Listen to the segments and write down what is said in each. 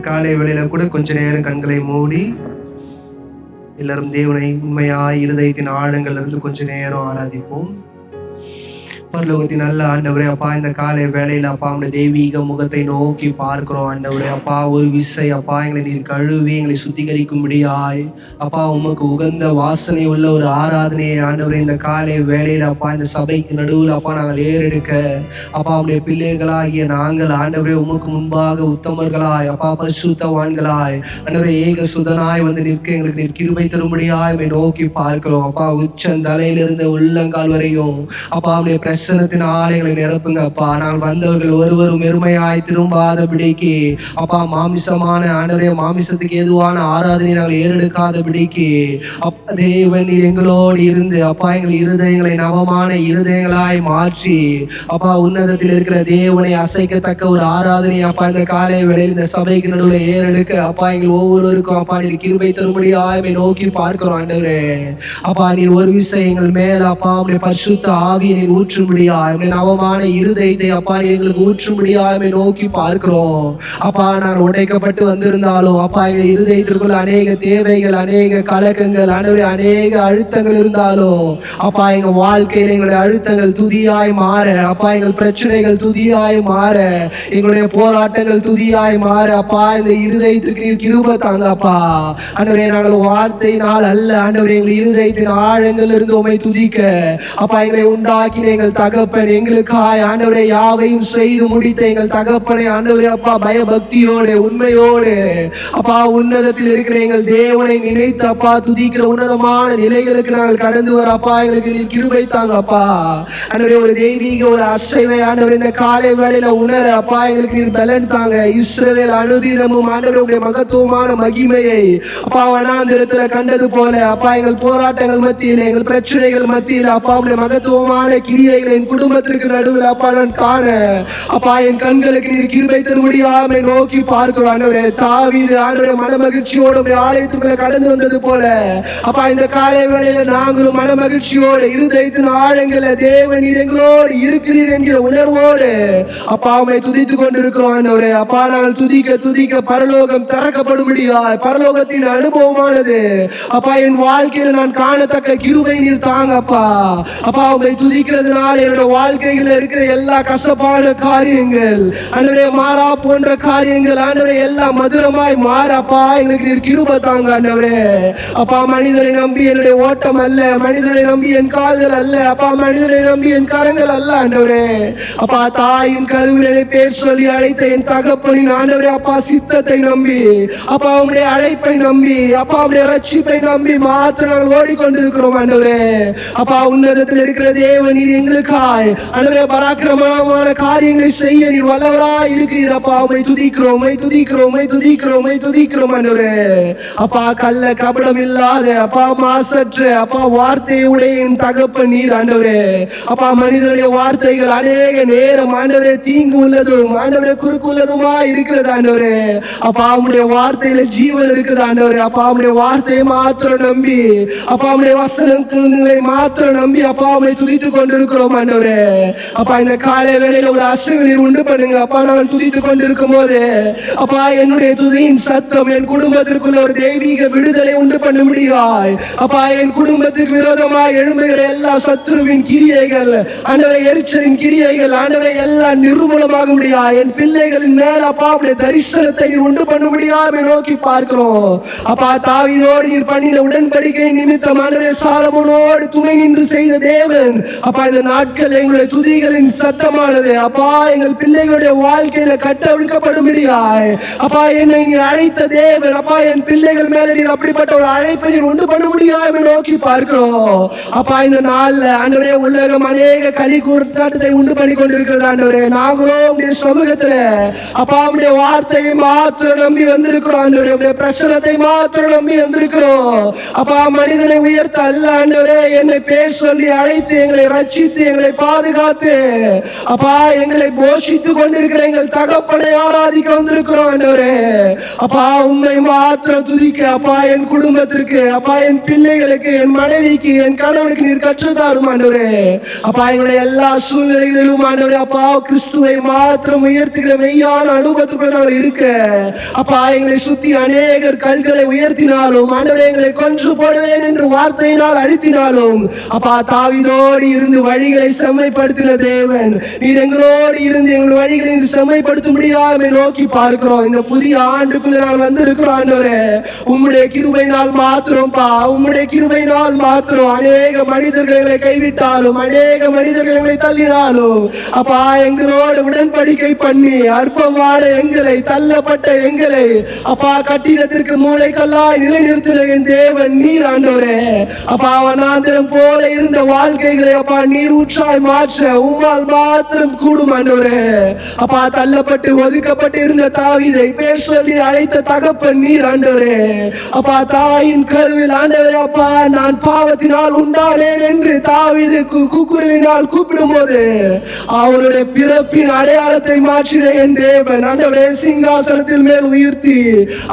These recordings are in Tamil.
காலை வேளையில கூட கொஞ்ச நேரம் கண்களை மூடி எல்லாரும் தேவனை உண்மையாய் இருதயத்தின் ஆழங்கள்ல இருந்து கொஞ்ச நேரம் ஆராதிப்போம். பரலோகத்தின் நல்ல ஆண்டவரே, அப்பா, இந்த காலை வேளையில அப்பா உடைய தெய்வீக முகத்தை நோக்கி பார்க்கிறோம் ஆண்டவரே. அப்பா, ஒரு விசை அப்பா எங்களை நீர் கழுவி எங்களை சுத்திகரிக்கும்படியாய் அப்பா உமக்கு உகந்த வாசனை உள்ள ஒரு ஆராதனையை ஆண்டவரே இந்த காலை வேளையில அப்பா இந்த சபைக்கு நடுவில் அப்பா நாங்கள் ஏறெடுக்க அப்பா உடைய பிள்ளைகளாகிய நாங்கள் ஆண்டவரே உமக்கு முன்பாக உத்தமர்களாய் அப்பா பரிசுத்தவான்களாய் ஆண்டவரே ஏக சுதனாய் வந்து நிற்க எங்களுக்கு நீர் கிருபை தரும்படியாய் நோக்கி பார்க்கிறோம். அப்பா உச்சந்தலையிலிருந்து உள்ளங்கால் வரையும் அப்பா உடைய பிரசன்னத்தின் ஆலயங்களை நிரப்புங்க அப்பா. நாங்கள் வந்தவர்கள் ஒருவரும் வெறுமையாய் திரும்பாதபடிக்கு அப்பா மாமிசமான ஆண்டவரே மாமிசத்துக்கு ஏதுவான ஆராதனை நாங்கள் ஏறெடுக்காதபடிக்கு அப்பா தேவன் நீர் எங்களோடு இருந்து அப்பா எங்கள் இருதயங்களை நவமான இருதயங்களாய் மாற்றி அப்பா உன்னதத்தில் இருக்கிற தேவனை அசைக்கத்தக்க ஒரு ஆராதனை அப்பா இந்த காலை வேளையில் இந்த சபைக்கு நடுவில் ஏறெடுக்க அப்பா எங்கள் ஒவ்வொருவருக்கும் அப்பா நீர் கிருபை தரும்படியாய் நோக்கி பார்க்கிறோம் ஆண்டவரே. அப்பா நீர் ஒரு விஷயம் எங்கள் மேல அப்பா உடைய பரிசுத்த ஆவியை நீர் ஊற்றும்படியாய் நவமான இருதயத்தை அப்பா நீர் எங்களுக்கு ஊற்றும்படியாய் நோக்கி பார்க்கிறோம். அப்பா நான் உடைக்கப்பட்டு வந்திருந்தாலும் அப்பா எங்க இருதயத்திற்குள்ள அநேக தேவைகள் அநேக கலக்கங்கள் அநேக அழுத்தங்கள் இருந்தாலும் அப்பா எங்க வாழ்க்கையில எங்களுடைய அழுத்தங்கள் துதியாய் மாற அப்பா எங்கள் பிரச்சனைகள் துதியாய் மாற எங்களுடைய போராட்டங்கள் துதியாய் மாற அப்பா இந்த இருதயத்திற்கு நீர் கிருபை தாங்க அப்பா. ஆண்டவரே நாங்கள் வார்த்தையினால் அல்ல ஆண்டவரே எங்கள் இருதயத்தின் ஆழங்கள் இருந்து உம்மை துதிக்க அப்பா எங்களை உண்டாக்கின எங்கள் தகப்பன் எங்களுக்காய் ஆண்டவரே யாவையும் செய்து முடித்த எங்கள் தகப்பனை ஆண்டவரே அப்பா பயபக்தியோடு உண்மையோடு அப்பா உன்னதத்தில் இருக்கிற எங்கள் தேவனை நினைத்து அப்பா துதிக்கிற உன்னதமான நிலைகளுக்கு நாங்கள் கடந்து வர அப்பா எங்களுக்கு நீர் கிருபை தாங்க அப்பா. ஆண்டவரே ஒரு தெய்வீக ஒரு அசைவை ஆண்டவரே இந்த காலை வேளையில உணர அப்பா எங்களுக்கு நீர் பலன் தாங்க. இஸ்ரவேல் அனுதினமும் ஆண்டவரே உடைய மகத்துவமான மகிமையை அப்பா வனாந்திரத்துல கண்டது போல அப்பா எங்கள் போராட்டங்கள் மத்தியில் எங்கள் பிரச்சனைகள் மத்தியில் அப்பா உடைய மகத்துவமான கிரியைகளை என் குடும்பத்திற்கு நடுவில் அப்பா நான் காண அப்பா என் கண்களுக்கு நீர் கிருபை தரும்படியாய் நோக்கி பார்க்கிறோம் ஆண்டவரே. தாவீது ஆண்டவரே மனமகிழ்ச்சியோடு ஆலயத்துக்குள்ள கடந்து வந்தது போல அப்பா இந்த காலை வேளையில நாங்களும் மனமகிழ்ச்சியோடு இருதயத்தின் ஆழங்கள்ல தேவன் நீர் எங்களோடு இருக்கிறீர் என்கிற உணர்வோடு அப்பா உம்மை துதித்துக் கொண்டிருக்கிறோம் ஆண்டவரே. அப்பா நாங்கள் துதிக்க துதிக்க பரலோகம் திறக்கப்படும்படியாய் பரலோகத்தின் அனுபவமானது அப்பா என் வாழ்க்கையில நான் காணத்தக்க கிருபை நீர் தாங்க அப்பா. அப்பா உம்மை துதிக்கிறதுனால என்னோட வாழ்க்கையில இருக்கிற எல்லா கசப்பான காரியங்கள் ஆண்டவரே மாறா போன்ற காரியங்கள் ஆண்டவரே எல்லாம் மதுரமாய் மாறப்பா எங்களுக்கு நீர் கிருபை தாங்க ஆண்டவரே. அப்பா மனிதனை நம்பி என்னுடைய ஓட்டம் அல்ல, மனிதனை நம்பி என் கால்கள் அல்ல, அப்பா மனிதனை நம்பி என் கரங்கள் அல்ல ஆண்டவரே. அப்பா தாயின் கருவிலே பேர் சொல்லி அழைத்த என் தகப்பனின் ஆண்டவரே அப்பா சித்தத்தை நம்பி அப்பா உம்முடைய அழைப்பை நம்பி அப்பா உம்முடைய ரட்சிப்பை நம்பி மாத்திரம் நாங்கள் ஓடிக்கொண்டிருக்கிறோம் ஆண்டவரே. அப்பா உன்னதத்தில் இருக்கிற தேவன் நீர் எங்களுக்காய் ஆண்டவரே பராக்கிரமமான காரியங்களை செய்ய நீர் வல்லவராய் இருக்கிறீர் அப்பா. உம்மை துதிக்கிறோம் உம்மை துதிக்கிறோம் உம்மை துதிக்கிறோம் உம்மை துதிக்கிறோம் ஆண்டவரே. அப்பா கள்ள கபடம் இல்லாத அப்பா மாசற்ற அப்பா வார்த்தையுடைய என் தகப்பன் நீர் ஆண்டவரே. அப்பா மனிதனுடைய வார்த்தைகள் அநேக நேரம் ஆண்டவரே தீங்கு உள்ளதும் ஆண்டவரே குறுக்கு உள்ளதுமா இருக்கிறது ஆண்டவரே. அப்பா உம்முடைய வார்த்தையில ஜீவன் இருக்குது ஆண்டவரே. அப்பா உம்முடைய வார்த்தையை மாத்திரம் நம்பி அப்பா உம்முடைய வசனங்களை மாத்திரம் நம்பி அப்பா உம்மை துதித்துக் கொண்டிருக்கிறோம் ஆண்டவரே. அப்பா இந்த காலை வேளையில ஒரு அசைவு நீர் உண்டு பண்ணுங்க அப்பா. நாங்கள் துதித்துக் கொண்டிருக்கும் போது அப்பா என்னுடைய துதியின் சத்தம் என் குடும்பத்திற்குள்ள ஒரு தெய்வீக விடுதலை உண்டு பண்ண முடியாது அப்பா. என் குடும்பத்துக்கு விரோதமாக எழும்புகிற எல்லா சத்துருவின் கிரியைகள் ஆண்டவரை எரிச்சலின் கிரியைகள் ஆண்டவரை எல்லாம் நிர்மூலமாக முடியாது. என் பிள்ளைகளின் மேல் அப்பா உடைய தரிசனத்தை உண்டு பண்ண முடியாம நோக்கி பார்க்கிறோம் அப்பா. தாவீதோடு நீர் பண்ணின உடன்படிக்கை நிமித்தம் ஆண்டவரே சாலமோனோடு துணை நின்று செய்த தேவன் அப்பா இந்த நாட்கள் எங்களுடைய துதிகளின் சத்தமானது அப்பா எங்கள் பிள்ளைகளுடைய வாழ்க்கையில கட்டவிழ்க்கப்படும் முடியாது அப்பா. என்னை நீர் அழைத்த தேவன் அப்பா என் பிள்ளைகள் மேல நீர் அப்படிப்பட்ட ஒரு அழைப்பை நீர் உண்டு பண்ண முடியாம நோக்கி பார்க்கிறோம் அப்பா. இந்த நாள்ல ஆண்டவரே உலகம் அநேக களி கூட்டாட்டத்தை உண்டு பண்ணி கொண்டிருக்கிறது ஆண்டவரே. நாங்களும் உடைய சமூகத்துல அப்பா உடைய வார்த்தையை மாத்திரம் நம்பி வந்திருக்கிறோம் ஆண்டவரே. உடைய பிரசனத்தை மாத்திரம் நம்பி வந்திருக்கிறோம் அப்பா. மனிதனை உயர்த்த அல்ல ஆண்டவரே. என்னை பேர் சொல்லி அழைத்து எங்களை ரட்சித்து எங்களை பாதுகாத்து அப்பா எங்களை போஷித்து கொண்டிருக்கிற எங்கள் தகப்பனை ஆராதிக்க வந்திருக்கிறோம் ஆண்டவரே. அப்பா உம்மை மாத்திரம் துதிக்க அப்பா என் குடும்பத்திற்கு அப்பா என் பிள்ளைகளுக்கு என் மனைவிக்கு என் கணவனுக்கு நீர் கற்றுத்தாரும் ஆண்டவரே. அப்பா எங்களுடைய எல்லா சூழ்நிலைகளிலும் ஆண்டவரே அப்பா கிறிஸ்துவை மாத்திரம் உயர்த்துகிற மெய்யான அனுபவத்துக்குள்ள நாங்கள் இருக்க அப்பா எங்களை சுத்தி அநேகர் கல்களை உயர்த்தினாலும் ஆண்டவரே எங்களை கொன்று போடுவேன் என்று வார்த்தையினால் அடித்தினாலும் அப்பா தாவீதோடு இருந்து வழிகளை செம்மைப்படுத்தின தேவன் நீர் எங்களோடு இருந்து எங்கள் வழிகளை செம்மைப்படுத்த முடியாம நோக்கி பார்க்கிறோம். இந்த புதிய ஆண்டுக்குள்ள நாங்கள் வந்திருக்கிறோம் ஆண்டவரே. உம்முடைய கிருபையினால் மாத்திரம் பா உம்முடைய கிருபையினால் மாத்திரம் அநேக மனிதர்களை கைவிட்டாலும் அநேக மனிதர்களை தள்ளினாலும் அப்பா எங்களோடு உடன்படிக்கை பண்ணி அற்பமான எங்களை தள்ளப்பட்ட எங்களை அப்பா கட்டிடத்திற்கு மூளைக்கல்லாய் நிலைநிறுத்தின என் தேவன் நீர் ஆண்டவரே. அப்பா வனாந்திரம் போல இருந்த வாழ்க்கைகளை அப்பா நீர் ஊற்றாய் மாற்ற உம்மால் மாத்திரம் கூடும் ஆண்டவரே. அப்பா தள்ளப்பட்டு ஒதுக்கப்பட்டு இருந்த தாவீதை பேர் சொல்லி அழைத்த தகப்பன் நீர் ஆண்டவரே. அப்பா தாயின் கருவில் ஆண்டவரே அப்பா நான் பாவத்தினால் உண்டானேன் என்று தாவீது கூக்குரலினால் கூப்பிடும் போது அவருடைய பிறப்பின் அடையாளத்தை மாற்றின என் தேவன் ஆண்டவரே சிங்காசனத்தில் மேல் உயர்த்தி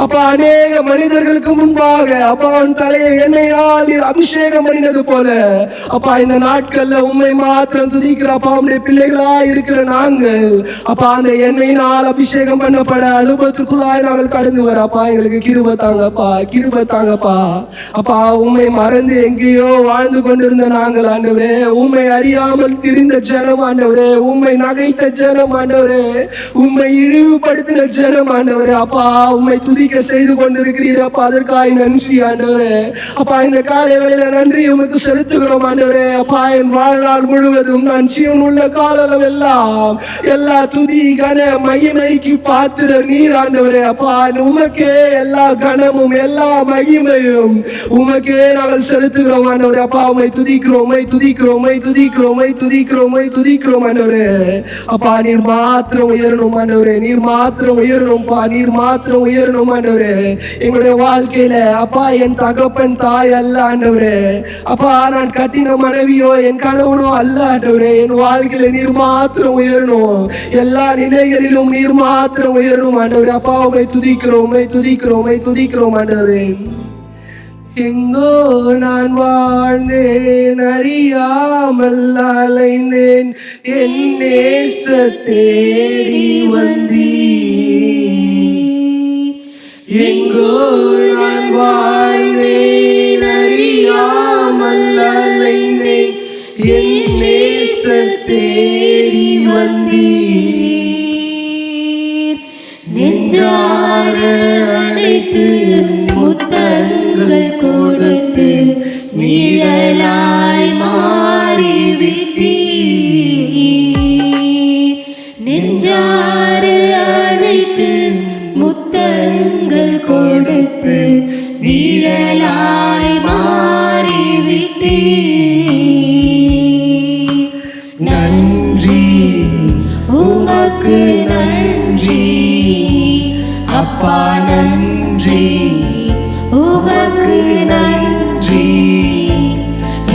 அப்பா அநேக மனிதர்களுக்கு முன்பாக அப்பா அவன் தலையை எண்ணெயால் அபிஷேகம் பண்ணினது போல அப்பா இந்த நாட்கள்ல உண்மை மாத்திரம் துதிக்கிற அப்பா உடைய பிள்ளைகளா இருக்கிற நாங்கள் அப்பா அந்த எண்ணெயினால் அபிஷேகம் பண்ணப்பட அனுபவத்திற்குள்ளாய் நாங்கள் கடந்து வர அப்பா எங்களுக்கு கிருபை தாங்கப்பா கிருபை தாங்கப்பா. அப்பா உண்மை மறந்து எங்கேயோ வாழ்ந்து கொண்டிருந்த நாங்கள் ஆண்டவரே உண்மை அறியாமல் திரிந்த ஜனம் ஆண்டவரே உண்மை நகைத்த ஜனம் ஆண்டவரே உண்மை இழிவுபடுத்தின ஜனம் ஆண்டவரே. அப்பா உண்மை துதிக்க செய்து கொண்டிருக்கிறீர் அப்பா அதற்காக நன்றி ஆண்டவரே. அப்பா இந்த காலை வேளையில நன்றி உமக்கு செலுத்துகிறோம் ஆண்டவரே. அப்பா என் வாழ்நாள் முழுவதும் நான் ஜீவன் உள்ள காலம் எல்லாம் எல்லா துதி கன மகிமைக்கு பாத்திர நீர் ஆண்டவரே. அப்பா உமக்கே எல்லா கனமும் எல்லா மகிமையும் உமக்கே நாங்கள் செலுத்துகிறோம் ஆண்டவரே. அப்பா உமை துதிக்கிறோம் உமை துதிக்கிறோம் உமை துதிக்கிறோம் உமை துதிக்கிறோம் உமை துதிக்கிறோம் ஆண்டவரே. அப்பா நீர் மாத்திரம் உயரணும் ஆண்டவரே நீர் மாத்திரம் உயரணும் பா நீர் மாத்திரம் உயரணும் ஆண்டவரே. எங்களுடைய வாழ்க்கையில அப்பா என் தகப்பன் தாய் அல்ல ஆண்டவரே. அப்பா நான் கட்டின மனைவியோ என் கணவனோ அல்ல ஆண்டவரே. என் வாழ்க்கையில நீர் மாத்திரம் உயரணும் எல்லா நிலைகளிலும் நீர் மாத்திரம் உயரணும் ஆண்டவரே. அப்பா உமை துதிக்கிறோம் உமை துதிக்கிறோம் உமை துதிக்கிறோம் ஆண்டவரே. எங்கோ நான் வாழ்ந்தேன் அறியாமல் அலைந்தேன் என் நேச தேடி வந்தீர். எங்கோ நான் வாழ்ந்தேன் அறியாமல் அலைந்தேன் என் நேச தேடி வந்தீர். நெஞ்சார அழைத்து முத்தங்கள் கொடுத்து நிழலாய் மாறிவிட்டீர். நெஞ்சார அழைத்து முத்தங்கள் கொடுத்து நிழலாய் மாறிவிட்டீர். நன்றி உமக்கு நன்றி அப்பா நன்றி உமக்கு நன்றி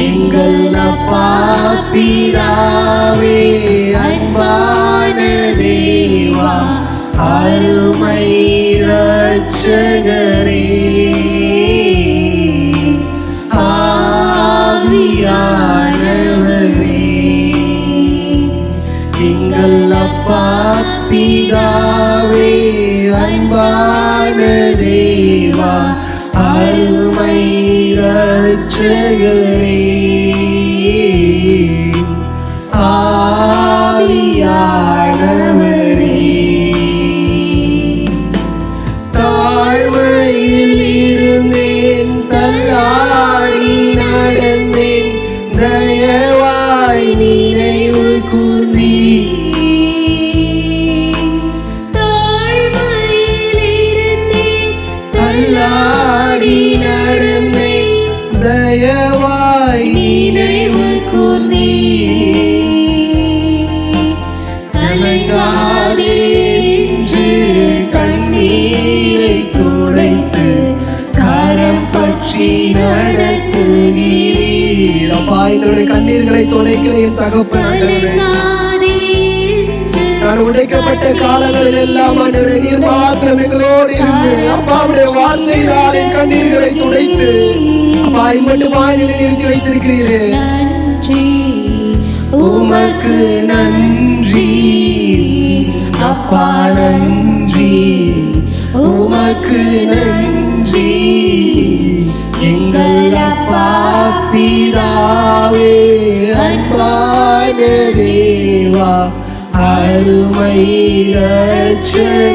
எங்கள் அப்பா பிதாவே அன்பான தேவா அருமை இரட்சகரே ஆவியானவரே எங்கள் அப்பா பிதாவே அன்பான தேவா அருமை இரட்சகரே ஆவியானவரே. தாழ்மையில் இருந்தேன் தள்ளாடி நடந்தேன் தயவாய் நினைவு கூர்ந்தீர். தள்ளாடி நடந்தேன் தயவாய் நினைவு கூர்ந்தீர். நேசிக்கிற என் தகப்பன் ஆண்டவரே. நான் உடைக்கப்பட்ட காலங்களில் எல்லாம் ஆண்டவரே நீர் மாத்திரம் எங்களோடு இருந்து அப்பாவுடைய வார்த்தையினால் என் கண்ணீர்களை துடைத்து அப்பா மட்டும் வாயிலில் நிறுத்தி வைத்திருக்கிறீரே. உமக்கு நன்றி அப்பா, நன்றி உமக்கு நன்றி எங்கள் அப்பா பிதாவே, அன்பான தேவா, அருமை இரட்சகரே,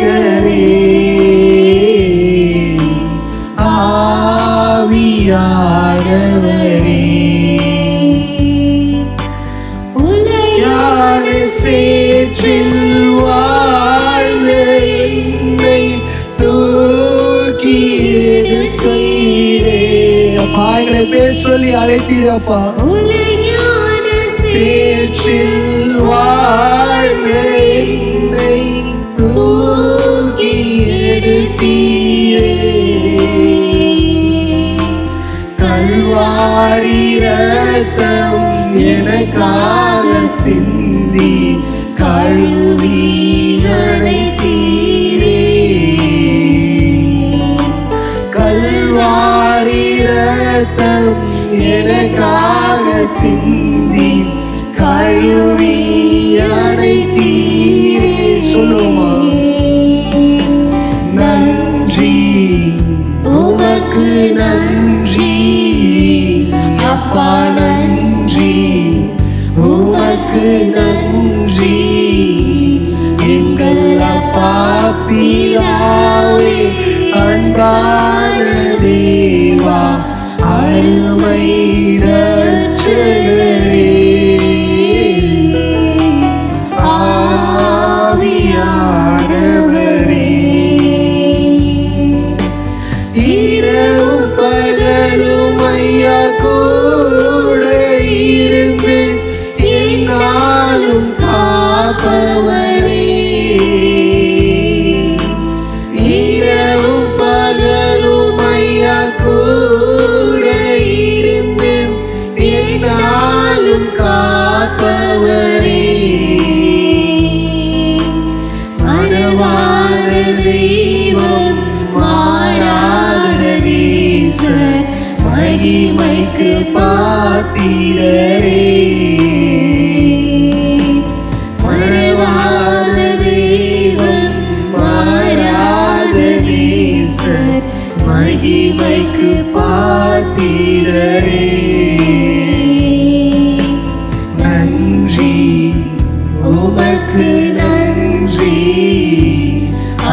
ஆவியானவரே, உலையான சேற்றில் வாழ்ந்த என்னை தூக்கி எடுத்தீரே. அப்பா எங்களை பேர் சொல்லி அழைத்தீரப்பா. சேற்றில் வாழ்ந்த என்னை தூக்கி எடுத்தீரே. கல்வாரி ரத்தம் எனக்காக சிந்தி கழுவி அணைத்தீரே. கல்வாரி ரத்தம் எனக்காக சிந்தி கழுவி அணைத்தீரே. சொல்லுமா, நன்றி உமக்கு நன்றி அப்பா, நன்றி உமக்கு நன்றி எங்கள் அப்பா பிதாவே, அன்பான தேவா, அருமை இரட்சகரே, ஆவியானவரே, இரவு பகலும் ஐயா கூட இருந்து என்னாலும் காப்பவரே. இரவு பகலும் ஐயா கூட இருந்து என்னாலும் காப்பவரே. மனவாத தெய்வம், மாறாத நேசர், மகிமைக்கு பாத்திரரே. மனவாத தெய்வம், மாறாத நேசர், மகிமைக்கு பாத்திரரே. நன்றி உமக்கு நன்றி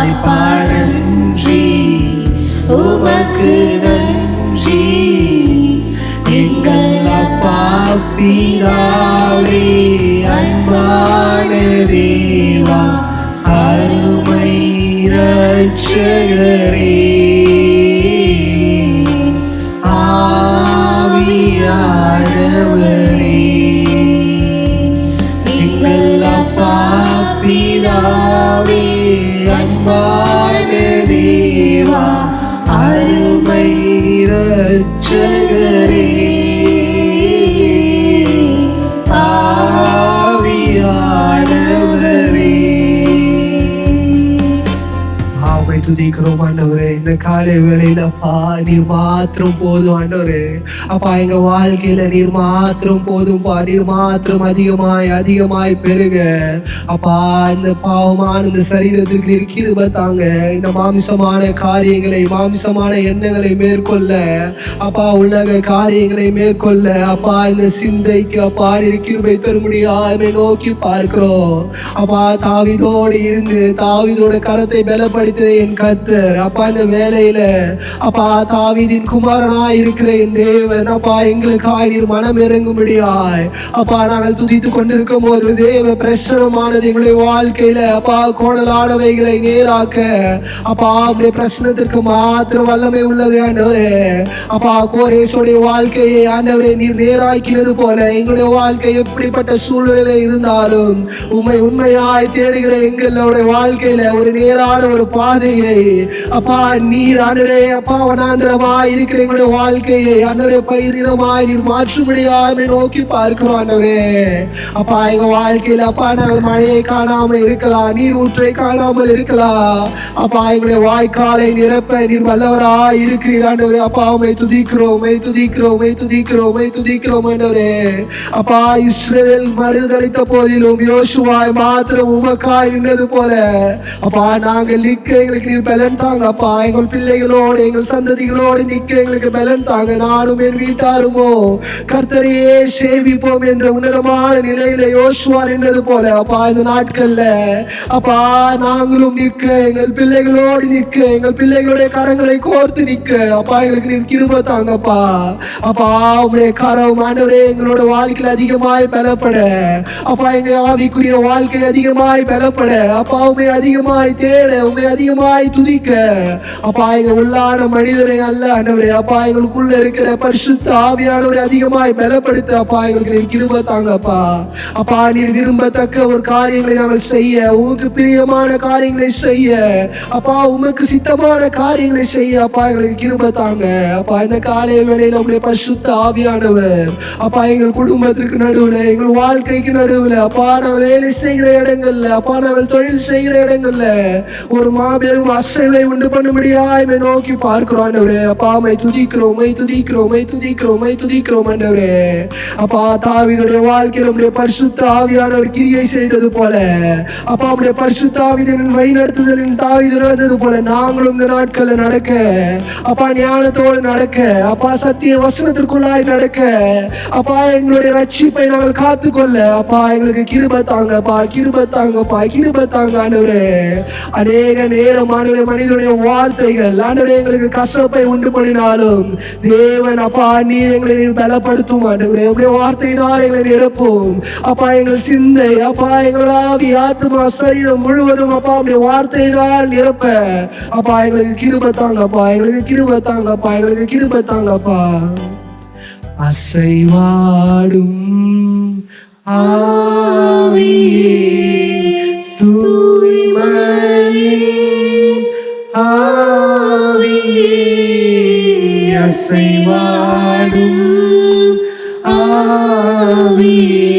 அப்பா, நன்றி உமக்கு நன்றி எங்கள் அப்பா பிதாவே, அன்பான தேவா, அருமை இரட்சகரே, ஆவியானவரே, எங்கள் அப்பா பிதாவே, அன்பான தேவா, அருமை இரட்சகரே, ஆவியானவரே. ஆமை துதிக்கிறோம் ஆண்டவரே. இந்த காலை வேளையில அப்பா நீர் மாத்திரம் போதும் ஆண்டவரே. அப்பா எங்க வாழ்க்கையில நீர் மாத்திரம் போதும்பா. நீர் மாத்திரம் அதிகமாய் அதிகமாய் பெருக அப்பா. இந்த பாவமான இந்த சரீரத்திற்கு நீர் கிருபை தாங்க. இந்த மாமிசமான காரியங்களை, மாமிசமான எண்ணங்களை மேற்கொள்ள அப்பா, உலக காரியங்களை மேற்கொள்ள அப்பா, இந்த சிந்தைக்கு அப்பா நீர் கிருபை தரும்படியாய் நோக்கி பார்க்கிறோம் அப்பா. தாவீதோடு இருந்து தாவீதோட கரத்தை பலப்படுத்திய என் கர்த்தர் அப்பா, இந்த வேளையில அப்பா தாவீதின் குமாரனாய் இருக்கிற என் தேவன் அப்பா, எங்களுக்காய் நீர் மனம் இறங்கும்படியாய் அப்பா நாங்கள் துதித்துக் கொண்டிருக்கும் போது தேவ பிரசனமானது எங்களுடைய வாழ்க்கையில அப்பா கோணலானவைகளை நேராக்க அப்பா அப்படியே பிரச்சனத்திற்கு மாத்திரம் வல்லமை உள்ளது ஆண்டவரே. அப்பா கோரேசோடைய வாழ்க்கையை ஆண்டவரே நீர் நேராக்கினது போல எங்களுடைய வாழ்க்கை எப்படிப்பட்ட சூழ்நிலை இருந்தாலும் உண்மை உண்மையாய் தேடுகிற எங்களுடைய வாழ்க்கையில ஒரு நேரான ஒரு பாதையை அப்பா நீர் ஆண்டவரே அப்பா வனாந்திரமாய் இருக்கிற எங்களுடைய வாழ்க்கையை ஆண்டவரே பயிரிடமாய் நீர் மாற்றும்படியாய் நோக்கி பார்க்கிறோம் ஆண்டவரே. அப்பா எங்க வாழ்க்கையில அப்பா நாங்கள் மழையை காணாமல் இருக்கலாம், நீர் ஊற்றை காணாமல் இருக்கலாம். அப்பா எங்களுடைய வாய்க்காலை நிரப்ப நீர் வல்லவராய் இருக்கிறீர் ஆண்டவரே. அப்பா உம்மை துதிக்கிறோம், உம்மை துதிக்கிறோம், உம்மை துதிக்கிறோம், உம்மை துதிக்கிறோம் ஆண்டவரே. அப்பா இஸ்ரவேல் மறுதலித்த போதிலும் யோசுவாய் மாத்திரம் உமக்காய் நின்றது போல அப்பா நாங்கள் நிற்க எங்களுக்கு நீர் பலன் தாங்க. அப்பா எங்கள் பிள்ளைகளோடு எங்கள் சந்ததிகளோடு நிற்க எங்களுக்கு பலன் தாங்க. நானும் என் வீட்டாருமோ கர்த்தரையே சேவிப்போம் என்ற உன்னதமான நிலையில யோசுவா நின்றது போல அப்பா இந்த நாட்கள்ல அப்பா நாங்களும் நிற்க, எங்கள் பிள்ளைகளோடு நிற்க, எங்கள் பிள்ளைகளுடைய கரங்களை கோர்த்து நிற்க அப்பா எங்களுக்கு நீர் கிருபை தாங்கப்பா. அப்பா உங்களுடைய கரம் ஆண்டவரே எங்களோட வாழ்க்கையில் அதிகமாய் பலப்பட அப்பா எங்க ஆவிக்குரிய வாழ்க்கை அதிகமாய் பலப்பட அப்பா உண்மை அதிகமாய் தேட, உண்மை அதிகமாய் துதிக்க அப்பா எங்க உள்ளான மனிதனை அல்ல ஆண்டவரே அப்பா எங்களுக்குள்ள இருக்கிற பரிசுத்த ஆவியானவரை அதிகமாய் பலப்படுத்த அப்பா எங்களுக்கு நீர் கிருபை தாங்கப்பா. அப்பா நீர் விரும்பத்தக்க ஒரு காரியங்களை நாங்கள் செய்ய, உமக்கு பிரியமான காரியங்களை செய்ய அப்பா உமக்கு சித்தமான காரியங்களை செய்ய அப்பா எங்களுக்கு கிருபை தாங்க. அப்பா இந்த காலை வேளையில உங்களுடைய பரிசுத்த ஆவியானவர் அப்பா எங்கள் குடும்பத்திற்கு நடுவில், எங்கள் வாழ்க்கைக்கு நடுவில் அப்பா நாங்கள் வேலை செய்கிற இடங்கள்ல அப்பா நாங்கள் தொழில் செய்கிற இடங்கள்ல ஒரு மாபெரும் அசைவை உண்டு பண்ணும்படியாய் நோக்கி பார்க்கிறோம் ஆண்டவரே. அப்பா உம்மை துதிக்கிறோம், உம்மை துதிக்கிறோம், உம்மை துதிக்கிறோம், உம்மை துதிக்கிறோம் ஆண்டவரே. அப்பா தாவீதுடைய வாழ்க்கையில் உம்முடைய பரிசுத்த ஆவியானவர் கிரியை செய்தது போல அப்பா உம்முடைய பரிசுத்த ஆவியின் வழி நடத்துதலில் தாவீது நடந்தது போல நாங்களும் இந்த நாட்கள்ல நடக்க அப்பா ஞானத்தோடு நடக்க அப்பா சத்திய வசனத்திற்குள்ளாய் நடக்க அப்பா எங்களுடைய ரட்சிப்பை நாங்கள் காத்துக்கொள்ள அப்பா எங்களுக்கு கிருபை தாங்கப்பா, கிருபை தாங்கப்பா, கிருபை தாங்க ஆண்டவரே. அநேக நேரம் ஆண்டவரே மனிதனுடைய வார்த்தைகள் ஆண்டவரே எங்களுக்கு கசப்பை உண்டு பண்ணினாலும் தேவன் அப்பா நீர் எங்களை நீர் பலப்படுத்தும் ஆண்டவரே. உடைய வார்த்தையினால் எங்களை நிரப்பும் அப்பா எங்கள் சிந்தை அப்பா எங்கள் ஆவி ஆத்துமா சரீரம் முழுவதும் அப்பா உடைய வார்த்தையினால் நிரப்ப அப்பா எங்களுக்கு கிருபை தாங்கப்பா, எங்களுக்கு கிருபை தாங்கப்பா, எங்களுக்கு கிருபை தாங்கப்பா. அசைவாடும் ஆவியே தூய்மையின் ஆவியே அசைவாடும் ஆவியே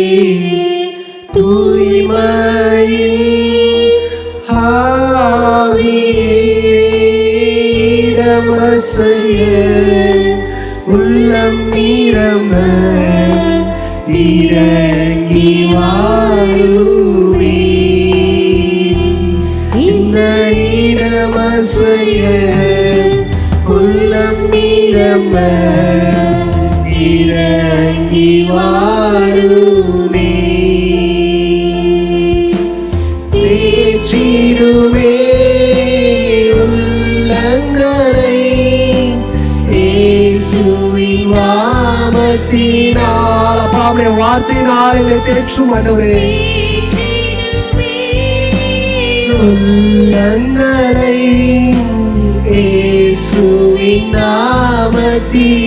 தூய்மையின் ஆவியே இடமசைய உள்ளம் நீரம இறங்கி வாருமே இந்த இடமசைய உள்ளம் நீரம இறங்கி வாருமே தேற்றிடுமே உள்ளங்களை இயேசுவின் நாமத்தினால் அப்பா உம்முடைய வார்த்தையினால் எங்களை தேற்றும் ஆண்டவரே. உள்ளங்களை இயேசுவின்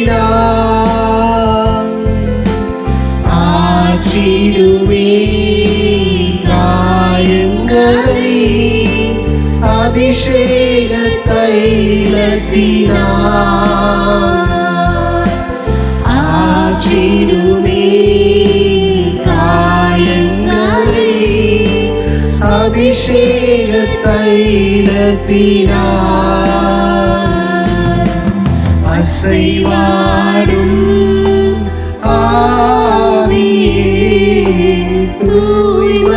நாமத்தினால் ஆற்றிடுமே காயங்களை அபிஷேக தைலத்தினால் ஆற்றிடுமே காயங்களை அபிஷேக தைலத்தினால் அசைவாடும் ஆவியே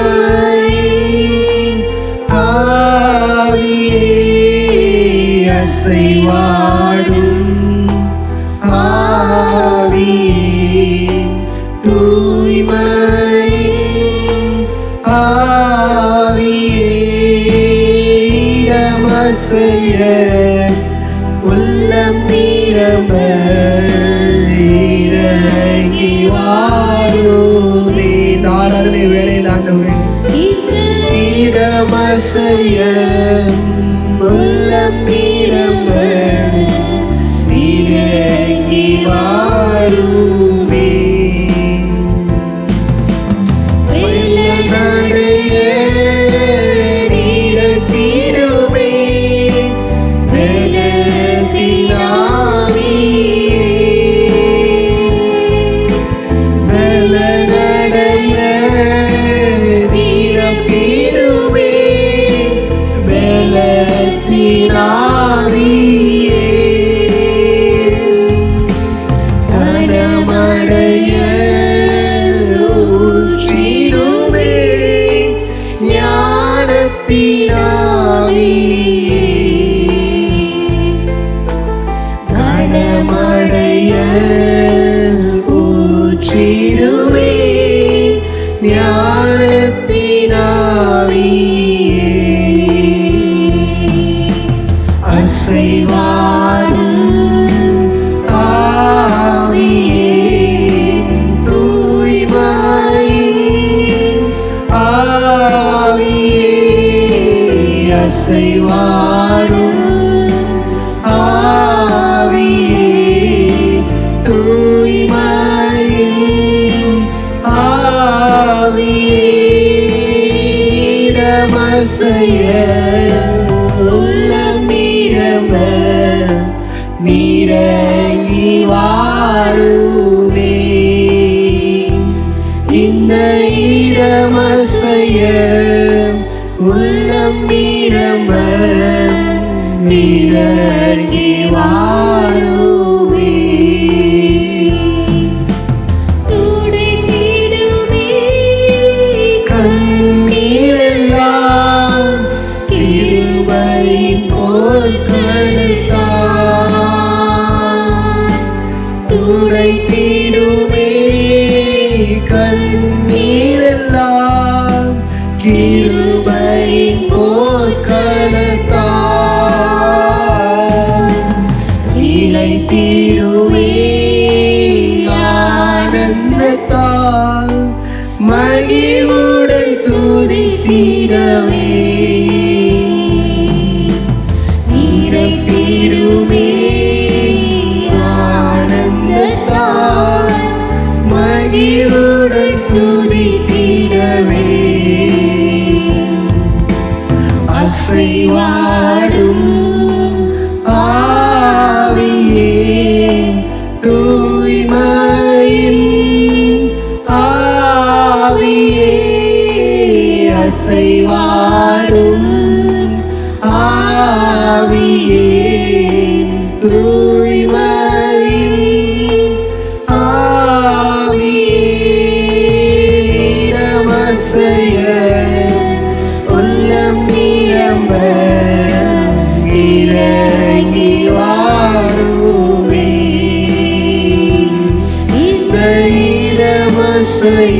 தூய்மையின் ஆவியே அசைவாடும் ஆவியே தூய்மையின் ஆவியே இடமசைய உள்ளம் நீரம இறங்கி வாருமே. நாளை வேளையில் ஆண்டவரே இடமசைய உள்ளம் நீரம இறங்கி வாருமே. நீரப்பிடுமே அசைவாடும் ஆவியே தூய்மையின் ஆவியே இடமசைய உள்ளம் நிரம்ப நீரங்கி வாருமே இந்த இடமசைய உள்ளம் நிரம்ப நீரங்கி வாருமே துடைத்திடுமே கண்ணீரெல்லாம் சிறுமையின் போர்க்களத்தால் துடைத்திடுமே கண்ணீரெல்லாம் கிருபையின் போர்க்களத்தால் நிலைத்திடுமே ஆனந்தத்தால் மகிழ்வுடன் துதித்திடவே நிரப்பிடுமே ஆனந்தத்தால் மகிழ்வுடன் துதித்திடவே அசைவாடும் ஆவியே தூய்மையின் ஆவியே அசைவாடும் ஆவியே தூய்மையின் ஆவியே இடமசைய உள்ளம் நிரம்ப இறங்கி வாருமே இந்த இடமசைய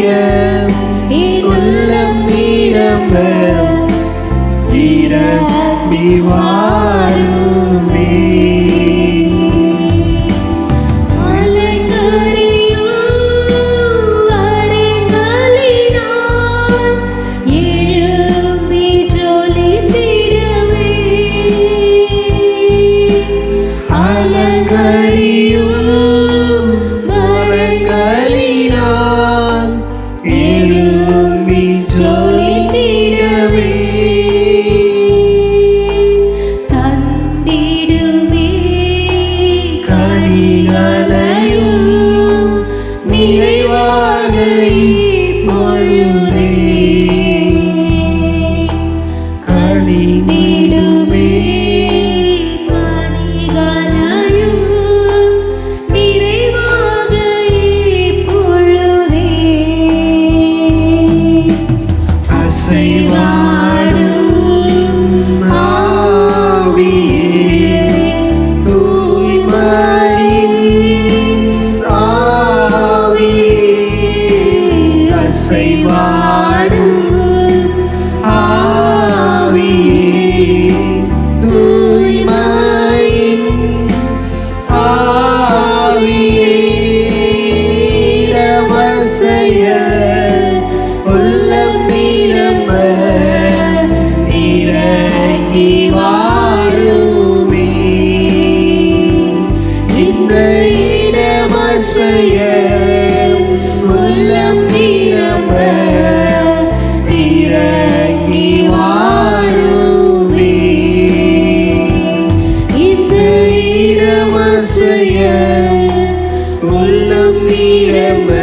உள்ளம் நிரம்ப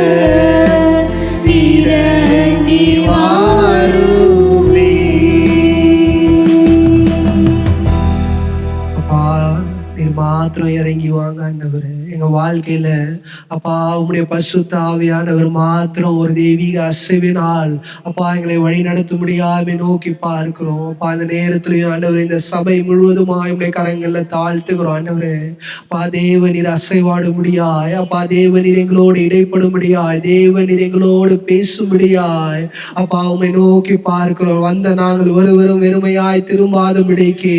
இறங்கி வாருமே மாத்திரம் இறங்கி வாங்க ஆண்டவரே. எங்க வாழ்க்கையில அப்பா உம்முடைய பரிசுத்த ஆவியானவர் மாத்திரம் ஒரு தெய்வீக அசைவினால் அப்பா எங்களை வழி நடத்த முடியாம நோக்கி பார்க்கிறோம். அப்பா இந்த நேரத்திலையும் ஆண்டவர் இந்த சபை முழுவதுமாய் உடைய கரங்கள்ல தாழ்த்துக்கிறோம். ஆண்டவரே அப்பா தேவநீர் அசைவாட முடியாய், அப்பா தேவநீர் எங்களோடு இடைப்பட முடியாய், தேவநீர் எங்களோடு பேசும்படியாய் அப்பா உம்மை நோக்கி பார்க்கிறோம். வந்த நாங்கள் ஒருவரும் வெறுமையாய் திரும்பாதபடிக்கு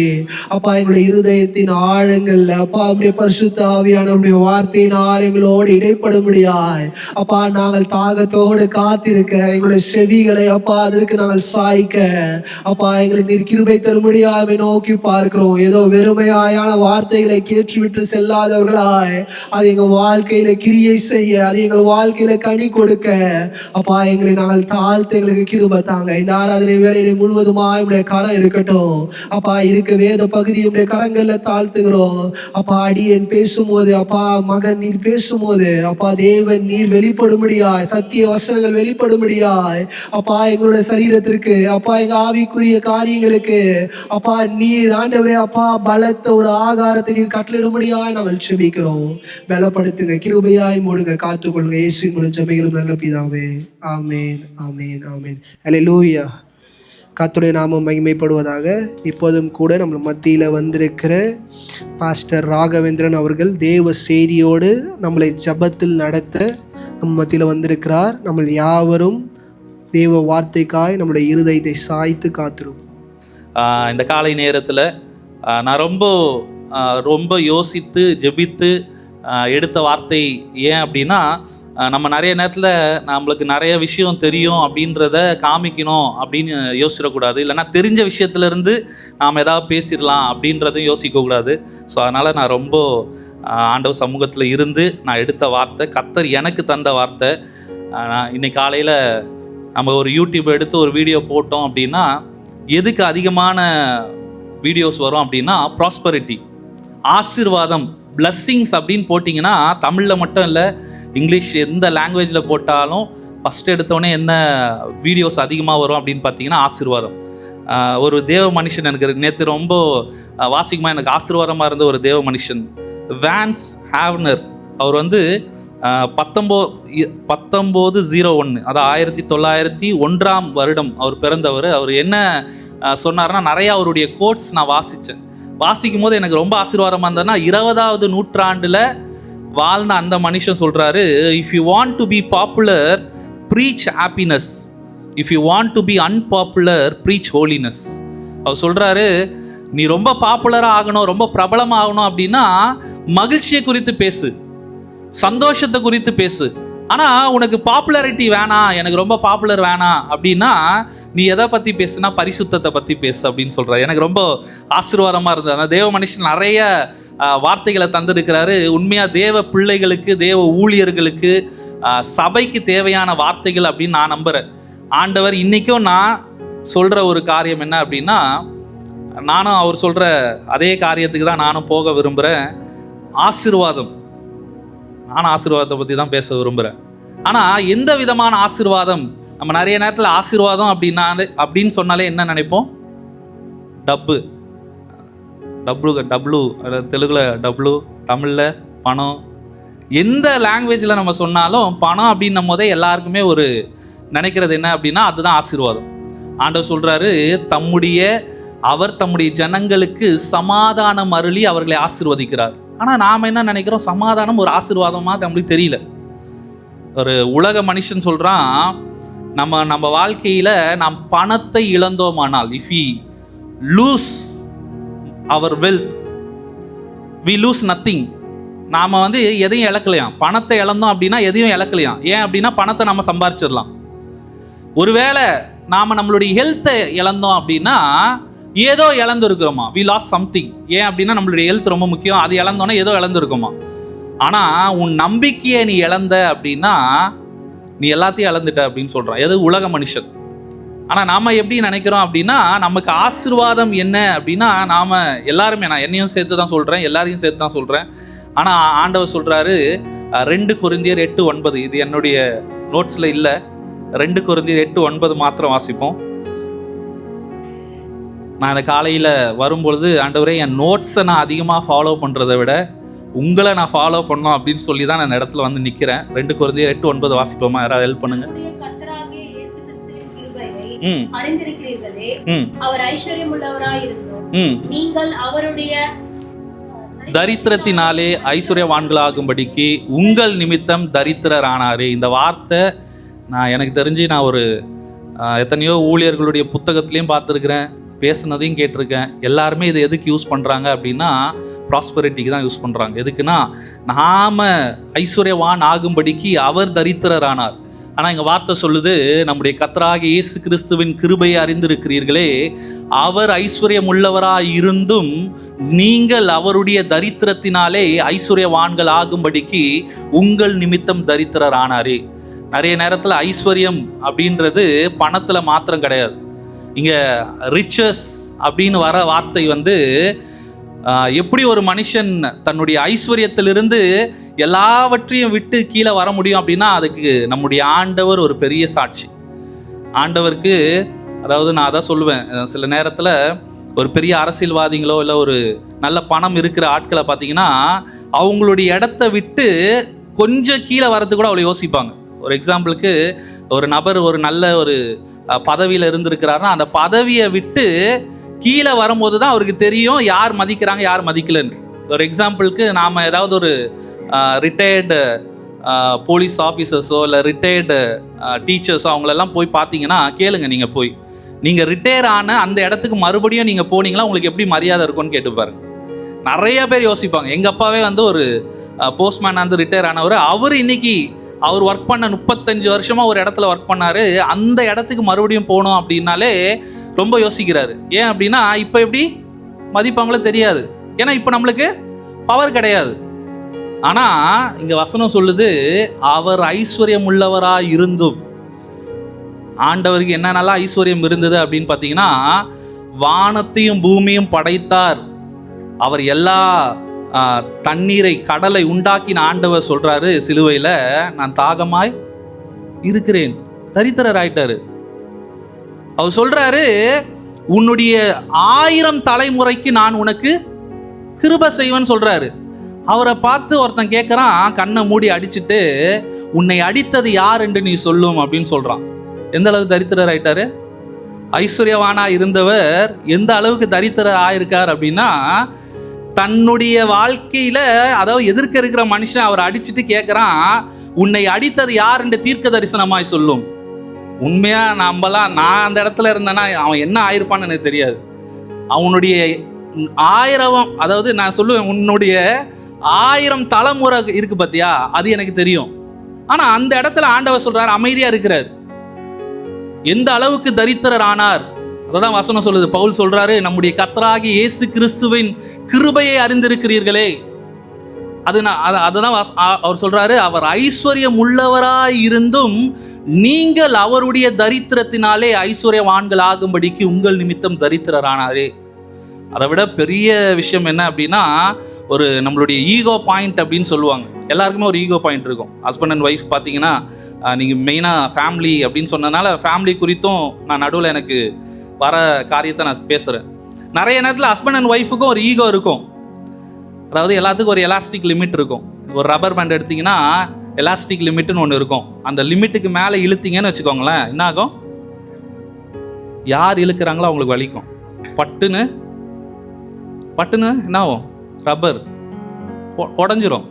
அப்பா எங்களுடைய இருதயத்தின் ஆழங்கள்ல அப்பா உடைய பரிசுத்த ஆவியானவருடைய வார்த்தையினால் எங்களோடு இடைப்பட முடியாய் அப்பா நாங்கள் தாகத்தோடு காத்திருக்க, எங்களுடைய செவிகளை அப்பா அதற்கு நாங்கள் சாய்க்க அப்பா எங்களுக்கு நீர் கிருபை தரும்படியாய் நோக்கி பார்க்கிறோம். ஏதோ வெறுமையான வார்த்தைகளை கேட்டுவிட்டு செல்லாதவர்களாய் அது எங்க வாழ்க்கையில கிரியை செய்ய, அது எங்கள் வாழ்க்கையில கனி கொடுக்க அப்பா எங்களை நாங்கள் தாழ்த்து எங்களுக்கு கிருபை தாங்க. இந்த ஆராதனை வேளையில முழுவதுமாய் உடைய கரம் இருக்கட்டும் அப்பா. இருக்க வேத பகுதி உடைய கரங்கள்ல தாழ்த்துகிறோம் அப்பா. அடியேன் பேசும்போது அப்பா, மகன் நீர் பேசும்போது அப்பா தேவன் நீர் வெளிப்படும்படியாய், சத்திய வசனங்கள் வெளிப்படும்படியாய் அப்பா எங்களுடைய சரீரத்திற்கு அப்பா எங்க ஆவிக்குரிய காரியங்களுக்கு அப்பா நீர் ஆண்டவரே அப்பா பலத்த ஒரு ஆகாரத்தை நீர் கட்டளிடும்படியாய் நாங்கள் செபிக்கிறோம். பலப்படுத்துங்க, கிருபையாய் மூடுங்க, காத்துக்கொள்ளுங்க. இயேசுவின் மூலம் ஜெபிக்கிறோம் நல்ல பிதாவே. ஆமேன், ஆமேன், ஆமேன். அல்லேலூயா. கர்த்தருடைய நாமம் மகிமைப்படுவதாக. இப்போதும் கூட நம்ம மத்தியில் வந்திருக்கிற பாஸ்டர் ராகவேந்திரன் அவர்கள் தேவ செய்தியோடு நம்மளை ஜபத்தில் நடத்த நம்ம மத்தியில் வந்திருக்கிறார். நம்ம யாவரும் தேவ வார்த்தைக்காய் நம்முடைய இருதயத்தை சாய்த்து காத்திருப்போம். இந்த காலை நேரத்தில் நான் ரொம்ப யோசித்து ஜெபித்து எடுத்த வார்த்தை. ஏன் அப்படின்னா, நம்ம நிறைய நேரத்தில் நம்மளுக்கு நிறைய விஷயம் தெரியும் அப்படின்றத காமிக்கணும் அப்படின்னு யோசிச்சிடக்கூடாது. இல்லைனா தெரிஞ்ச விஷயத்துலேருந்து நாம் ஏதாவது பேசிடலாம் அப்படின்றதையும் யோசிக்கக்கூடாது. ஸோ அதனால் நான் ரொம்ப ஆண்டவர் சமூகத்தில் இருந்து நான் எடுத்த வார்த்தை, கர்த்தர் எனக்கு தந்த வார்த்தை. நான் இன்னைக்கு காலையில் நம்ம ஒரு யூடியூப் எடுத்து ஒரு வீடியோ போட்டோம் அப்படின்னா எதுக்கு அதிகமான வீடியோஸ் வரும் அப்படின்னா ப்ராஸ்பரிட்டி, ஆசீர்வாதம், பிளஸ்ஸிங்ஸ் அப்படின்னு போட்டிங்கன்னா தமிழில் மட்டும் இல்லை, இங்கிலீஷ் எந்த லாங்குவேஜில் போட்டாலும் ஃபஸ்ட்டு எடுத்தோடனே என்ன வீடியோஸ் அதிகமாக வரும் அப்படின்னு பார்த்தீங்கன்னா ஆசீர்வாதம். ஒரு தேவ மனுஷன் எனக்கு நேற்று ரொம்ப வாசிக்கமாக எனக்கு ஆசீர்வாதமாக இருந்த ஒரு தேவ மனுஷன் வேன்ஸ் ஹேவ்னர். அவர் 1901, அதாவது 1901 வருடம் அவர் பிறந்தவர். அவர் என்ன சொன்னார்னா, நிறையா அவருடைய கோட்ஸ் நான் வாசிக்கும் போது எனக்கு ரொம்ப ஆசீர்வாதமாக இருந்ததுன்னா, 20வது நூற்றாண்டில் வாழ்ந்த அந்த மனுஷன் சொல்கிறாரு, if you want to be popular preach happiness, if you want to be unpopular preach holiness. அவர் சொல்கிறாரு, நீ ரொம்ப பாப்புலராக ஆகணும், ரொம்ப பிரபலமாக ஆகணும் அப்படின்னா மகிழ்ச்சியை குறித்து பேசு, சந்தோஷத்தை குறித்து பேசு. ஆனால் உனக்கு பாப்புலாரிட்டி வேணாம், எனக்கு ரொம்ப பாப்புலர் வேணாம் அப்படின்னா நீ எதை பற்றி பேசுனா பரிசுத்தத்தை பற்றி பேசு அப்படின்னு சொல்கிறார். எனக்கு ரொம்ப ஆசீர்வாதமாக இருந்தது. அந்த தேவ மனுஷன் நிறைய வார்த்தைகளை தந்திருக்கிறாரு. உண்மையாக தேவ பிள்ளைகளுக்கு, தேவ ஊழியர்களுக்கு, சபைக்கு தேவையான வார்த்தைகள் அப்படின்னு நான் நம்புகிறேன். ஆண்டவர் இன்றைக்கும் நான் சொல்கிற ஒரு காரியம் என்ன அப்படின்னா, நானும் அவர் சொல்கிற அதே காரியத்துக்கு தான் நானும் போக விரும்புகிறேன். ஆசீர்வாதம், நானும் ஆசீர்வாதத்தை பற்றி தான் பேச விரும்புகிறேன். ஆனால் எந்த விதமான ஆசீர்வாதம்? நம்ம நிறைய நேரத்தில் ஆசீர்வாதம் அப்படின்னு சொன்னாலே என்ன நினைப்போம்? டப்ளு, தெலுங்குல டப்ளு, தமிழில் பணம். எந்த லாங்குவேஜில் நம்ம சொன்னாலும் பணம் அப்படின்னும் போதே எல்லாருக்குமே ஒரு நினைக்கிறது என்ன அப்படின்னா அதுதான் ஆசீர்வாதம். ஆண்டவர் சொல்கிறாரு, அவர் தம்முடைய ஜனங்களுக்கு சமாதானம் அருளி அவர்களை ஆசீர்வதிக்கிறார். ஆனால் நாம் என்ன நினைக்கிறோம்? சமாதானம் ஒரு ஆசீர்வாதமாக நம்மளுக்கு தெரியல. ஒரு உலக மனுஷன் சொல்கிறான், நம்ம வாழ்க்கையில் நாம் பணத்தை இழந்தோமானால், if we lose our wealth we lose nothing. நாம் எதையும் இழக்கலையாம். பணத்தை இழந்தோம் அப்படின்னா எதையும் இழக்கலையாம். ஏன் அப்படின்னா பணத்தை நம்ம சம்பாரிச்சிடலாம். ஒருவேளை நாம் நம்மளுடைய ஹெல்த்தை இழந்தோம் அப்படின்னா ஏதோ இழந்துருக்கிறோமா, வி லாஸ் சம்திங். ஏன் அப்படின்னா நம்மளுடைய ஹெல்த் ரொம்ப முக்கியம், அது இழந்தோன்னா ஏதோ இழந்துருக்குமா. ஆனால் உன் நம்பிக்கையை நீ இழந்த அப்படின்னா நீ எல்லாத்தையும் இழந்துட்ட அப்படின்னு சொல்கிறான். எது உலக மனுஷன். ஆனால் நாம் எப்படி நினைக்கிறோம் அப்படின்னா, நமக்கு ஆசீர்வாதம் என்ன அப்படின்னா, நாம் எல்லாருமே, நான் என்னையும் சேர்த்து தான் சொல்கிறேன், எல்லாரையும் சேர்த்து தான் சொல்கிறேன். ஆனால் ஆண்டவர் சொல்கிறாரு, 2 கொரிந்தியர் 8:9, இது என்னுடைய நோட்ஸில் இல்லை, 2 கொரிந்தியர் 8:9 மாத்திரம் வாசிப்போம். நான் இந்த காலையில் வரும்பொழுது, ஆண்டவரே என் நோட்ஸை நான் அதிகமாக ஃபாலோ பண்ணுறதை விட உங்களை நான் ஃபாலோ பண்ணோம் அப்படின்னு சொல்லி தான் நான் இந்த இடத்துல வந்து நிற்கிறேன். 2 கொரிந்தியர் 8:9 வாசிப்போமா? யாராவது ஹெல்ப் பண்ணுங்க. கர்த்தராகிய இயேசு கிறிஸ்துவின் கிருபையை அறிந்திருக்கிறீர்களே, அவர் ஐஸ்வர்யமுள்ளவராய் இருந்தோம், நீங்கள் அவருடைய தரித்திரத்தினாலே ஐஸ்வர்யவான்களாகும்படிக்கு உங்கள் நிமித்தம் தரித்திரரானாரே. இந்த வார்த்தை எனக்கு தெரிஞ்சு நான் ஒரு எத்தனையோ ஊழியர்களுடைய புத்தகத்திலையும் பார்த்துருக்குறேன், பேசுனதையும் கேட்டிருக்கேன். எல்லாருமே இதை எதுக்கு யூஸ் பண்ணுறாங்க அப்படின்னா ப்ராஸ்பரிட்டிக்கு தான் யூஸ் பண்ணுறாங்க. எதுக்குன்னா நாம் ஐஸ்வர்யவான் ஆகும்படிக்கு அவர் தரித்திரரானார். ஆனால் எங்கள் வார்த்தை சொல்லுது, நம்முடைய கர்த்தராகிய இயேசு கிறிஸ்துவின் கிருபையை அறிந்திருக்கிறீர்களே, அவர் ஐஸ்வர்யம் உள்ளவராய் இருந்தும் நீங்கள் அவருடைய தரித்திரத்தினாலே ஐஸ்வர்யவான்கள் ஆகும்படிக்கு உங்கள் நிமித்தம் தரித்திரரானாரே. நிறைய நேரத்தில் ஐஸ்வர்யம் அப்படின்றது பணத்தில் மாத்திரம் கிடையாது. இங்கே ரிச்சஸ் அப்படின்னு வர வார்த்தை வந்து எப்படி ஒரு மனுஷன் தன்னுடைய ஐஸ்வர்யத்திலிருந்து எல்லாவற்றையும் விட்டு கீழே வர முடியும் அப்படின்னா அதுக்கு நம்முடைய ஆண்டவர் ஒரு பெரிய சாட்சி. ஆண்டவருக்கு, அதாவது நான் அதான் சொல்லுவேன், சில நேரத்தில் ஒரு பெரிய அரசியல்வாதிகளோ இல்லை ஒரு நல்ல பணம் இருக்கிற ஆட்களை பார்த்தீங்கன்னா அவங்களுடைய இடத்த விட்டு கொஞ்சம் கீழே வரதுக்கு கூட அவ்வளோ யோசிப்பாங்க. ஒரு எக்ஸாம்பிளுக்கு, ஒரு நபர் ஒரு நல்ல ஒரு பதவியில் இருந்திருக்கிறாருன்னா அந்த பதவியை விட்டு கீழே வரும்போது தான் அவருக்கு தெரியும் யார் மதிக்கிறாங்க யார் மதிக்கலன்னு. ஒரு எக்ஸாம்பிளுக்கு, நாம் ஏதாவது ஒரு ரிட்டையர்டு போலீஸ் ஆஃபீஸர்ஸோ இல்லை ரிட்டையர்டு டீச்சர்ஸோ அவங்களெல்லாம் போய் பார்த்தீங்கன்னா கேளுங்க, நீங்கள் போய் நீங்கள் ரிட்டையர் ஆன அந்த இடத்துக்கு மறுபடியும் நீங்கள் போனீங்களா உங்களுக்கு எப்படி மரியாதை இருக்கும்னு கேட்டுப்பாரு. நிறைய பேர் யோசிப்பாங்க. எங்கள் அப்பாவே வந்து ஒரு போஸ்ட்மேன் வந்து ரிட்டையர் ஆனவர், அவர் ஒர்க் பண்ண 35 வருஷமாக ஒரு இடத்துல ஒர்க் பண்ணார், அந்த இடத்துக்கு மறுபடியும் போகணும் அப்படின்னாலே ரொம்ப யோசிக்கிறாரு. ஏன் அப்படின்னா இப்போ எப்படி மதிப்பாங்களோ தெரியாது, ஏன்னா இப்போ நம்மளுக்கு பவர் கிடையாது. ஆனால் இங்கே வசனம் சொல்லுது, அவர் ஐஸ்வர்யம் உள்ளவராக இருந்தும். ஆண்டவருக்கு என்னென்னலாம் ஐஸ்வர்யம் இருந்தது அப்படின்னு பார்த்தீங்கன்னா, வானத்தையும் பூமியும் படைத்தார். அவர் எல்லா தண்ணீரை கடலை உண்டாக்கின ஆண்டவர் சொல்றாரு சிலுவையில், நான் தாகமாய் இருக்கிறேன். தரித்திரர் ஆயிட்டாரு. அவர் சொல்றாரு, உன்னுடைய 1000 தலைமுறைக்கு நான் உனக்கு கிருபை செய்வேன்னு சொல்றாரு. அவரை பார்த்து ஒருத்தன் கேட்குறான், கண்ணை மூடி அடிச்சுட்டு, உன்னை அடித்தது யார் என்று நீ சொல்லும் அப்படின்னு சொல்றான். எந்த அளவுக்கு தரித்திரர் ஆயிட்டாரு? ஐஸ்வர்யவானா இருந்தவர் எந்த அளவுக்கு தரித்திரர் ஆயிருக்கார் அப்படின்னா, தன்னுடைய வாழ்க்கையில, அதாவது எதிர்க்க இருக்கிற மனுஷன் அவரை அடிச்சுட்டு கேட்குறான், உன்னை அடித்தது யார் என்று தீர்க்க தரிசனமாய் சொல்லும். உண்மையா நான் அந்த இடத்துல இருந்தேன்னா அவன் என்ன ஆயிருப்பான்னு எனக்கு தெரியாது. அவனுடைய 1000, அதாவது நான் சொல்லுவேன், உன்னுடைய 1000 தலைமுறை இருக்கு பார்த்தியா, அது எனக்கு தெரியும். ஆனா அந்த இடத்துல ஆண்டவர் சொல்றாரு, அமைதியா இருக்கிறார். எந்த அளவுக்கு தரித்திரர் ஆனார் அதான் வசனம் சொல்லுது. பவுல் சொல்றாரு, நம்முடைய கர்த்தராகிய இயேசு கிறிஸ்துவின் கிருபையை அறிந்திருக்கிறீர்களே. அதுதான் அவர் சொல்றாரு, அவர் ஐஸ்வர்யம் உள்ளவராய் இருந்தும் நீங்கள் அவருடைய தரித்திரத்தினாலே ஐஸ்வர்யவான்கள் ஆகும்படிக்கு உங்கள் நிமித்தம் தரித்திரரானாரே. அதை விட பெரிய விஷயம் என்ன அப்படின்னா, ஒரு நம்மளுடைய ஈகோ பாயிண்ட் அப்படின்னு சொல்லுவாங்க. எல்லாருக்குமே ஒரு ஈகோ பாயிண்ட் இருக்கும். ஹஸ்பண்ட் அண்ட் ஒய்ஃப் பார்த்தீங்கன்னா, நீங்கள் மெயினாக ஃபேமிலி அப்படின்னு சொன்னதுனால ஃபேமிலி குறித்தும் நான் நடுவில் எனக்கு வர காரியத்தை நான் பேசுகிறேன். நிறைய நேரத்தில் ஹஸ்பண்ட் அண்ட் ஒய்ஃபுக்கும் ஒரு ஈகோ இருக்கும். அதாவது எல்லாத்துக்கும் ஒரு எலாஸ்டிக் லிமிட் இருக்கும். ஒரு ரப்பர் பேண்ட் எடுத்திங்கன்னா எலாஸ்டிக் லிமிட்னு ஒன்று இருக்கும். அந்த லிமிட்டுக்கு மேலே இழுத்தீங்கன்னு வச்சுக்கோங்களேன், என்ன ஆகும்? யார் இழுக்கிறாங்களோ அவங்களுக்கு வலிக்கும். பட்டுன்னு என்ன ஆகும்? ரப்பர் உடஞ்சிரும்.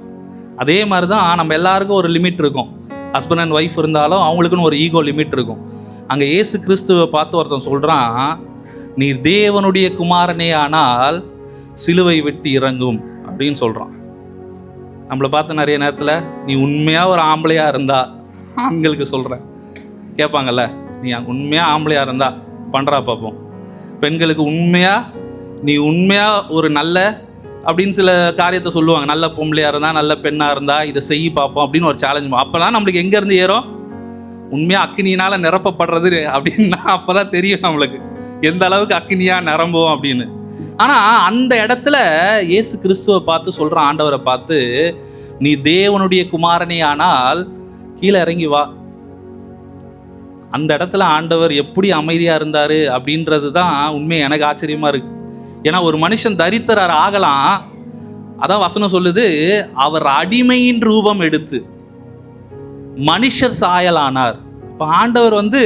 அதே மாதிரி தான் நம்ம எல்லாருக்கும் ஒரு லிமிட் இருக்கும். ஹஸ்பண்ட் அண்ட் ஒய்ஃப் இருந்தாலும் அவங்களுக்குன்னு ஒரு ஈகோ லிமிட் இருக்கும். அங்கே இயேசு கிறிஸ்துவை பார்த்து ஒருத்தன் சொல்கிறான், நீர் தேவனுடைய குமாரனே ஆனால் சிலுவை விட்டு இறங்கும் அப்படின்னு சொல்கிறான். நம்மளை பார்த்து நிறைய நேரத்தில், நீ உண்மையாக ஒரு ஆம்பளையாக இருந்தா, ஆண்களுக்கு சொல்கிறேன், கேட்பாங்கல்ல, நீ உண்மையாக ஆம்பளையாக இருந்தா பண்ணுறா பார்ப்போம். பெண்களுக்கு நீ உண்மையாக ஒரு நல்ல அப்படின்னு சில காரியத்தை சொல்லுவாங்க. நல்ல பொம்பளையாக இருந்தால், நல்ல பெண்ணாக இருந்தால் இதை செய்ய பார்ப்போம் அப்படின்னு ஒரு சேலஞ்ச். அப்போலாம் நம்மளுக்கு எங்கேருந்து ஏறும்? உண்மையாக அக்கினியினால் நிரப்பப்படுறது அப்படின்னா அப்போ தான் தெரியும் நம்மளுக்கு எந்த அளவுக்கு அக்கினியாக நிரம்புவோம் அப்படின்னு. ஆனால் அந்த இடத்துல இயேசு கிறிஸ்துவை பார்த்து சொல்கிறான், ஆண்டவரை பார்த்து, நீ தேவனுடைய குமாரனே ஆனால் கீழே இறங்கி வா. அந்த இடத்துல ஆண்டவர் எப்படி அமைதியாக இருந்தார் அப்படின்றது தான் உண்மை. எனக்கு ஆச்சரியமாக இருக்குது. ஏன்னா ஒரு மனுஷன் தரித்திரர் ஆகலாம், அதான் வசனம் சொல்லுது, அவர் அடிமையின் ரூபம் எடுத்து மனுஷர் சாயலானார். இப்போ ஆண்டவர் வந்து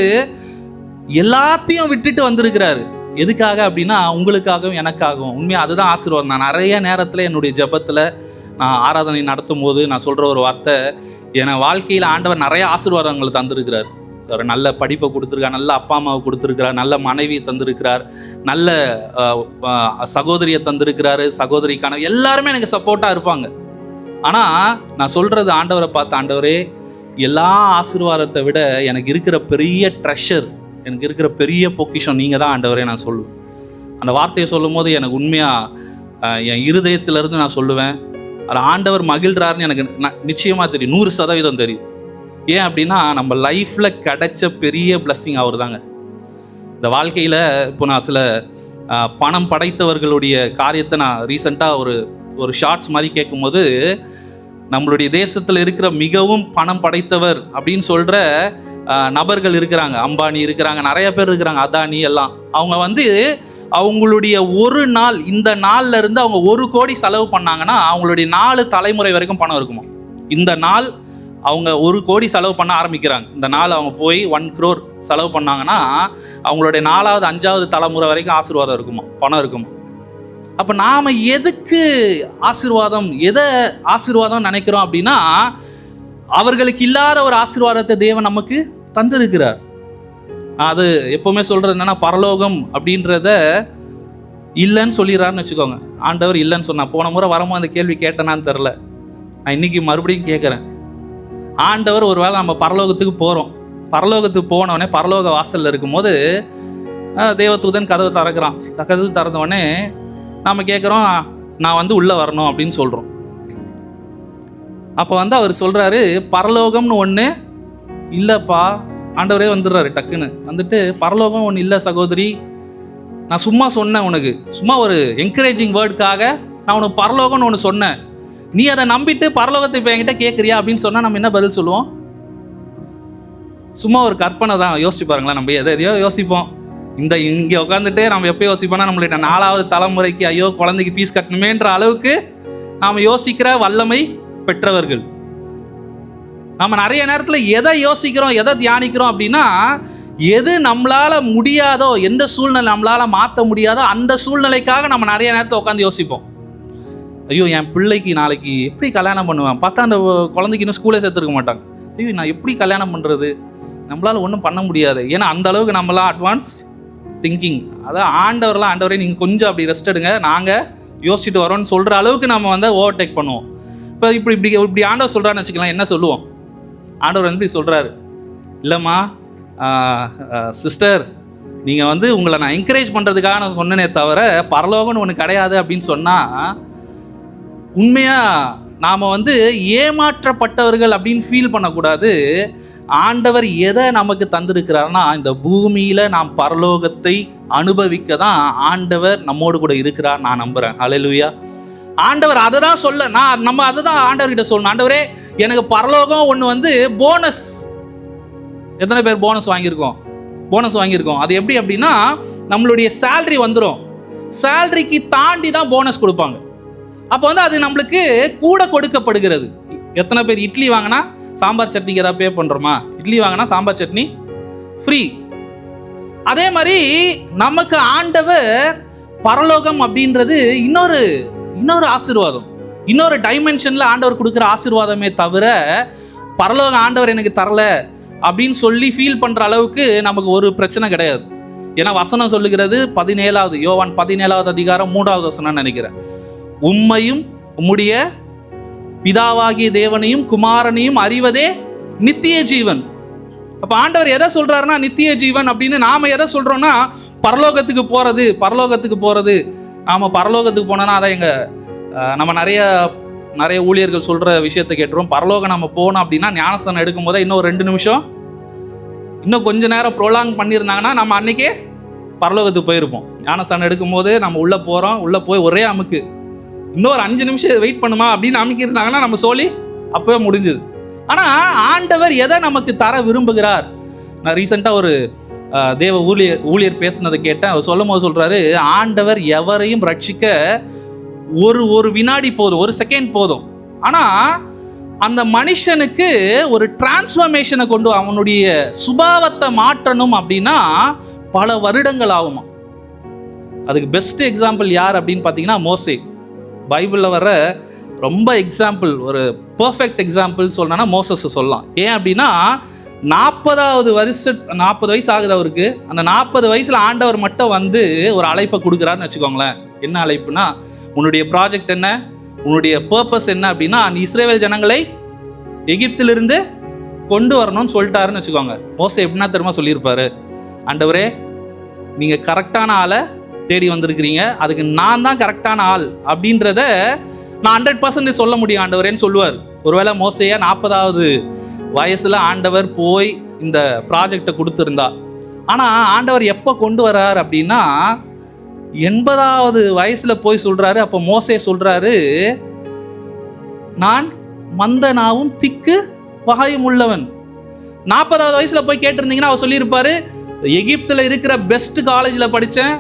எல்லாத்தையும் விட்டுட்டு வந்திருக்கிறாரு. எதுக்காக அப்படின்னா உங்களுக்காகவும் எனக்காகவும். உண்மையாக அதுதான் ஆசீர்வாதம். நான் நிறைய நேரத்தில் என்னுடைய ஜெபத்தில் நான் ஆராதனை நடத்தும் போது நான் சொல்கிற ஒரு வார்த்தை, என் வாழ்க்கையில் ஆண்டவர் நிறைய ஆசீர்வாதங்களை தந்திருக்கிறார். ஒரு நல்ல படிப்பை கொடுத்துருக்கார், நல்ல அப்பா அம்மாவை கொடுத்துருக்கிறார், நல்ல மனைவி தந்திருக்கிறார், நல்ல சகோதரியை தந்திருக்கிறாரு, சகோதரிக்கான எல்லாருமே எனக்கு சப்போர்ட்டாக இருப்பாங்க. ஆனால் நான் சொல்கிறது ஆண்டவரை பார்த்து, ஆண்டவரே எல்லா ஆசீர்வாதத்தை விட எனக்கு இருக்கிற பெரிய ட்ரெஷர், எனக்கு இருக்கிற பெரிய பொக்கிஷம் நீங்கள் தான் ஆண்டவரே நான் சொல்லுவேன். அந்த வார்த்தையை சொல்லும் போது எனக்கு உண்மையாக என் இருதயத்திலேருந்து நான் சொல்லுவேன், அது ஆண்டவர் மகிழ்றாருன்னு எனக்கு நிச்சயமாக தெரியும், 100% தெரியும். ஏன் அப்படின்னா நம்ம லைஃப்பில் கிடைச்ச பெரிய பிளஸ்ஸிங் அவர் தாங்க. இந்த வாழ்க்கையில் இப்போ நான் சில பணம் படைத்தவர்களுடைய காரியத்தை நான் ரீசெண்டாக ஒரு ஷார்ட்ஸ் மாதிரி கேட்கும்போது, நம்மளுடைய தேசத்தில் இருக்கிற மிகவும் பணம் படைத்தவர் அப்படின்னு சொல்கிற நபர்கள் இருக்கிறாங்க. அம்பானி இருக்கிறாங்க, நிறைய பேர் இருக்கிறாங்க, அதானி எல்லாம். அவங்க வந்து அவங்களுடைய ஒரு நாள், இந்த நாள்ல இருந்து அவங்க 1 கோடி செலவு பண்ணாங்கன்னா அவங்களுடைய 4 தலைமுறை வரைக்கும் பணம் இருக்குமா. இந்த நாள் அவங்க 1 கோடி செலவு பண்ண ஆரம்பிக்கிறாங்க, இந்த நாள் அவங்க போய் 1 crore செலவு பண்ணாங்கன்னா அவங்களுடைய 4வது 5வது தலைமுறை வரைக்கும் ஆசீர்வாதம் இருக்குமா, பணம் இருக்குமா. அப்போ நாம் எதுக்கு ஆசீர்வாதம், எதை ஆசீர்வாதம் நினைக்கிறோம் அப்படின்னா, அவர்களுக்கு இல்லாத ஒரு ஆசீர்வாதத்தை தேவன் நமக்கு தந்திருக்கிறார். அது எப்போவுமே சொல்கிறது என்னென்னா, பரலோகம் அப்படின்றத இல்லைன்னு சொல்லிடுறாருன்னு வச்சுக்கோங்க. ஆண்டவர் இல்லைன்னு சொன்னா, போன முறை வரும்போது அந்த கேள்வி கேட்டேனான்னு தெரில, நான் இன்றைக்கி மறுபடியும் கேட்குறேன். ஆண்டவர் ஒரு வேளை நம்ம பரலோகத்துக்கு போகிறோம், பரலோகத்துக்கு போனோடனே பரலோக வாசலில் இருக்கும்போது தேவதூதன் கதவு திறக்கிறான். கதவு திறந்தோடனே நாம் கேட்குறோம், நான் வந்து உள்ளே வரணும் அப்படின்னு சொல்கிறோம். அப்போ வந்து அவர் சொல்கிறாரு, பரலோகம்னு ஒன்று இல்லைப்பா. ஆண்டவரே வந்துடுறாரு டக்குன்னு வந்துட்டு, பரலோகம் ஒன்று இல்லை சகோதரி, நான் சும்மா சொன்னேன் உனக்கு, சும்மா ஒரு என்கரேஜிங் வேர்டுக்காக நான் உனக்கு பரலோகம்னு ஒன்று சொன்னேன், நீ அதை நம்பிட்டு பரலோகத்தை இப்போ என்கிட்ட கேட்குறியா அப்படின்னு சொன்னால் நம்ம என்ன பதில் சொல்லுவோம்? சும்மா ஒரு கற்பனை தான். யோசிச்சு பாருங்களேன், நம்ம எதையோ யோசிப்போம். இங்கே உட்காந்துட்டு நம்ம எப்போ யோசிப்போம்னா, நம்மளுடைய 4வது தலைமுறைக்கு ஐயோ குழந்தைக்கு ஃபீஸ் கட்டணுமேன்ற அளவுக்கு நாம் யோசிக்கிற வல்லமை பெற்றவர்கள். நம்ம நிறைய நேரத்தில் எதை யோசிக்கிறோம், எதை தியானிக்கிறோம் அப்படின்னா, எது நம்மளால் முடியாதோ, எந்த சூழ்நிலை நம்மளால் மாற்ற முடியாதோ அந்த சூழ்நிலைக்காக நம்ம நிறைய நேரத்தை உட்காந்து யோசிப்போம். ஐயோ என் பிள்ளைக்கு நாளைக்கு எப்படி கல்யாணம் பண்ணுவேன், பார்த்தா அந்த குழந்தைக்கு இன்னும் ஸ்கூலே சேர்த்துருக்க மாட்டாங்க, ஐயோ நான் எப்படி கல்யாணம் பண்ணுறது, நம்மளால் ஒன்றும் பண்ண முடியாது. ஏன்னா அந்த அளவுக்கு நம்மளாம் அட்வான்ஸ் திங்கிங். அதான் ஆண்டவரே நீங்கள் கொஞ்சம் அப்படி ரெஸ்ட் எடுங்க, நாங்கள் யோசிச்சுட்டு வரோன்னு சொல்கிற அளவுக்கு நம்ம வந்து ஓவர்டேக் பண்ணுவோம். இப்போ இப்படி ஆண்டவர் சொல்கிறான்னு வச்சுக்கலாம், என்ன சொல்லுவோம்? ஆண்டவர் வந்து சொல்கிறாரு, இல்லைம்மா சிஸ்டர், நீங்கள் வந்து உங்களை நான் என்கரேஜ் பண்ணுறதுக்காக நான் சொன்னேனே தவிர பரலோகம்னு ஒன்று கிடையாது அப்படின்னு சொன்னால், உண்மையாக நாம் வந்து ஏமாற்றப்பட்டவர்கள் அப்படின்னு ஃபீல் பண்ணக்கூடாது. ஆண்டவர் எதை நமக்கு தந்திருக்கிறாருன்னா, இந்த பூமியில் நாம் பரலோகத்தை அனுபவிக்க தான் ஆண்டவர் நம்மோடு கூட இருக்கிறார். நான் நம்புகிறேன். ஹல்லேலூயா. ஆண்டவர் அதை தான் சொல்ல, நம்ம அதை தான் ஆண்டவர்கிட்ட சொல்லணும். ஆண்டவரே எனக்கு பரலோகம் ஒன்று வந்து போனஸ். எத்தனை பேர் போனஸ் வாங்கியிருக்கோம்? அது எப்படி அப்படின்னா, நம்மளுடைய சேலரி வந்துடும், சேலரிக்கு தாண்டி தான் போனஸ் கொடுப்பாங்க. அப்போ வந்து அது நம்மளுக்கு கூட கொடுக்கப்படுகிறது. எத்தனை பேர் இட்லி வாங்கினா சாம்பார் சட்னிக்கு ஏதாவது பே பண்ணுறோமா? இட்லி வாங்கினா சாம்பார் சட்னி ஃப்ரீ. அதே மாதிரி நமக்கு ஆண்டவர் பரலோகம் அப்படின்றது இன்னொரு ஆசீர்வாதம், இன்னொரு டைமென்ஷனில் ஆண்டவர் கொடுக்குற ஆசீர்வாதமே தவிர, பரலோகம் ஆண்டவர் எனக்கு தரல அப்படின்னு சொல்லி ஃபீல் பண்ணுற அளவுக்கு நமக்கு ஒரு பிரச்சனை கிடையாது. ஏன்னா வசனம் சொல்லுகிறது, 17வது யோவான் 17வது அதிகாரம் 3வது வசனம் நினைக்கிறேன், உம்மையும் உம்முடைய பிதாவாகிய தேவனையும் குமாரனையும் அறிவதே நித்திய ஜீவன். அப்போ ஆண்டவர் எதை சொல்கிறாருன்னா நித்திய ஜீவன் அப்படின்னு. நாம் எதை சொல்கிறோன்னா பரலோகத்துக்கு போகிறது. நாம் பரலோகத்துக்கு போனோன்னா அதான் நம்ம நிறைய ஊழியர்கள் சொல்கிற விஷயத்தை கேட்டுருவோம். பரலோகம் நம்ம போனோம் அப்படின்னா ஞானஸ்தானம் எடுக்கும் போதே இன்னும் 2 நிமிஷம் இன்னும் கொஞ்ச நேரம் ப்ரோலாங் பண்ணியிருந்தாங்கன்னா நம்ம அன்றைக்கே பரலோகத்துக்கு போயிருப்போம். ஞானஸ்தானம் எடுக்கும்போது நம்ம உள்ளே போகிறோம், உள்ளே போய் ஒரே அமுக்கு, இன்னொரு 5 நிமிஷம் வெயிட் பண்ணுமா அப்படின்னு அமைக்கிருந்தாங்கன்னா நம்ம சொல்லி அப்போவே முடிஞ்சுது. ஆனால் ஆண்டவர் எதை நமக்கு தர விரும்புகிறார்? நான் ரீசெண்டாக ஒரு தேவ ஊழியர் பேசுனதை கேட்டேன். அவர் சொல்லும் போது சொல்கிறாரு, ஆண்டவர் எவரையும் ரட்சிக்க ஒரு வினாடி போதும், ஒரு செகண்ட் போதும். ஆனால் அந்த மனுஷனுக்கு ஒரு டிரான்ஸ்ஃபர்மேஷனை கொண்டு அவனுடைய சுபாவத்தை மாற்றணும் அப்படின்னா பல வருடங்கள் ஆகுமா. அதுக்கு பெஸ்ட் எக்ஸாம்பிள் யார் அப்படின்னு பார்த்தீங்கன்னா மோசே. பைபிளில் வர ரொம்ப எக்ஸாம்பிள், ஒரு பர்ஃபெக்ட் எக்ஸாம்பிள் சொல்லணும்னா மோசஸ் சொல்லலாம். ஏன் அப்படின்னா 40 வயசு ஆகுது அவருக்கு. அந்த 40 வயசுல ஆண்டவர் மட்டும் வந்து ஒரு அழைப்பை கொடுக்குறாருன்னு வச்சுக்கோங்களேன். என்ன அழைப்புனா, உன்னுடைய ப்ராஜெக்ட் என்ன, உன்னுடைய பர்பஸ் என்ன அப்படின்னா நீ இஸ்ரவேல் ஜனங்களை எகிப்திலிருந்து கொண்டு வரணும்னு சொல்லிட்டாருன்னு வச்சுக்கோங்க. மோசே எப்படின்னா தெரியுமா சொல்லியிருப்பாரு, ஆண்டவரே நீங்கள் கரெக்டான ஆளை தேடி வந்திருக்கிறீங்க, அதுக்கு நான் தான் கரெக்டான ஆள் அப்படின்றத நான் 100% சொல்ல முடியும் ஆண்டவரேன்னு சொல்லுவார். ஒருவேளை மோசையா 40வது வயசுல ஆண்டவர் போய் இந்த ப்ராஜெக்டை கொடுத்துருந்தா. ஆனால் ஆண்டவர் எப்போ கொண்டு வர்றார் அப்படின்னா 80வது வயசுல போய் சொல்றாரு. அப்போ மோசே சொல்றாரு, நான் மந்தனாவும் திக்கு வாயும் உள்ளவன். 40வது வயசுல போய் கேட்டிருந்தீங்கன்னா அவர் சொல்லியிருப்பாரு, எகிப்தில் இருக்கிற பெஸ்ட் காலேஜில் படித்தேன்,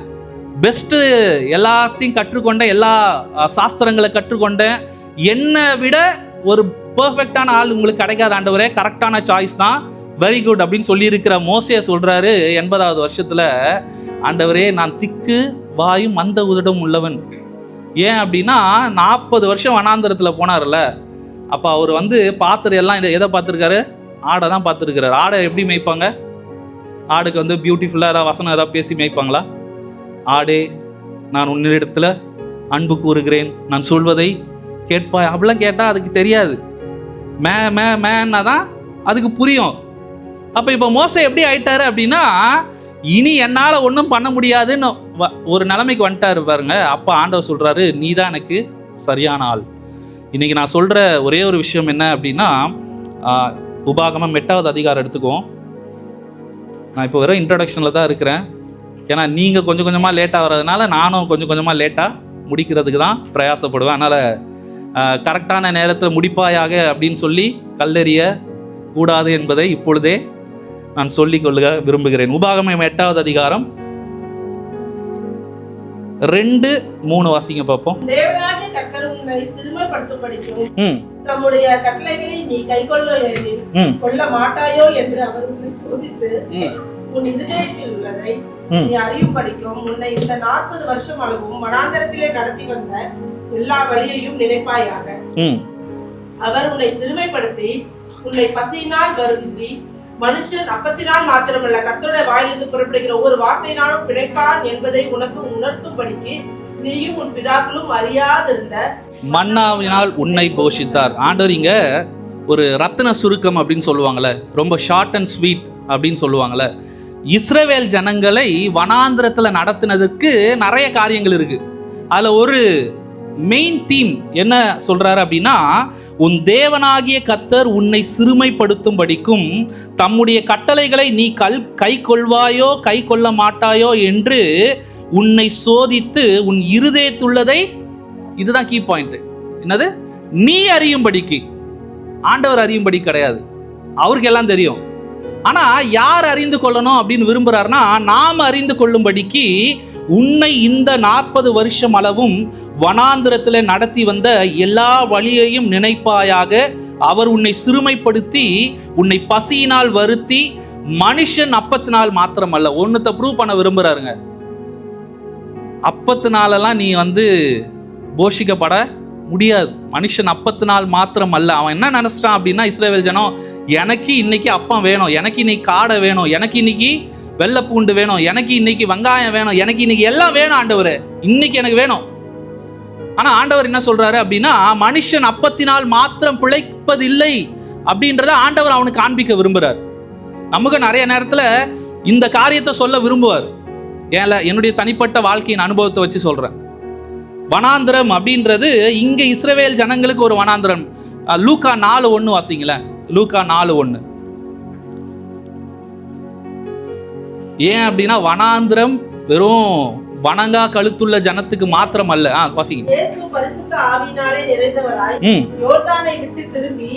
பெஸ்ட்டு எல்லாத்தையும் கற்றுக்கொண்டேன், எல்லா சாஸ்திரங்களை கற்றுக்கொண்டேன், என்னை விட ஒரு பர்ஃபெக்டான ஆள் உங்களுக்கு கிடைக்காத ஆண்டவரே, கரெக்டான சாய்ஸ் தான், வெரி குட் அப்படின்னு சொல்லியிருக்கிற மோசே சொல்கிறாரு 80வது வருஷத்தில், ஆண்டவரே நான் திக்கு வாயும் மந்த உதடும் உள்ளவன். ஏன் அப்படின்னா 40 வருஷம் வனாந்தரத்தில் போனார்ல, அப்போ அவர் வந்து பார்த்துரு எல்லாம் எதை பார்த்துருக்காரு, ஆடை தான் பார்த்துருக்கிறார். ஆடை எப்படி மேய்ப்பாங்க? ஆடுக்கு வந்து பியூட்டிஃபுல்லாக ஏதாவது வசனம் ஏதாவது பேசி மேய்ப்பாங்களா? ஆடே நான் உன்னிடத்தில் அன்பு கூறுகிறேன், நான் சொல்வதை கேட்பாய் அப்படிலாம் கேட்டால் அதுக்கு தெரியாது. மேன்னா தான் அதுக்கு புரியும். அப்போ இப்போ மோசே எப்படி ஆயிட்டாரு அப்படின்னா இனி என்னால் ஒன்றும் பண்ண முடியாதுன்னு ஒரு நிலைமைக்கு வந்துட்டாரு பாருங்க. அப்போ ஆண்டவர் சொல்கிறாரு, நீ தான் எனக்கு சரியான ஆள். இன்றைக்கி நான் சொல்கிற ஒரே ஒரு விஷயம் என்ன அப்படின்னா, உபாகமம் 8வது அதிகாரம் எடுத்துக்குவோம். நான் இப்போ வெறும் இன்ட்ரடக்ஷனில் தான் இருக்கிறேன். ஏன்னா நீங்கள் கொஞ்சம் கொஞ்சமாக லேட்டாக வர்றதுனால நானும் கொஞ்சம் கொஞ்சமாக லேட்டாக முடிக்கிறதுக்கு தான் பிரயாசப்படுவேன். அதனால் கரெக்டான நேரத்தில் முடிப்பாயாக அப்படின்னு சொல்லி கல்லெறிய கூடாது என்பதை இப்பொழுதே நான் சொல்லிக்கொள்ள விரும்புகிறேன். உபாகமம் 8வது அதிகாரம் 2-3 வாசிங்க பார்ப்போம். தேவனாகிய கர்த்தர் உன்னை சிறுமைப்படுத்தும்படிக்கும் தம்முடைய கட்டளைகளை நீ கைக்கொள்ள மாட்டாயோ என்று அவர் உன்னை சோதித்து உன் இதயத்தில் உள்ளதை நீ அறியும்படிக்கும் உன்னை இந்த 40 வருஷம் அளவும் வனாந்தரத்திலே நடத்தி வந்த எல்லா வழியையும் நினைப்பாயாக. அவர் உன்னை சிறுமைப்படுத்தி உன்னை பசியினால் வருந்தி, மனுஷன் அப்பத்தினால் மாத்திரமல்ல கர்த்தருடைய வாயிலிருந்து புறப்படுகிற ஒவ்வொரு வார்த்தையினாலும் பிழைப்பான் என்பதை உனக்கு உணர்த்தும்படிக்கு நீயும் உன் பிதாக்களும் அறியாதிருந்த மன்னாவினால் உன்னை போஷித்தார். ஆண்டவர் இங்க ஒரு ரத்தின சுருக்கம் அப்படின்னு சொல்லுவாங்கல்ல, ரொம்ப ஷார்ட் அண்ட் ஸ்வீட் அப்படின்னு சொல்லுவாங்கல்ல. இஸ்ரவேல் ஜனங்களை வனாந்திரத்தில் நடத்தினதுக்கு நிறைய காரியங்கள் இருக்கு. அதில் ஒரு மெயின் தீம் என்ன சொல்றாரு அப்படின்னா, உன் தேவனாகிய கர்த்தர் உன்னை சிறுமைப்படுத்தும்படிக்கும் தம்முடைய கட்டளைகளை நீ கை கொள்வாயோ கை கொள்ள மாட்டாயோ என்று உன்னை சோதித்து உன் இருதயத்துள்ளதை, இதுதான் கீ பாயிண்ட், என்னது, நீ அறியும்படிக்கு. ஆண்டவர் அறியும்படி கிடையாது, அவருக்கு எல்லாம் தெரியும். ஆனா யார் அறிந்து கொள்ளணும் அப்படின்னு விரும்புறாருன்னா, நாம் அறிந்து கொள்ளும்படிக்கு உன்னை இந்த 40 வருஷம் அளவும் வனாந்திரத்தில் நடத்தி வந்த எல்லா வழியையும் நினைப்பாயாக. அவர் உன்னை சிறுமைப்படுத்தி உன்னை பசியினால் வருத்தி, மனுஷன் அப்பத்தினால் மாத்திரமல்ல, ஒன்னுத்த ப்ரூவ் பண்ண விரும்புறாருங்க. அப்பத்தினாலெல்லாம் நீ வந்து போஷிக்கப்பட முடியாது. மனுஷன் அப்பத்தினால் மாத்திரம் அல்ல. அவன் என்ன நினைச்சிட்டான் அப்படின்னா, இஸ்ரவேல் ஜனம், எனக்கு இன்னைக்கு அப்பம் வேணும், எனக்கு இன்னைக்கு காடை வேணும், எனக்கு இன்னைக்கு வெள்ளை பூண்டு வேணும், எனக்கு இன்னைக்கு வெங்காயம் வேணும், எனக்கு இன்னைக்கு எல்லாம் வேணும் ஆண்டவரே, இன்னைக்கு எனக்கு வேணும். ஆனா ஆண்டவர் என்ன சொல்றாரு அப்படின்னா, மனுஷன் அப்பத்தினால் மாத்திரம் பிழைப்பதில்லை அப்படின்றத ஆண்டவர் அவனுக்கு காண்பிக்க விரும்புறார். நமக்கு நிறைய நேரத்துல இந்த காரியத்தை சொல்ல விரும்புவார். ஏன்ல, என்னுடைய தனிப்பட்ட வாழ்க்கையின் அனுபவத்தை வச்சு சொல்றேன். வனாந்திரம் அப்படின்றது இங்க இஸ்ரவேல் ஜனங்களுக்கு ஒரு வனாந்திரம். லூக்கா 4:1 வாசிங்களேன். லூக்கா 4:1. ஏன் அப்படின்னா வனாந்திரம் வெறும் வணங்கா கழுத்துள்ள ஜனத்துக்கு மாத்திரம் அல்ல. வாசிங்க. இயேசு பரிசுத்த ஆவியினாலே நிறைந்தவராய் யோர்தானை விட்டு திரும்பி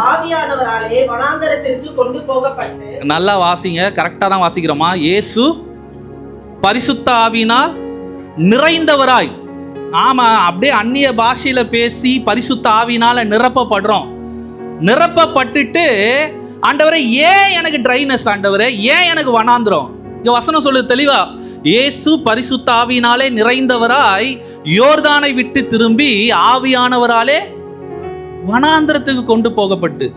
ஆவியானவராலே வனாந்தரத்திற்கு கொண்டு போகப்பட்டு. நல்லா வாசிங்க, கரெக்டா தான் வாசிக்கிறோமா? இயேசு பரிசுத்த ஆவியினால் நிறைந்தவராய் நாம அப்படியே அந்நிய பாஷையில பேசி பரிசுத்த ஆவியினால நிரப்பப்படுறோம். நிரப்பப்பட்டுட்டு ஆண்டவரே ஏன் எனக்கு ட்ரைனஸ், ஆண்டவரே ஏன் எனக்கு வனாந்திரம்? இங்க வசனம் சொல்லுது தெளிவா, இயேசு பரிசுத்த ஆவியினாலே நிறைந்தவராய் யோர்தானை விட்டு திரும்பி ஆவியானவராலே வனாந்திரத்துக்கு கொண்டு போகப்பட்டு.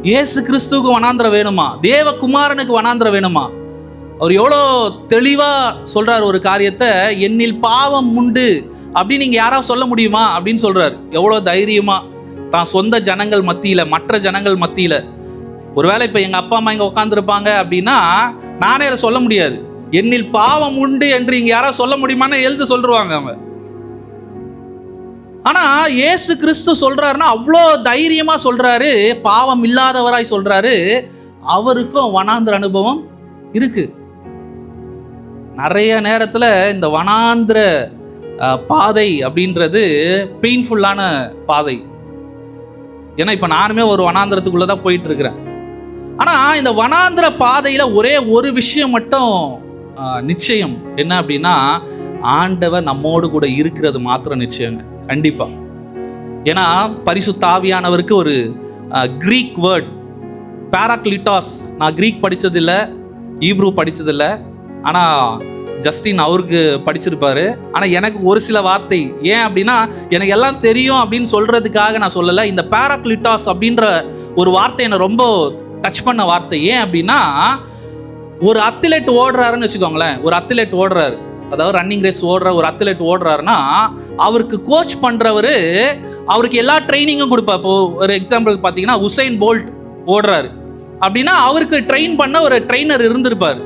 இயேசு கிறிஸ்துவுக்கு வனாந்திரம் வேணுமா? தேவகுமாரனுக்கு வனாந்திரம் வேணுமா? அவர் எவ்வளோ தெளிவா சொல்றாரு ஒரு காரியத்தை, என்னில் பாவம் உண்டு அப்படின்னு நீங்க யாராவது சொல்ல முடியுமா அப்படின்னு சொல்றாரு. எவ்வளோ தைரியமா தான் சொந்த ஜனங்கள் மத்தியில, மற்ற ஜனங்கள் மத்தியில. ஒருவேளை இப்ப எங்க அப்பா அம்மா இங்க உட்காந்துருப்பாங்க அப்படின்னா நானே அதை சொல்ல முடியாது. என்னில் பாவம் உண்டு என்று இங்க யாராவது சொல்ல முடியுமான்னு எழுந்து சொல்றாங்க அவங்க. ஆனா இயேசு கிறிஸ்து சொல்றாருன்னா அவ்வளோ தைரியமா சொல்றாரு, பாவம் இல்லாதவராய் சொல்றாரு. அவருக்கும் வனாந்திர அனுபவம் இருக்கு. நிறைய நேரத்துல இந்த வனாந்திர பாதை அப்படின்றது பெயின்ஃபுல்லான பாதை. ஏன்னா இப்ப நானுமே ஒரு வனாந்திரத்துக்குள்ளதான் போயிட்டு இருக்கிறேன். ஆனா இந்த வனாந்திர பாதையில ஒரே ஒரு விஷயம் மட்டும் நிச்சயம், என்ன அப்படின்னா ஆண்டவர் நம்மோடு கூட இருக்கிறது மாத்திரம் நிச்சயங்க, கண்டிப்பா. ஏன்னா பரிசுத்த ஆவியானவருக்கு ஒரு கிரீக் வேர்ட் பாராக்லிட்டாஸ். நான் கிரீக் படிச்சதில்லை, ஈப்ரூ படிச்சதில்லை. ஆனால் ஜஸ்டின் அவருக்கு படிச்சிருப்பாரு. ஆனால் எனக்கு ஒரு சில வார்த்தை, ஏன் அப்படின்னா எனக்கு எல்லாம் தெரியும் அப்படின்னு சொல்றதுக்காக நான் சொல்லலை. இந்த பாராக்லிட்டாஸ் அப்படின்ற ஒரு வார்த்தை என்னை ரொம்ப டச் பண்ண வார்த்தை. ஏன் அப்படின்னா ஒரு அத்லெட் ஓடுறாருன்னு வச்சுக்கோங்களேன். ஒரு அத்லெட் ஓடுறாரு, அதாவது ரன்னிங் ரேஸ் ஓடுற ஒரு அத்லெட் ஓடுறாருன்னா அவருக்கு கோச் பண்றவரு அவருக்கு எல்லா ட்ரைனிங்கும் கொடுப்பா. இப்போ ஒரு எக்ஸாம்பிள் பார்த்தீங்கன்னா உசைன் போல்ட் ஓடுறாரு அப்படின்னா அவருக்கு ட்ரெயின் பண்ண ஒரு ட்ரெயினர் இருந்திருப்பாரு.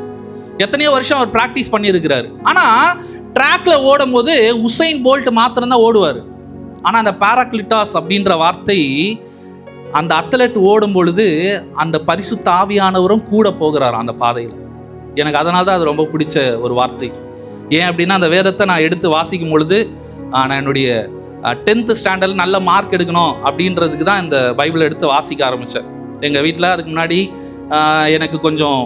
எத்தனையோ வருஷம் அவர் ப்ராக்டிஸ் பண்ணியிருக்கிறாரு. ஆனால் ட்ராக்ல ஓடும் போது உசைன் போல்ட் மாத்திரம்தான் ஓடுவார். ஆனால் அந்த பாராக்லிட்டாஸ் அப்படின்ற வார்த்தை, அந்த அத்லெட் ஓடும் பொழுது அந்த பரிசுத்த ஆவியானவரும் கூட போகிறார் அந்த பாதையில். எனக்கு அதனால தான் அது ரொம்ப பிடிச்ச ஒரு வார்த்தை. ஏன் அப்படின்னா அந்த வேதத்தை நான் எடுத்து வாசிக்கும் பொழுது நான் என்னுடைய 10th ஸ்டாண்டர்டில் நல்ல மார்க் எடுக்கணும் அப்படின்றதுக்கு தான் இந்த பைபிளை எடுத்து வாசிக்க ஆரம்பித்தேன். எங்கள் வீட்டில் அதுக்கு முன்னாடி எனக்கு கொஞ்சம்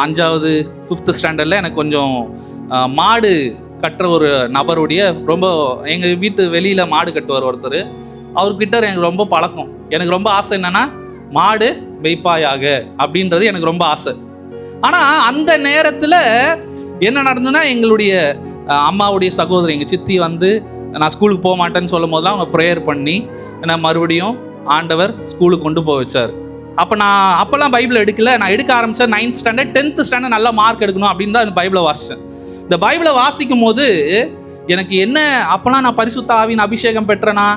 5வது 5th ஸ்டாண்டர்டில் எனக்கு கொஞ்சம் மாடு கட்டுற ஒரு நபருடைய ரொம்ப, எங்கள் வீட்டு வெளியில் மாடு கட்டுவார் ஒருத்தர், அவர்கிட்ட எனக்கு ரொம்ப பழக்கம். எனக்கு ரொம்ப ஆசை என்னென்னா மாடு மெய்ப்பாயாக அப்படின்றது எனக்கு ரொம்ப ஆசை. ஆனால் அந்த நேரத்தில் என்ன நடந்ததுன்னா எங்களுடைய அம்மாவுடைய சகோதரி, எங்கள் சித்தி வந்து நான் ஸ்கூலுக்கு போக மாட்டேன்னு சொல்லும் போதெல்லாம் அவங்க ப்ரேயர் பண்ணி என்னை மறுபடியும் ஆண்டவர் ஸ்கூலுக்கு கொண்டு போக வச்சார். அப்போ நான் அப்போல்லாம் பைபிள் எடுக்கல. நான் எடுக்க ஆரம்பித்தேன் 9th ஸ்டாண்டர்ட் 10th ஸ்டாண்டர்ட் நல்லா மார்க் எடுக்கணும் அப்படின்னு தான் இந்த பைபிளை வாசித்தேன். இந்த பைபிளை வாசிக்கும் போது எனக்கு என்ன, அப்போலாம் நான் பரிசுத்த ஆவியின் அபிஷேகம் பெற்றேனா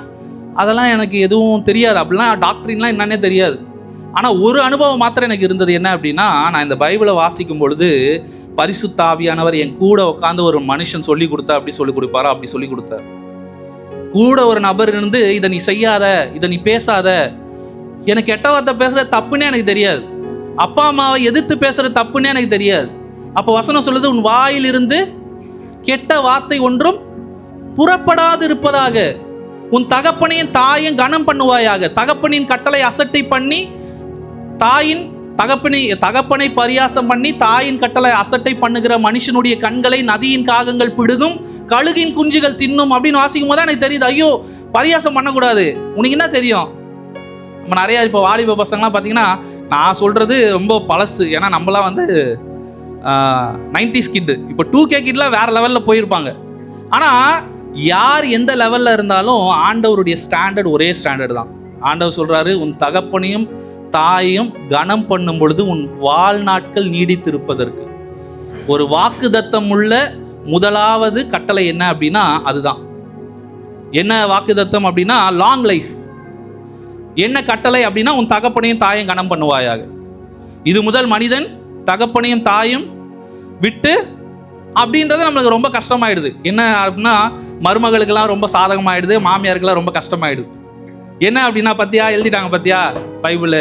அதெல்லாம் எனக்கு எதுவும் தெரியாது. அப்படிலாம் டாக்டரின்லாம் என்னன்னே தெரியாது. ஆனால் ஒரு அனுபவம் மாத்திரம் எனக்கு இருந்தது. என்ன அப்படின்னா, நான் இந்த பைபிளை வாசிக்கும் பொழுது பரிசுத்த ஆவியானவர் என் கூட உட்காந்து ஒரு மனுஷன் சொல்லி கொடுத்தா அப்படி சொல்லி கொடுப்பாரா அப்படி சொல்லி கொடுத்தார். கூட ஒரு நபர் இருந்து இதை நீ செய்யாத, இதை நீ பேசாத. எனக்கு கெட்ட வார்த்தை பேசுறது தப்புன்னே எனக்கு தெரியாது. அப்பா அம்மாவை எதிர்த்து பேசுறது தப்புன்னே எனக்கு தெரியாது. அப்போ வசனம் சொல்லுது, உன் வாயிலிருந்து கெட்ட வார்த்தை ஒன்றும் புறப்படாது இருப்பதாக, உன் தகப்பனையும் தாயும் கனம் பண்ணுவாயாக. தகப்பனின் கட்டளை அசட்டை பண்ணி தாயின் தகப்பனை பரியாசம் பண்ணி தாயின் கட்டளை அசட்டை பண்ணுகிற மனுஷனுடைய கண்களை நதியின் காகங்கள் பிடுங்கும், கழுகின் குஞ்சுகள் தின்னும் அப்படின்னு வாசிக்கும் போது எனக்கு தெரியுது, ஐயோ பரியாசம் பண்ணக்கூடாது. உனக்கு என்ன தெரியும்? நம்ம நிறையா இப்போ வாலிப பசங்களாம் பார்த்தீங்கன்னா, நான் சொல்கிறது ரொம்ப பழசு. ஏன்னா நம்மளாம் வந்து 90s கிட்டு, இப்போ 2K கிட்லாம் வேறு லெவலில் போயிருப்பாங்க. ஆனால் யார் எந்த லெவலில் இருந்தாலும் ஆண்டவருடைய ஸ்டாண்டர்ட் ஒரே ஸ்டாண்டர்ட் தான். ஆண்டவர் சொல்கிறாரு, உன் தகப்பனையும் தாயையும் கனம் பண்ணும் பொழுது உன் வாழ்நாட்கள் நீடித்திருப்பதற்கு. ஒரு வாக்குதத்தம் உள்ள முதலாவது கட்டளை என்ன அப்படின்னா அதுதான். என்ன வாக்குதத்தம் அப்படின்னா லாங் லைஃப். என்ன கட்டளை அப்படின்னா உன் தகப்பனையும் தாயும் கனம் பண்ணுவாயாக. இது முதல் மனிதன் தகப்பனையும் தாயும் விட்டு அப்படின்றது நம்மளுக்கு ரொம்ப கஷ்டமாயிடுது. என்ன அப்படின்னா மருமகளுக்கெல்லாம் ரொம்ப சாதகமாயிடுது, மாமியாருக்கெல்லாம் ரொம்ப கஷ்டமாயிடுது. என்ன அப்படின்னா பத்தியா எழுதிட்டாங்க, பத்தியா பைபிள்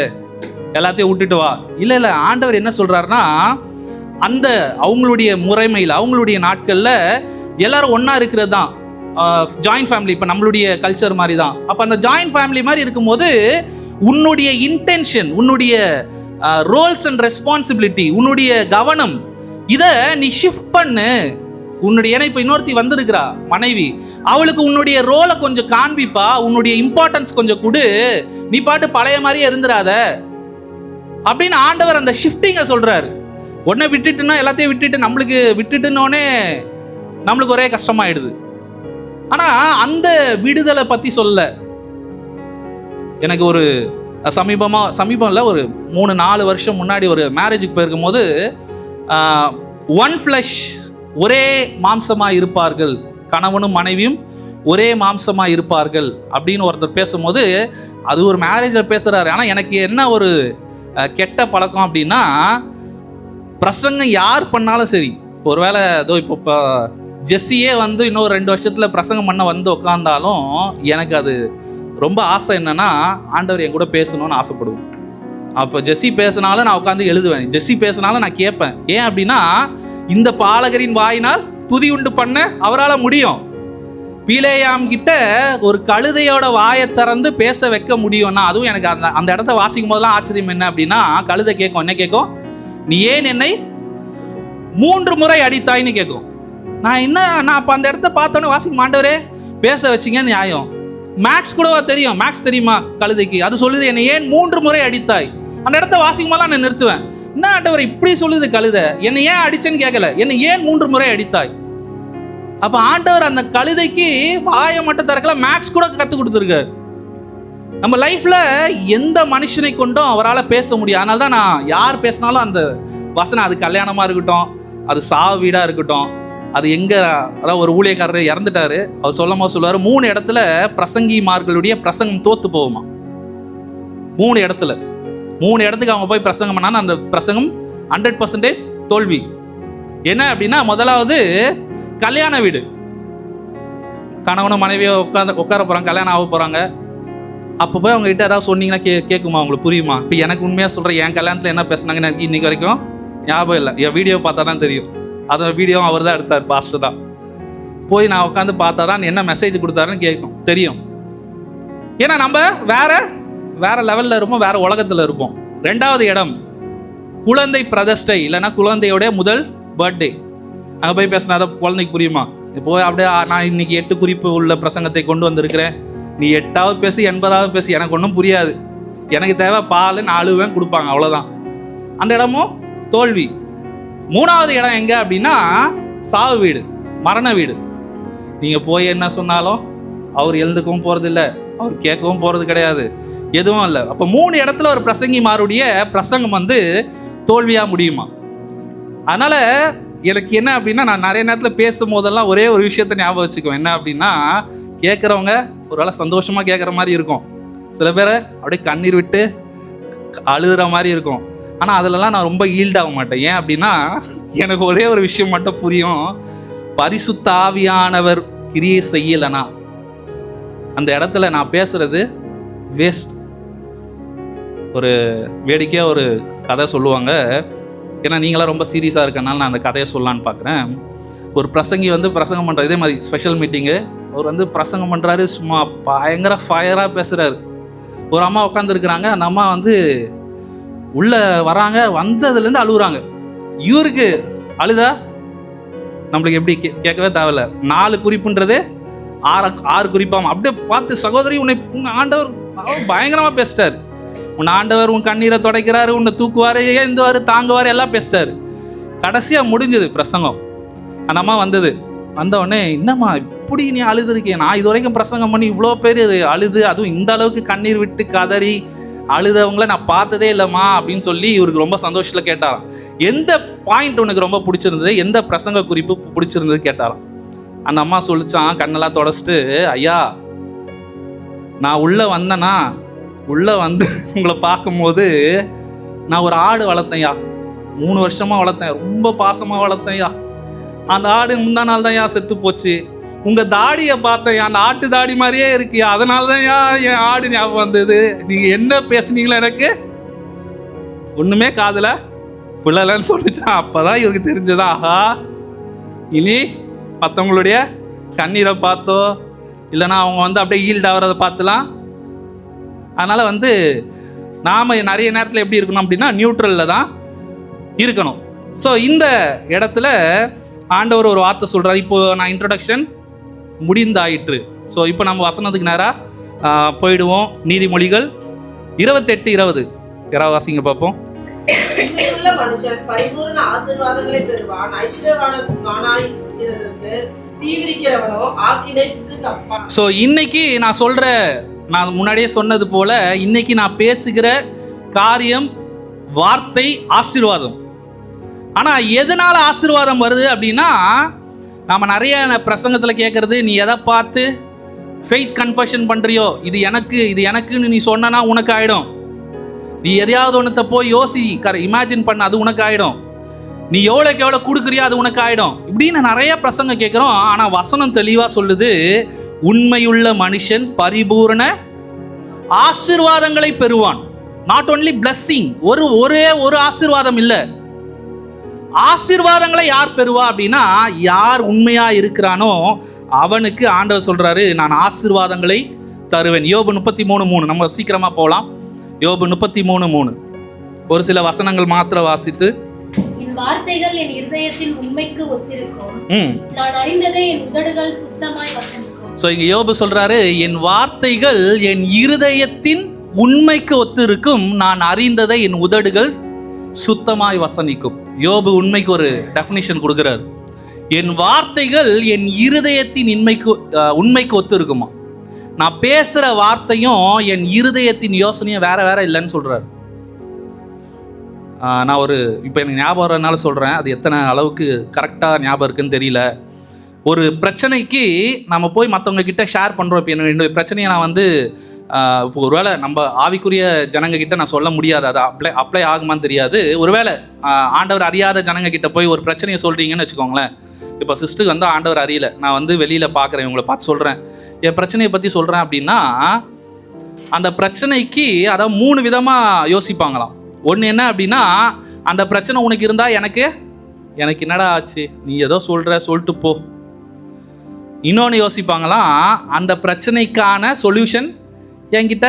எல்லாத்தையும் விட்டுட்டு வா. இல்லை ஆண்டவர் என்ன சொல்றாருன்னா, அந்த அவங்களுடைய முறைமையில் அவங்களுடைய நாட்களில் எல்லாரும் ஒன்றா இருக்கிறது தான் ஜாயின்ட் ஃபேமிலி. இப்போ நம்மளுடைய கல்ச்சர் மாதிரி தான். அப்போ அந்த ஜாயின்ட் ஃபேமிலி மாதிரி இருக்கும்போது உன்னுடைய இன்டென்ஷன், உன்னுடைய ரோல்ஸ் அண்ட் ரெஸ்பான்சிபிலிட்டி, உன்னுடைய கவனம் இதை நீ ஷிஃப்ட் பண்ணு. உன்னுடைய ஏன்னா இப்போ இன்னொருத்தி வந்திருக்கிறா மனைவி, அவளுக்கு உன்னுடைய ரோலை கொஞ்சம் காண்பிப்பா, உன்னுடைய இம்பார்ட்டன்ஸ் கொஞ்சம் கொடு, நீ பாட்டு பழைய மாதிரியே இருந்துடாத அப்படின்னு ஆண்டவர் அந்த ஷிஃப்டிங்கை சொல்றாரு. உடனே விட்டுட்டுன்னா எல்லாத்தையும் விட்டுட்டு நம்மளுக்கு விட்டுட்டுன்னோடனே நம்மளுக்கு ஒரே கஷ்டமாயிடுது. ஆனா அந்த விடுதலை பத்தி சொல்ல, எனக்கு ஒரு சமீபம் இல்லை, ஒரு 3-4 வருஷம் முன்னாடி ஒரு மேரேஜுக்கு போயிருக்கும் போது ஒன் ஃப்ளஷ், ஒரே மாம்சமா இருப்பார்கள், கணவனும் மனைவியும் ஒரே மாம்சமா இருப்பார்கள் அப்படின்னு ஒருத்தர் பேசும்போது, அது ஒரு மேரேஜில் பேசுறாரு. ஆனால் எனக்கு என்ன ஒரு கெட்ட பழக்கம் அப்படின்னா, பிரசங்கம் யார் பண்ணாலும் சரி, ஒருவேளை ஏதோ இப்போ ஜெஸ்ஸியே வந்து இன்னொரு 2 வருஷத்தில் பிரசங்கம் பண்ண வந்து உட்காந்தாலும் எனக்கு அது ரொம்ப ஆசை என்னன்னா, ஆண்டவர் என் கூட பேசணும்னு ஆசைப்படுவேன். அப்போ ஜெஸ்ஸி பேசினாலும் நான் உட்காந்து எழுதுவேன், ஜெஸ்ஸி பேசினாலும் நான் கேட்பேன். ஏன் அப்படின்னா, இந்த பாலகரின் வாயினால் துதி உண்டு பண்ண அவரால் முடியும். பீலேயாம் கிட்ட ஒரு கழுதையோட வாயை திறந்து பேச வைக்க முடியும்னா, அதுவும் எனக்கு அந்த இடத்த வாசிக்கும் போதெல்லாம் ஆச்சரியம் என்ன அப்படின்னா, கழுதை கேட்கும், என்ன கேட்கும், நீ ஏன் என்னை 3 முறை அடித்தாய்ன்னு கேட்கும். நான் அப்போ அந்த இடத்த பார்த்தோன்னே வாசிக்கும், ஆண்டவரே பேச வச்சிங்க நியாயம். மேக்ஸ் கூடவா தெரியும், மேக்ஸ் தெரியுமா கழுதைக்கு, அது சொல்லுது என்னை ஏன் 3 முறை அடித்தாய். அந்த இடத்த வாசிக்கும் போதெல்லாம் நான் நிறுத்துவேன், என்ன ஆண்டவரை இப்படி சொல்லுது கழுதை, என்னை ஏன் அடிச்சேன்னு கேட்கல, என்னை ஏன் 3 முறை அடித்தாய். அப்ப ஆண்டவர் அந்த கழுதைக்கு வாயை மட்டும் திறக்கல, மேக்ஸ் கூட கற்றுக் கொடுத்துருக்காரு. நம்ம லைஃப்ல எந்த மனுஷனை கொண்டும் அவரால் பேச முடியும். அதனால தான் நான் யார் பேசினாலும் அந்த வசனம், அது கல்யாணமா இருக்கட்டும், அது சாவு வீடா இருக்கட்டும், அது எங்க, அதாவது ஒரு ஊழியக்காரர் இறந்துட்டாரு, அவர் சொல்லுவார் 3 இடத்துல பிரசங்கிமார்களுடைய பிரசங்கம் தோத்து போகுமா. 3 இடத்துக்கு அவங்க போய் பிரசங்கம் பண்ணாலும் அந்த பிரசங்கம் 100% தோல்வி. என்ன அப்படின்னா, முதலாவது கல்யாண வீடு, கணவனும் மனைவியோ உட்கார போறாங்க, கல்யாணம் ஆக போறாங்க. அப்போ போய் அவங்க கிட்ட ஏதாவது சொன்னீங்கன்னா கேட்குமா, உங்களுக்கு புரியுமா? இப்போ எனக்கு உண்மையாக சொல்கிறேன், என் கல்யாணத்தில் என்ன பேசுனாங்கன்னு எனக்கு இன்னைக்கு வரைக்கும் ஞாபகம் இல்லை. என் வீடியோ பார்த்தா தான் தெரியும், அந்த வீடியோ அவர் தான் எடுத்தார், பாஸ்டர் தான். போய் நான் உட்காந்து பார்த்தா தான் என்ன மெசேஜ் கொடுத்தாருன்னு கேட்கும் தெரியும். ஏன்னா நம்ம வேற லெவலில் இருப்போம், வேற உலகத்தில் இருப்போம். 2வது இடம் குழந்தை பிரதிஷ்டை, இல்லைன்னா குழந்தையோட முதல் பர்த்டே. அங்கே போய் பேசினா தான் குழந்தைக்கு புரியுமா? இப்போ அப்படியே நான் இன்னைக்கு 8 குறிப்பு உள்ள பிரசங்கத்தை கொண்டு வந்திருக்கிறேன், நீ 8வது பேசி 80வது பேசி, எனக்கு ஒன்றும் புரியாது, எனக்கு தேவை பால் 4 கொடுப்பாங்க, அவ்வளோதான். அந்த இடமும் தோல்வி. 3வது இடம் எங்க அப்படின்னா, சாவு வீடு, மரண வீடு. நீங்கள் போய் என்ன சொன்னாலும் அவர் எழுந்துக்கவும் போகிறது இல்லை, அவர் கேட்கவும் போகிறது கிடையாது, எதுவும் இல்லை. அப்போ 3 இடத்துல ஒரு பிரசங்கிமாருடைய பிரசங்கம் வந்து தோல்வியாக முடியுமா? அதனால் எனக்கு என்ன அப்படின்னா, நான் நிறைய நேரத்தில் பேசும் போதெல்லாம் ஒரே ஒரு விஷயத்த ஞாபகம் வச்சுக்குவேன். என்ன அப்படின்னா, கேட்குறவங்க ஒரு வேளை சந்தோஷமாக கேட்குற மாதிரி இருக்கும், சில பேரை அப்படியே கண்ணீர் விட்டு அழுகிற மாதிரி இருக்கும். ஆனால் அதிலலாம் நான் ரொம்ப ஈல்டாக மாட்டேன். ஏன் அப்படின்னா, எனக்கு ஒரே ஒரு விஷயம் மட்டும் புரியும், பரிசுத்த ஆவியானவர் கிரியை செய்யலைனா அந்த இடத்துல நான் பேசுறது வேஸ்ட். ஒரு வேடிக்கையாக ஒரு கதை சொல்லுவாங்க, ஏன்னா நீங்களாம் ரொம்ப சீரியஸாக இருக்கனால நான் அந்த கதையை சொல்லலான்னு பார்க்குறேன். ஒரு பிரசங்கி வந்து பிரசங்கம் பண்ணுறாரு, இதே மாதிரி ஸ்பெஷல் மீட்டிங்கு, அவர் வந்து பிரசங்கம் பண்ணுறாரு, சும்மா பயங்கர ஃபயராக பேசுகிறாரு. ஒரு அம்மா உட்காந்துருக்குறாங்க, அந்த அம்மா வந்து உள்ளே வராங்க, வந்ததுலேருந்து அழுகுறாங்க. இவருக்கு அழுதா நம்மளுக்கு எப்படி கேட்கவே தேவையில்ல, 4 குறிப்புன்றது 6 குறிப்பாகும். அப்படியே பார்த்து, சகோதரி உன்னை ஆண்டவர் பயங்கரமாக பேசிட்டார், உன் ஆண்டவர் உன் கண்ணீரை துடைக்கிறாரு, உன்னை தூக்குவார், ஏந்துவார், தாங்குவார், எல்லாம் பேசிட்டாரு. கடைசியாக முடிஞ்சது பிரசங்கம். அந்த அம்மா வந்த உடனே, என்னம்மா இப்படி நீ அழுதுருக்கேன், நான் இது வரைக்கும் பிரசங்கம் பண்ணி இவ்வளோ பேர் அழுது, அதுவும் இந்த அளவுக்கு கண்ணீர் விட்டு கதறி அழுதவங்கள நான் பார்த்ததே இல்லைம்மா அப்படின்னு சொல்லி இவருக்கு ரொம்ப சந்தோஷத்தில் கேட்டாராம். எந்த பாயிண்ட் உனக்கு ரொம்ப பிடிச்சிருந்தது, எந்த பிரசங்க குறிப்பு பிடிச்சிருந்தது கேட்டாராம். அந்த அம்மா சொல்லிச்சான், கண்ணெல்லாம் தொடச்சிட்டு, ஐயா நான் உள்ளே வந்தேன்னா, உள்ளே வந்து உங்களை பார்க்கும்போது நான் ஒரு ஆடு வளர்த்தேன்யா, 3 வருஷமாக வளர்த்தேன், ரொம்ப பாசமாக வளர்த்தேன்யா. அந்த ஆடு முந்தா நாள் தான் ஏன் செத்து போச்சு, உங்கள் தாடியை பார்த்தேன், அந்த ஆட்டு தாடி மாதிரியே இருக்கியா, அதனால தான் என் ஆடு ஞாபகம் வந்தது, நீங்கள் என்ன பேசுனீங்களா எனக்கு ஒன்றுமே காதில் புள்ளலன்னு சொல்லிச்சான். அப்போ தான் இவருக்கு தெரிஞ்சதா, ஆஹா இனி மற்றவங்களுடைய கண்ணீரை பார்த்தோ இல்லைன்னா அவங்க வந்து அப்படியே ஈல்ட் ஆகிறத பார்த்துலாம். அதனால் வந்து நாம் நிறைய நேரத்தில் எப்படி இருக்கணும் அப்படின்னா, நியூட்ரலில் தான் இருக்கணும். ஸோ இந்த இடத்துல ஆண்டவர் ஒரு வார்த்தை சொல்கிறார். இப்போ நான் இன்ட்ரடக்ஷன் முடிந்தாயிற்று. ஸோ இப்போ நம்ம வசனத்துக்கு நேராக போயிடுவோம். நீதிமொழிகள் 28:20 யாராவது வாசிங்க பார்ப்போம். உண்மையுள்ள மனுஷன் பரிபூரண ஆசீர்வாதங்களை பெறுவான், ஐஸ்வர்யவானாயிருக்கிறதற்கு தீவிரிக்கிறவனோ ஆக்கினைக்கு தப்பான். ஸோ இன்னைக்கு நான் முன்னாடியே சொன்னது போல இன்னைக்கு நான் பேசுகிற காரியம் வார்த்தை ஆசீர்வாதம். ஆனால் எதனால ஆசீர்வாதம் வருது அப்படின்னா, நம்ம நிறைய பிரசங்கத்தில் கேட்கறது, நீ எதை பார்த்து ஃபெய்த் கன்ஃபெஷன் பண்ணுறியோ, இது எனக்குன்னு நீ சொன்னா உனக்கு ஆகிடும். நீ எதையாவது ஒன்றத்தை போய் இமேஜின் பண்ண, அது உனக்கு ஆகிடும். நீ எவ்வளோக்கு எவ்வளோ கொடுக்குறியோ அது உனக்கு ஆகிடும். இப்படின்னு நிறைய பிரசங்கம் கேட்குறோம். ஆனால் வசனம் தெளிவாக சொல்லுது, உண்மையுள்ள மனுஷன் பரிபூரண ஆசீர்வாதங்களை பெறுவான். நாட் ஒன்லி பிளஸ்ஸிங், ஒரே ஒரு ஆசீர்வாதம் இல்லை, ஆசீர்வாதங்களை யார் பெறுவா அப்படின்னா, யார் உண்மையா இருக்கிறானோ அவனுக்கு ஆண்டவர் சொல்றாரு, நான் ஆசீர்வாதங்களை தருவேன். யோபு 33:3 நம்ம சீக்கிரமா போகலாம். யோபு 33:3 ஒரு சில வசனங்கள் மாத்திர வாசித்து. என் வார்த்தைகள் என் இருதயத்தில் உண்மைக்கு ஒத்திருக்கும், நான் அறிந்ததை என் உதடுகள் சுத்தமாய் வசனிக்கும். ஸோ இங்க யோபு சொல்றாரு, என் வார்த்தைகள் என் இருதயத்தின் உண்மைக்கு ஒத்திருக்கும், நான் அறிந்ததை என் உதடுகள் சுத்தமாய் வசனிக்கும். யோபு உண்மைக்கு ஒரு டெஃபினிஷன் கொடுக்கிறார். என் வார்த்தைகள் என் இருதயத்தின் உண்மைக்கு ஒத்து இருக்குமா. நான் பேசுற வார்த்தையும் என் இருதயத்தின் யோசனையும் வேற இல்லைன்னு சொல்றாரு. நான் இப்போ எனக்கு ஞாபகம் வரனால சொல்றேன், அது எத்தனை அளவுக்கு கரெக்டாக ஞாபகம் இருக்குன்னு தெரியல. ஒரு பிரச்சனைக்கு நம்ம போய் மற்றவங்க கிட்ட ஷேர் பண்ணுறோம். இப்போ என்னுடைய பிரச்சனையை நான் இப்போ ஒருவேளை நம்ம ஆவிக்குரிய ஜனங்க கிட்ட நான் சொல்ல முடியாது, அது அப்ளை ஆகுமான்னு தெரியாது. ஒருவேளை ஆண்டவர் அறியாத ஜனங்க கிட்ட போய் ஒரு பிரச்சனையை சொல்கிறீங்கன்னு வச்சுக்கோங்களேன். இப்போ சிஸ்டருக்கு ஆண்டவர் அறியல, நான் வெளியில் பார்க்குறேன், இவங்களை பார்த்து சொல்கிறேன், என் பிரச்சனையை பற்றி சொல்கிறேன் அப்படின்னா, அந்த பிரச்சனைக்கு அதாவது 3 விதமாக யோசிப்பாங்களாம். ஒன்று என்ன அப்படின்னா, அந்த பிரச்சனை உனக்கு இருந்தால் எனக்கு என்னடா ஆச்சு, நீ ஏதோ சொல்லிட்டு போ. இன்னொன்று யோசிப்பாங்களாம், அந்த பிரச்சனைக்கான சொல்யூஷன் என்கிட்ட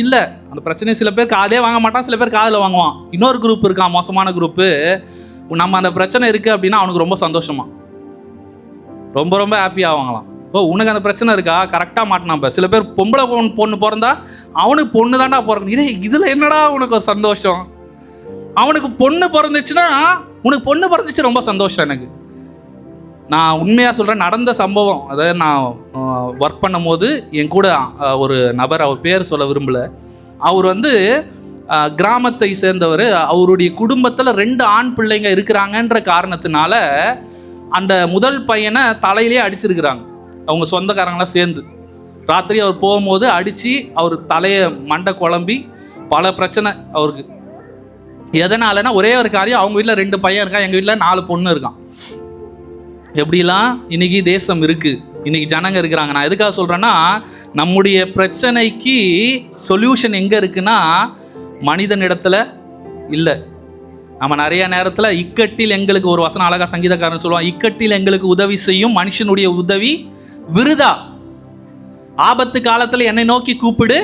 இல்லை. அந்த பிரச்சனை சில பேர் காதலே வாங்க மாட்டான், சில பேர் காதில் வாங்குவான். இன்னொரு குரூப் இருக்கான், மோசமான குரூப்பு. நம்ம அந்த பிரச்சனை இருக்குது அப்படின்னா அவனுக்கு ரொம்ப சந்தோஷமா, ரொம்ப ஹாப்பி ஆவாங்களாம். உனக்கு அந்த பிரச்சனை இருக்கா, கரெக்டாக மாட்டினாப்ப. சில பேர் பொம்பளை பொண்ணு பிறந்தா அவனுக்கு பொண்ணு தாண்டா பிறக்கணும், இதில் என்னடா உனக்கு ஒரு சந்தோஷம். அவனுக்கு பொண்ணு பிறந்துச்சுன்னா உனக்கு பொண்ணு பிறந்துச்சு ரொம்ப சந்தோஷம். எனக்கு நான் உண்மையாக சொல்கிறேன், நடந்த சம்பவம். அதாவது நான் ஒர்க் பண்ணும் போது என் கூட ஒரு நபர், அவர் பேர் சொல்ல விரும்பலை, அவர் கிராமத்தை சேர்ந்தவர். அவருடைய குடும்பத்தில் 2 ஆண் பிள்ளைங்க இருக்கிறாங்கன்ற காரணத்தினால அந்த முதல் பையனை தலையிலே அடிச்சிருக்கிறாங்க. அவங்க சொந்தக்காரங்களாம் சேர்ந்து ராத்திரி அவர் போகும்போது அடித்து அவர் தலையை மண்டை குழம்பி பல பிரச்சனை அவருக்கு. எதனாலனா ஒரே ஒரு காரியம், அவங்க வீட்டில் 2 பையன் இருக்கான், எங்கள் வீட்டில் 4 பொண்ணு இருக்கான். எப்படிலாம் இன்னைக்கு தேசம் இருக்குது, இன்னைக்கு ஜனங்க இருக்கிறாங்க. நான் எதுக்காக சொல்கிறேன்னா, நம்முடைய பிரச்சனைக்கு சொல்யூஷன் எங்கே இருக்குன்னா மனிதனிடத்தில் இல்லை. நம்ம நிறைய நேரத்தில் இக்கட்டில் எங்களுக்கு, ஒரு வசனம் அழகா சங்கீதக்காரன் சொல்லுவான், இக்கட்டில் எங்களுக்கு உதவி செய்யும் மனுஷனுடைய உதவி விருதா. ஆபத்து காலத்தில் என்னை நோக்கி கூப்பிடு,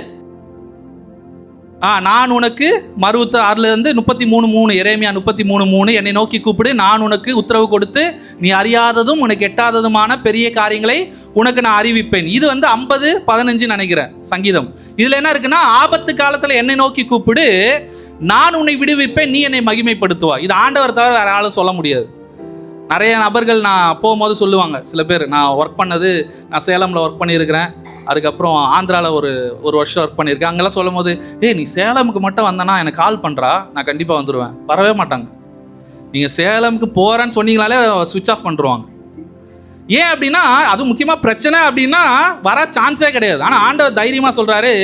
நான் உனக்கு 63:3 எரேமியா 33:3 என்னை நோக்கி கூப்பிடு, நான் உனக்கு உத்தரவு கொடுத்து நீ அறியாததும் உனக்கு எட்டாததுமான பெரிய காரியங்களை உனக்கு நான் அறிவிப்பேன். இது 50:15 நினைக்கிறேன் சங்கீதம். இதுல என்ன இருக்குன்னா, ஆபத்து காலத்துல என்னை நோக்கி கூப்பிடு, நான் உன்னை விடுவிப்பேன், நீ என்னை மகிமைப்படுத்துவா. இது ஆண்டவர் தவிர வேற ஆளும் சொல்ல முடியாது. நிறைய நபர்கள் நான் போகும்போது சொல்லுவாங்க, சில பேர், நான் ஒர்க் பண்ணது, நான் சேலமில் ஒர்க் பண்ணியிருக்கிறேன், அதுக்கப்புறம் ஆந்திராவில் ஒரு வருஷம் ஒர்க் பண்ணியிருக்கேன். அங்கெல்லாம் சொல்லும் போது, நீ சேலமுக்கு மட்டும் வந்தனா எனக்கு கால் பண்ணுறா, நான் கண்டிப்பாக வந்துடுவேன். வரவே மாட்டாங்க. நீங்கள் சேலமுக்கு போகிறேன்னு சொன்னீங்களாலே சுவிட்ச் ஆஃப் பண்ணிடுவாங்க. ஏன் அப்படின்னா, அது முக்கியமாக பிரச்சனை அப்படின்னா வர சான்ஸே கிடையாது. ஆனால் ஆண்டவர் தைரியமாக சொல்கிறாரு,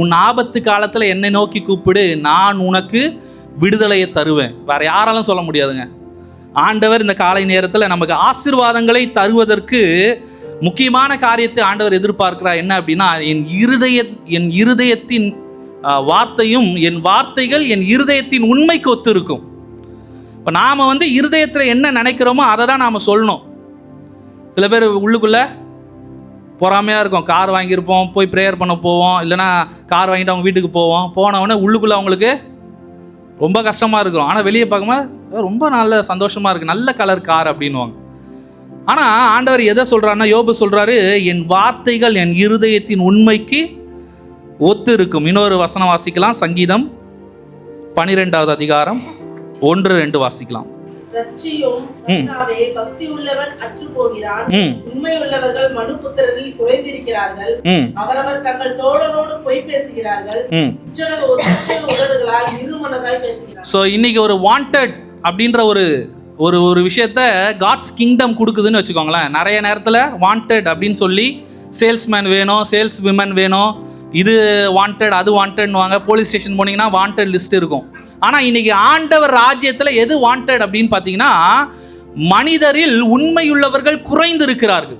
உன் ஆபத்து காலத்தில் என்னை நோக்கி கூப்பிடு, நான் உனக்கு விடுதலையை தருவேன். வேறு யாராலும் சொல்ல முடியாதுங்க. ஆண்டவர் இந்த காலை நேரத்தில் நமக்கு ஆசீர்வாதங்களை தருவதற்கு முக்கியமான காரியத்தை ஆண்டவர் எதிர்பார்க்கிறார். என்ன அப்படின்னா, என் இருதயத்தின் வார்த்தையும் என் வார்த்தைகள் என் இருதயத்தின் உண்மைக்கு ஒத்து இருக்கும். இப்போ நாம் இருதயத்தில் என்ன நினைக்கிறோமோ அதை தான் நாம் சொல்லணும். சில பேர் உள்ளுக்குள்ளே பொறாமையாக இருக்கும். கார் வாங்கியிருப்போம், போய் ப்ரேயர் பண்ண போவோம், இல்லைனா கார் வாங்கிட்டு அவங்க வீட்டுக்கு போனவுடனே உள்ளுக்குள்ளே அவங்களுக்கு ரொம்ப கஷ்டமாக இருக்கும். ஆனால் வெளியே பார்க்கும்போது ரொம்ப நல்ல சந்தோஷமாக இருக்குது, நல்ல கலர் கார் அப்படின்வாங்க. ஆனால் ஆண்டவர் எதை சொல்கிறாருன்னா, யோபு சொல்கிறாரு, என் வார்த்தைகள் என் இருதயத்தின் உண்மைக்கு ஒத்து இருக்கும். இன்னொரு வசனம் வாசிக்கலாம், சங்கீதம் 12வது அதிகாரம் 1-2 வாசிக்கலாம். ரட்சியும் கர்த்தாவே, பக்தி உள்ளவன் அற்று போகிறான், உண்மை உள்ளவர்கள் மனுபுத்திரரில் குறைந்திருக்கிறார்கள், அவரவர் தங்கள் தோழரோடு பொய் பேசுகிறார்கள், உதடுகளால் இருமனதாய் பேசுகிறார்கள். ஸோ இன்னைக்கு ஒரு வாண்டட் அப்படின்ற ஒரு ஒரு ஒரு விஷயத்த காட்ஸ் கிங்டம் கொடுக்குதுன்னு வச்சுக்கோங்களேன். நிறைய நேரத்தில் வாண்டட் அப்படின்னு சொல்லி சேல்ஸ்மேன் வேணும், சேல்ஸ் விமன் வேணும், இது வாண்டட் அது வாண்டட்னுவாங்க. போலீஸ் ஸ்டேஷன் போனீங்கன்னா வாண்டட் லிஸ்ட் இருக்கும். ஆனால் இன்னைக்கு ஆண்டவர் ராஜ்யத்தில் எது வாண்டட் அப்படின்னு பார்த்தீங்கன்னா, மனிதரில் உண்மையுள்ளவர்கள் குறைந்து இருக்கிறார்கள்.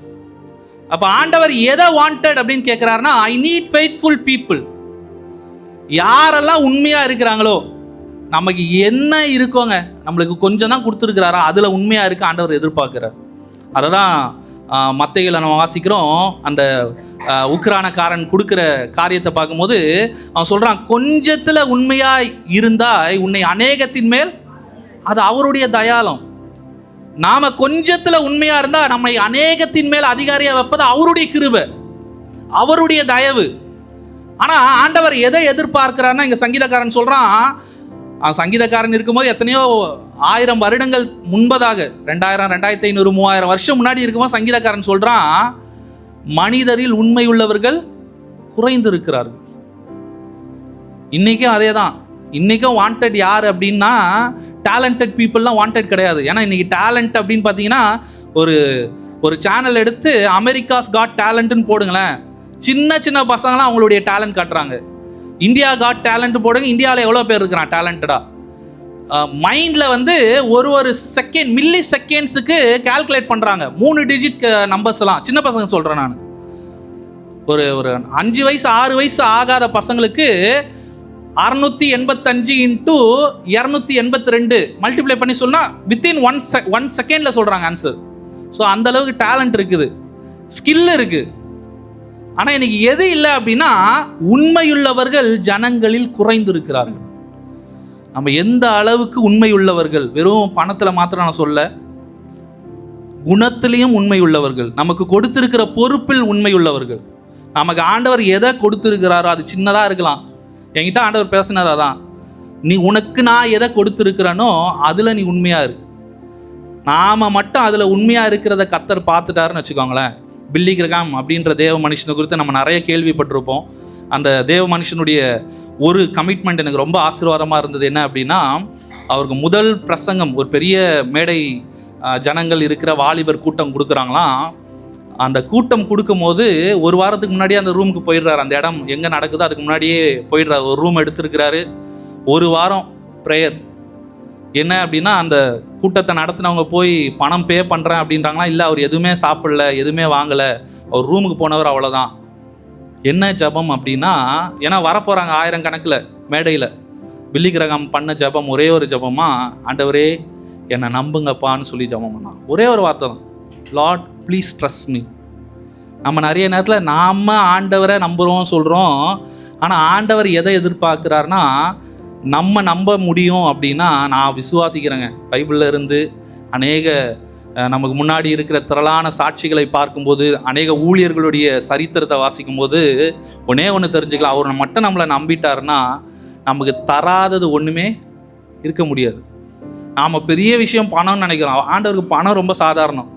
அப்போ ஆண்டவர் எதை வாண்டட் அப்படின்னு கேட்குறாருன்னா, ஐ நீட் ஃபெய்த்ஃபுல் பீப்புள். யாரெல்லாம் உண்மையாக இருக்கிறாங்களோ, நமக்கு என்ன இருக்கோங்க, நம்மளுக்கு கொஞ்சம் தான் கொடுத்துருக்கிறாரா, அதில் உண்மையாக இருக்க ஆண்டவர் எதிர்பார்க்குறார். அதை தான் மத்தேயுல நம்ம வாசிக்கிறோம். அந்த உக்ரானக்காரன் கொடுக்குற காரியத்தை பார்க்கும்போது அவன் சொல்கிறான், கொஞ்சத்தில் உண்மையாக இருந்தால் உன்னை அநேகத்தின் மேல், அது அவருடைய தயாளம். நாம் கொஞ்சத்தில் உண்மையாக இருந்தால் நம்மை அநேகத்தின் மேல் அதிகாரியாக வைப்பது அவருடைய கிருபை, அவருடைய தயவு. ஆனால் ஆண்டவர் எதை எதிர்பார்க்கிறாருன்னா, இங்கே சங்கீதக்காரன் சொல்கிறான், சங்கீதக்காரன் இருக்கும்போது எத்தனையோ 1000 வருடங்கள் முன்பதாக, 2000, 2500, 3000 வருஷம் முன்னாடி இருக்கும்போது சங்கீதக்காரன் சொல்கிறான், மனிதரில் உண்மை உள்ளவர்கள் குறைந்து இருக்கிறார்கள். இன்றைக்கும் அதே தான். இன்றைக்கும் வாண்டட் யார் அப்படின்னா, டேலண்டட் பீப்புளெலாம் வாண்டட் கிடையாது. ஏன்னா இன்றைக்கி டேலண்ட் அப்படின்னு பார்த்தீங்கன்னா, ஒரு சேனல் எடுத்து அமெரிக்காஸ் காட் டேலண்ட்டுன்னு போடுங்களேன், சின்ன சின்ன பசங்களாம் அவங்களுடைய டேலண்ட் காட்டுறாங்க. இந்தியா காட் டேலண்ட் போடுங்க, இந்தியாவில் எவ்வளோ பேர் இருக்கிறான் டேலண்டடாக. மைண்டில் வந்து ஒரு செகண்ட், மில்லி செகண்ட்ஸுக்கு கால்குலேட் பண்ணுறாங்க 3 டிஜிட் நம்பர்ஸ் எல்லாம். சின்ன பசங்க சொல்கிறேன் நான், ஒரு 5 வயசு 6 வயசு ஆகாத பசங்களுக்கு 685 × 282 மல்டிப்ளை பண்ணி சொன்னால் வித்தின் 1 செகண்டில் சொல்கிறாங்க ஆன்சர். ஸோ அந்தளவுக்கு டேலண்ட் இருக்குது, ஸ்கில் இருக்குது. ஆனால் இன்னைக்கு எது இல்லை அப்படின்னா, உண்மையுள்ளவர்கள் ஜனங்களில் குறைந்திருக்கிறார்கள். நம்ம எந்த அளவுக்கு உண்மையுள்ளவர்கள், வெறும் பணத்தில் மாத்திரம் நான் சொல்ல, குணத்திலையும் உண்மையுள்ளவர்கள், நமக்கு கொடுத்திருக்கிற பொறுப்பில் உண்மையுள்ளவர்கள். நமக்கு ஆண்டவர் எதை கொடுத்திருக்கிறாரோ, அது சின்னதாக இருக்கலாம். என்கிட்ட ஆண்டவர் பேசினார், அதான், நீ உனக்கு நான் எதை கொடுத்திருக்கிறனோ அதில் நீ உண்மையாக இரு. நாம் மட்டும் அதில் உண்மையாக இருக்கிறத கர்த்தர் பார்த்துட்டாருன்னு வச்சுக்கோங்களேன். பில்லி கிரகாம் அப்படின்ற தேவ மனுஷனை குறித்து நம்ம நிறைய கேள்விப்பட்டிருப்போம். அந்த தேவ மனுஷனுடைய ஒரு கமிட்மெண்ட் எனக்கு ரொம்ப ஆசீர்வாதமாக இருந்தது. என்ன அப்படின்னா, அவருக்கு முதல் பிரசங்கம், ஒரு பெரிய மேடை ஜனங்கள் இருக்கிற வாலிபர் கூட்டம் கொடுக்குறாங்களாம். அந்த கூட்டம் கொடுக்கும்போது ஒரு வாரத்துக்கு முன்னாடியே அந்த ரூமுக்கு போயிடுறாரு. அந்த இடம் எங்கே நடக்குதோ அதுக்கு முன்னாடியே போயிடுறாரு. ஒரு ரூம் எடுத்துருக்கிறாரு. ஒரு வாரம் ப்ரேயர். என்ன அப்படின்னா, அந்த கூட்டத்தை நடத்தினவங்க போய் பணம் பே பண்ணுறேன் அப்படின்றாங்களா, இல்லை அவர் எதுவுமே சாப்பிடல, எதுவுமே வாங்கலை, அவர் ரூமுக்கு போனவர், அவ்வளோதான். என்ன ஜபம் அப்படின்னா, ஏன்னா வரப்போகிறாங்க 1000 கணக்கில் மேடையில். பில்லி கிரகாம் பண்ண ஜபம் ஒரே ஒரு ஜபமாக, ஆண்டவரே என்னை நம்புங்கப்பான்னு சொல்லி ஜபம் பண்ணான். ஒரே ஒரு வார்த்தை தான், லார்ட் ப்ளீஸ் ட்ரஸ்ட் மீ. நம்ம நிறைய நேரத்தில் நாம் ஆண்டவரை நம்புகிறோம் சொல்கிறோம், ஆனால் ஆண்டவர் எதை எதிர்பார்க்குறாருன்னா, நம்ம நம்ப முடியும் அப்படின்னா, நான் விசுவாசிக்கிறேங்க. பைபிளில் இருந்து அநேக நமக்கு முன்னாடி இருக்கிற திரளான சாட்சிகளை பார்க்கும்போது, அநேக ஊழியர்களுடைய சரித்திரத்தை வாசிக்கும்போது ஒன்று தெரிஞ்சுக்கலாம். அவர் மட்டும் நம்மளை நம்பிட்டாருன்னா நமக்கு தராதது ஒன்றுமே இருக்க முடியாது. நாம் பெரிய விஷயம் பணம்னு நினைக்கிறோம். ஆண்டவருக்கு பணம் ரொம்ப சாதாரணம்.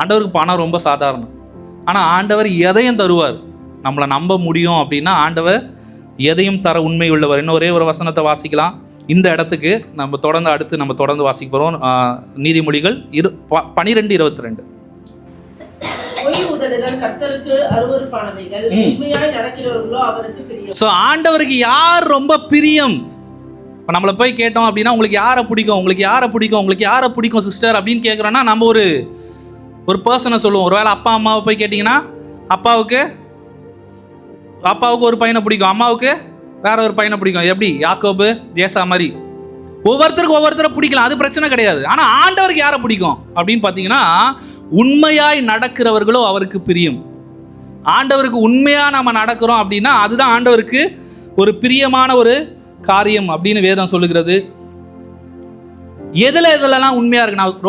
ஆண்டவருக்கு பணம் ரொம்ப சாதாரணம். ஆனால் ஆண்டவர் எதையும் தருவார். நம்மளை நம்ப முடியும் அப்படின்னா ஆண்டவர் எதையும் தர உண்மை உள்ளவர். இன்னும் ஒரே ஒரு வசனத்தை வாசிக்கலாம். இந்த இடத்துக்கு நம்ம தொடர்ந்து வாசிக்க போகிறோம். நீதிமொழிகள் 12:22. ஸோ ஆண்டவருக்கு யார் ரொம்ப பிரியம்? இப்போ நம்மளை போய் கேட்டோம் அப்படின்னா, உங்களுக்கு யாரை பிடிக்கும், உங்களுக்கு யாரை பிடிக்கும், உங்களுக்கு யாரை பிடிக்கும் சிஸ்டர் அப்படின்னு கேட்குறோன்னா, நம்ம ஒரு பர்சனை சொல்லுவோம். ஒருவேளை அப்பா அம்மாவை போய் கேட்டிங்கன்னா, அப்பாவுக்கு ஒரு பையனை பிடிக்கும், அம்மாவுக்கு வேற ஒரு பையனை பிடிக்கும். எப்படி யாக்கோபு ஏசா மாதிரி ஒவ்வொருத்தருக்கு ஒவ்வொருத்தரை பிடிக்கலாம், அது பிரச்சனை கிடையாது. ஆனால் ஆண்டவருக்கு யாரை பிடிக்கும் அப்படின்னு பார்த்தீங்கன்னா, உண்மையாய் நடக்கிறவர்களோ அவருக்கு பிரியம். ஆண்டவருக்கு உண்மையாக நம்ம நடக்கிறோம் அப்படின்னா அதுதான் ஆண்டவருக்கு ஒரு பிரியமான ஒரு காரியம் அப்படின்னு வேதம் சொல்லுகிறது. எதுலலாம் உண்மையாக இருக்கு? நான்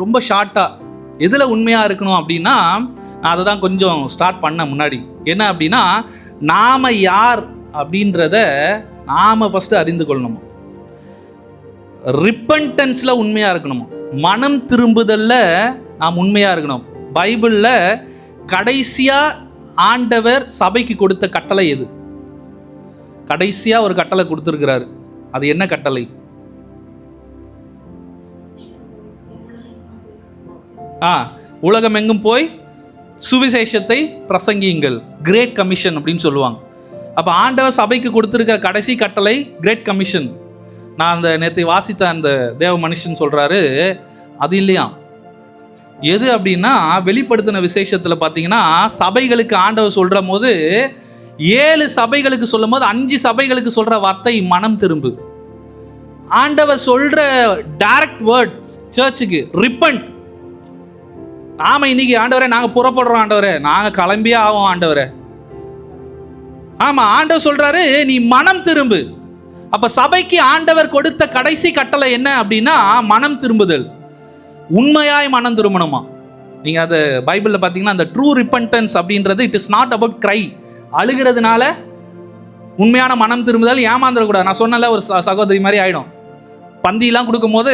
ரொம்ப ஷார்ட்டாக எதில் உண்மையாக இருக்கணும் அப்படின்னா, நான் அதை தான் கொஞ்சம் ஸ்டார்ட் பண்ண முன்னாடி. என்ன அப்படின்னா, நாம் யார் அப்படின்றத நாம் ஃபஸ்ட்டு அறிந்து கொள்ளணுமா, ரிப்பன்டன்ஸில் உண்மையாக இருக்கணுமா, மனம் திரும்புதலில் நாம் உண்மையாக இருக்கணும். பைபிளில் கடைசியாக ஆண்டவர் சபைக்கு கொடுத்த கட்டளை எது? கடைசியாக ஒரு கட்டளை கொடுத்துருக்கிறாரு. அது என்ன கட்டளை? உலகம் எங்கும் போய் சுவிசேஷத்தை பிரசங்கியுங்கள், கிரேட் கமிஷன் அப்படின்னு சொல்லுவாங்க. அப்போ ஆண்டவர் சபைக்கு கொடுத்துருக்கிற கடைசி கட்டளை கிரேட் கமிஷன். நான் அந்த நேற்று வாசித்த அந்த தேவ மனுஷன் சொல்கிறாரு, அது இல்லையா. எது அப்படின்னா, வெளிப்படுத்தின விசேஷத்தில் பார்த்தீங்கன்னா சபைகளுக்கு ஆண்டவர் சொல்கிற போது 7 சபைகளுக்கு சொல்லும் போது 5 சபைகளுக்கு சொல்கிற வார்த்தை மனம் திரும்பு. ஆண்டவர் சொல்கிற டைரக்ட் வேர்ட் சர்ச்சுக்கு ரிப்பன்ட். நாம இன்னைக்கு ஆண்டவரே நாங்கள் புறப்படுறோம், ஆண்டவரே நாங்கள் கிளம்பியே ஆவோம் ஆண்டவரே. ஆமாம், ஆண்டவர் சொல்கிறாரு நீ மனம் திரும்பு. அப்போ சபைக்கு ஆண்டவர் கொடுத்த கடைசி கட்டளை என்ன அப்படின்னா மனம் திரும்புதல், உண்மையாய் மனம் திரும்பணுமா. நீங்கள் அது பைபிளில் பார்த்தீங்கன்னா அந்த ட்ரூ ரிப்பன்டன்ஸ் அப்படின்றது it is not about cry, அழுகிறதுனால உண்மையான மனம் திரும்புதல். ஏமாந்துடக்கூடாது. நான் சொன்னல ஒரு சகோதரி மாதிரி ஆகிடும். பந்திலாம் கொடுக்கும்போது,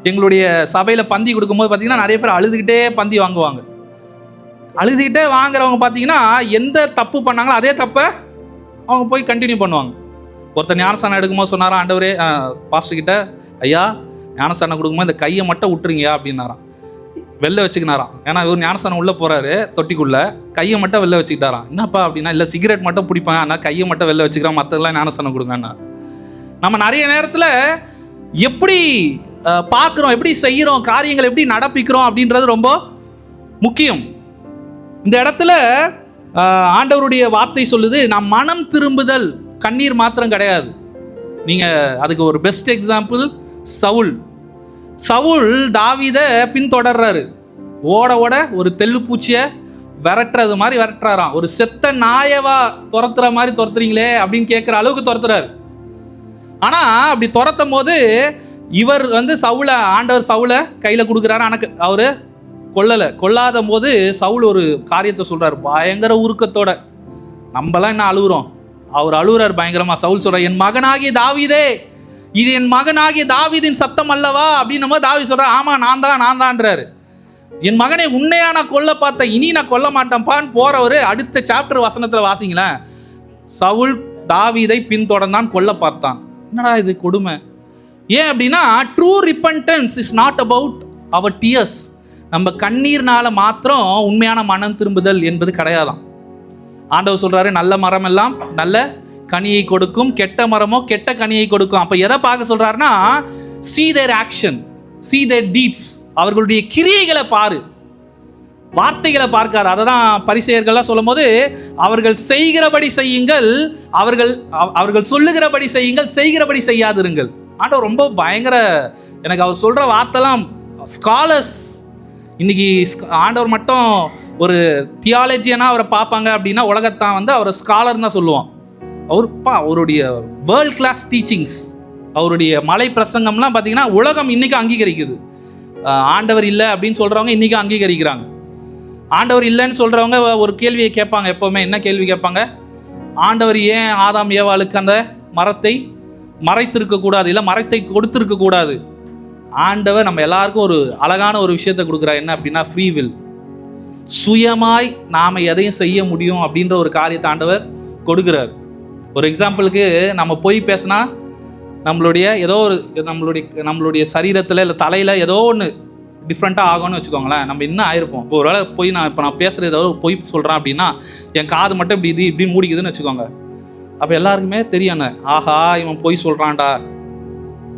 எங்களுடைய சபையில் பந்தி கொடுக்கும்போது பார்த்தீங்கன்னா நிறைய பேர் அழுதுகிட்டே பந்தி வாங்குவாங்க. அழுதுகிட்டே வாங்குறவங்க பார்த்தீங்கன்னா எந்த தப்பு பண்ணாங்களோ அதே தப்பை அவங்க போய் கண்டினியூ பண்ணுவாங்க. ஒருத்தர் ஞானஸ்தானம் எடுக்கும்போது சொன்னாராம், ஆண்டவரே பாஸ்டர் கிட்ட, ஐயா ஞானஸ்தானம் கொடுக்கும்போது இந்த கையை மட்டும் விட்டுருங்கயா அப்படின்னாராம். வெளில வச்சுக்கினாராம். ஏன்னா இவர் ஞானஸ்தானம் உள்ளே போகிறாரு, தொட்டிக்குள்ளே கையை மட்டும் வெளில வச்சுக்கிட்டாராம். என்னப்பா அப்படின்னா, இல்லை சிகரெட் மட்டும் பிடிப்பேன், ஆனால் கையை மட்டும் வெளில வச்சுக்கிறேன், மற்றதெல்லாம் ஞானஸ்தானம் கொடுங்கண்ணா. நம்ம நிறைய நேரத்தில் எப்படி பார்க்குறோம், எப்படி செய்கிறோம், காரியங்கள் எப்படி நடப்பிக்கிறோம் அப்படின்றது ரொம்ப முக்கியம். இந்த இடத்துல ஆண்டவருடைய வார்த்தை சொல்லுது, நான் மனம் திரும்புதல் கண்ணீர் மாத்திரம் கிடையாது. நீங்கள் அதுக்கு ஒரு பெஸ்ட் எக்ஸாம்பிள் சவுல் தாவீதை பின்தொடர்றாரு. ஓட ஓட ஒரு தெல்லுப்பூச்சியை விரட்டுறது மாதிரி விரட்டுறாராம். ஒரு செத்த நாயவா துரத்துற மாதிரி துரத்துறீங்களே அப்படின்னு கேட்குற அளவுக்கு துரத்துறாரு. ஆனால் அப்படி துரத்தும் போது இவர் ஆண்டவர் சவுலை கையில் கொடுக்குறாரு. ஆனால் அவர் கொல்லாத போது சவுல் ஒரு காரியத்தை சொல்கிறார் பயங்கர உருக்கத்தோட. நம்மளாம் என்ன அழுகுறோம், அவர் அழுகுறார் பயங்கரமாக. சவுல் சொல்கிறார், என் மகனாகிய தாவீதே, இது என் மகனாகிய தாவீதின் சத்தம் அல்லவா அப்படின்னும் போது தாவீது சொல்கிறார், ஆமாம் நான் தான்ன்றாரு. என் மகனை உன்னையா நான் கொல்ல பார்த்தேன், இனி நான் கொல்ல மாட்டேன்ப்பான்னு போகிறவர் அடுத்த சாப்டர் வசனத்தில் வாசிங்களேன், சவுல் தாவீதை பின்தொடர்ந்தான், கொல்ல பார்த்தான். என்னடா இது கொடுமை. ஏன் அப்படின்னா true repentance is not about our tears. நம்ம கண்ணீர்னால மாத்திரம் உண்மையான மனம் திரும்புதல் என்பது கிடையாதான். ஆண்டவர் சொல்றாரு, நல்ல மரம் எல்லாம் நல்ல கனியை கொடுக்கும், கெட்ட மரமோ கெட்ட கனியை கொடுக்கும். அப்ப எதை பார்க்க சொல்றாருன்னா, see their action, see their deeds, அவர்களுடைய கிரியைகளை பாரு, வார்த்தைகளை பார்க்காரு. அதை தான் பரிசேயர்கள்லாம் சொல்லும் போது, அவர்கள் செய்கிறபடி செய்யுங்கள், அவர்கள் சொல்லுகிறபடி செய்யுங்கள், செய்கிறபடி செய்யாதிருங்கள். ஆண்டவர் ரொம்ப பயங்கர, எனக்கு அவர் சொல்ற வார்த்தைலாம் ஸ்காலர்ஸ். இன்னைக்கு ஆண்டவர் மட்டும் ஒரு தியாலஜியனா அவரை பார்ப்பாங்க அப்படின்னா உலகத்தான் அவரை ஸ்காலர் தான் சொல்லுவான். அவருடைய வேர்ல்ட் கிளாஸ் டீச்சிங்ஸ், அவருடைய மலை பிரசங்கம்லாம் பார்த்தீங்கன்னா உலகம் இன்னைக்கு அங்கீகரிக்குது. ஆண்டவர் இல்லை அப்படின்னு சொல்றவங்க இன்னைக்கு அங்கீகரிக்கிறாங்க. ஆண்டவர் இல்லைன்னு சொல்றவங்க ஒரு கேள்வியை கேட்பாங்க. எப்பவுமே என்ன கேள்வி கேட்பாங்க, ஆண்டவர் ஏன் ஆதாம் ஏவாளுக்கு அந்த மரத்தை மறைத்திருக்க கூடாது, இல்லை மரத்தை கொடுத்திருக்க கூடாது? ஆண்டவர் நம்ம எல்லாருக்கும் ஒரு அழகான ஒரு விஷயத்தை கொடுக்குறார். என்ன அப்படின்னா ஃப்ரீ வில். சுயமாய் நாம் எதையும் செய்ய முடியும் அப்படின்ற ஒரு காரியத்தை ஆண்டவர் கொடுக்குறார். ஒரு எக்ஸாம்பிளுக்கு, நம்ம போய் பேசினா நம்மளுடைய ஏதோ ஒரு நம்மளுடைய சரீரத்தில் இல்லை தலையில் ஏதோ ஒன்று டிஃப்ரெண்ட்டாக ஆகும்னு வச்சுக்கோங்களேன். நம்ம இன்னும் ஆயிருப்போம். இப்போ ஒரு வேளை போய் நான் பேசுகிறது ஏதோ பொய் சொல்கிறேன் அப்படின்னா என் காது மட்டும் இப்படி மூடிக்குதுன்னு வச்சுக்கோங்க. அப்போ எல்லாருக்குமே தெரியும், ஆஹா இவன் பொய் சொல்கிறான்டா.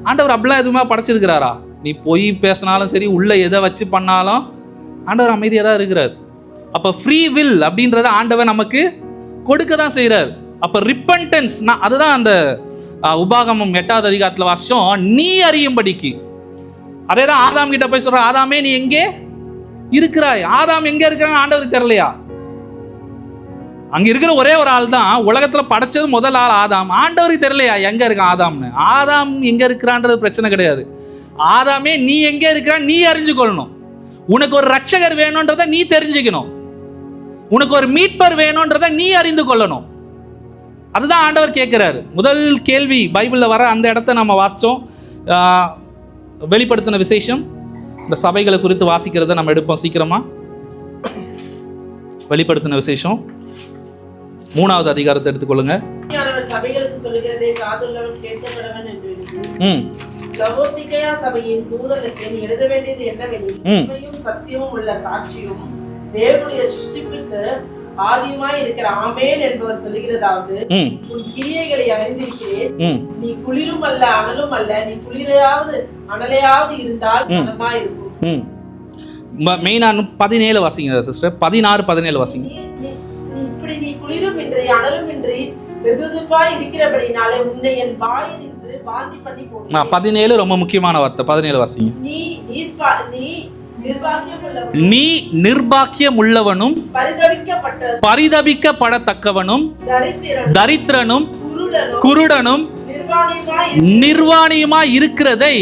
ஆண்டவர் அப்படிலாம் எதுவுமே படைச்சிருக்கிறாரா? நீ பொய் பேசினாலும் சரி, உள்ள எதை வச்சு பண்ணாலும் ஆண்டவர் அமைதியாக தான் இருக்கிறார். அப்போ ஃப்ரீ வில் அப்படின்றத ஆண்டவர் நமக்கு கொடுக்க தான் செய்கிறார். அப்போ ரிப்பன்டன்ஸ், அதுதான் அந்த உபாகமம் 8வது அதிகாரத்தில் வாசிச்சோம், நீ அறியும்படிக்கு. அதே தான் ஆதாம் கிட்ட போய் சொல்ற, ஆதாமே நீ எங்கே இருக்கிறாய்? ஆதாம் எங்கே இருக்கிறான்னு ஆண்டவருக்கு தெரியலையா? அங்க இருக்கிற ஒரே ஒரு ஆள் தான் உலகத்துல படைச்சது முதல் ஆள் ஆதாம். ஆண்டவருக்கு தெரியலையா எங்க இருக்கான் ஆதாம்னு? ஆதாம் எங்க இருக்கிறான்றது பிரச்சனை கிடையாது. ஆதாமே நீ எங்க இருக்கிறான் நீ அறிஞ்சு கொள்ளணும். உனக்கு ஒரு ரட்சகர் வேணும்ன்றதை நீ தெரிஞ்சுக்கணும். உனக்கு ஒரு மீட்பர் வேணும்ன்றதை நீ அறிந்து கொள்ளணும். அதுதான் ஆண்டவர் கேட்கிறாரு. முதல் கேள்வி பைபிளில் வர அந்த இடத்த நம்ம வாசித்தோம். வெளிப்படுத்தின விசேஷம், இந்த சபைகளை குறித்து வாசிக்கிறத நம்ம எடுப்போம் சீக்கிரமா. வெளிப்படுத்தின விசேஷம் 3வது அதிகாரத்தை எடுத்துக்கொள்ளுங்க. சபைகளுக்கு சொல்லுகிறதை காதுள்ளவன் கேட்கப்படவன் என்று லவோதிகேயா சபையின் தூதனுக்கு நீ எழுத வேண்டியது என்னவெனில், உண்மையும் சத்தியமும் உள்ள சாட்சியும் தேவனுடைய சிருஷ்டிப்புக்கு ஆதியுமாய் இருக்கிற ஆமென் என்பவர் சொல்லுகிறதாவது, உன் கிரியைகளை அறிந்திருக்கிறேன். நீ குளிரும் அல்ல அனலும் அல்ல. நீ குளிரையாவது அனலையாவது இருந்தால் நலமாய் இருக்கும். மெயினா 17 வாசிங்க சிஸ்டர். 16, 17 வாசிங்க. இப்படி நீ குளிரும் இன்றி அனலும் இன்றி வெதுவெதுப்பாய் இருக்கிறபடினாலே உன்னை என் வாயினின்று வாந்தி பண்ணி போடுவேன். 17 ரொம்ப முக்கியமான வார்த்தை. 17 வாசிங்க. நீ நிர்பாக்கியமுள்ளவனும் பரிதபிக்கப்படத்தக்கவனும் தரித்திரனும் குருடனும் நிர்வாணியுமாய் இருக்கிறதை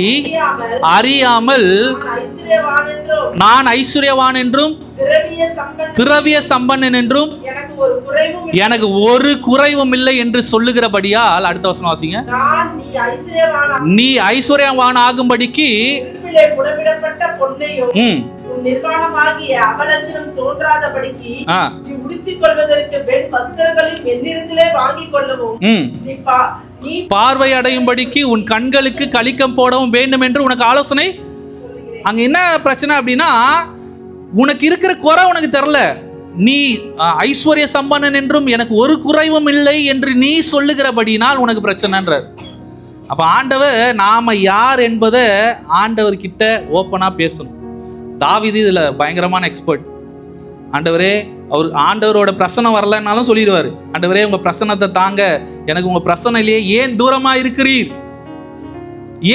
அறியாமல் நான் ஐஸ்வர்யவான் என்றும் திரவிய சம்பன்னன் என்றும் எனக்கு ஒரு குறைவும் இல்லை என்று சொல்லுகிறபடியால், அடுத்த வசனம் வாசிங்க. நீ ஐஸ்வர்யவான் ஆகும்படிக்கு நிர்வாணமாகிய அவலட்சணம் தோன்றாதபடிக்கு நீ உடுத்திக் கொள்வதற்கு வெண் வஸ்திரங்களையும் என்னிடத்திலே வாங்கிக் கொள்ளவும் நீ பார்வை அடையும்படிக்கு உன் கண்களுக்கு கலிக்கம் போடவும் வேண்டும் என்று உனக்கு ஆலோசனை. அங்க என்ன பிரச்சனை அப்படின்னா, உனக்கு இருக்கிற குறை உனக்கு தெரியல. நீ ஐஸ்வர்ய சம்பன்னன் என்றும் எனக்கு ஒரு குறைவும் இல்லை என்று நீ சொல்லுகிறபடினால் உனக்கு பிரச்சனைன்றார். அப்ப ஆண்டவர் நாம யார் என்பதை ஆண்டவர்கிட்ட ஓப்பனா பேசணும். தாவீது இதுல பயங்கரமான எக்ஸ்பர்ட். ஆண்டவரே, ஆண்டவரோட பிரசனம் வரலன்னாலும் சொல்லிடுவாரு, ஆண்டவரே உங்க பிரசனத்தை தாங்க, எனக்கு உங்க பிரசனம் இல்லையே, ஏன் தூரமா இருக்கிறீர்,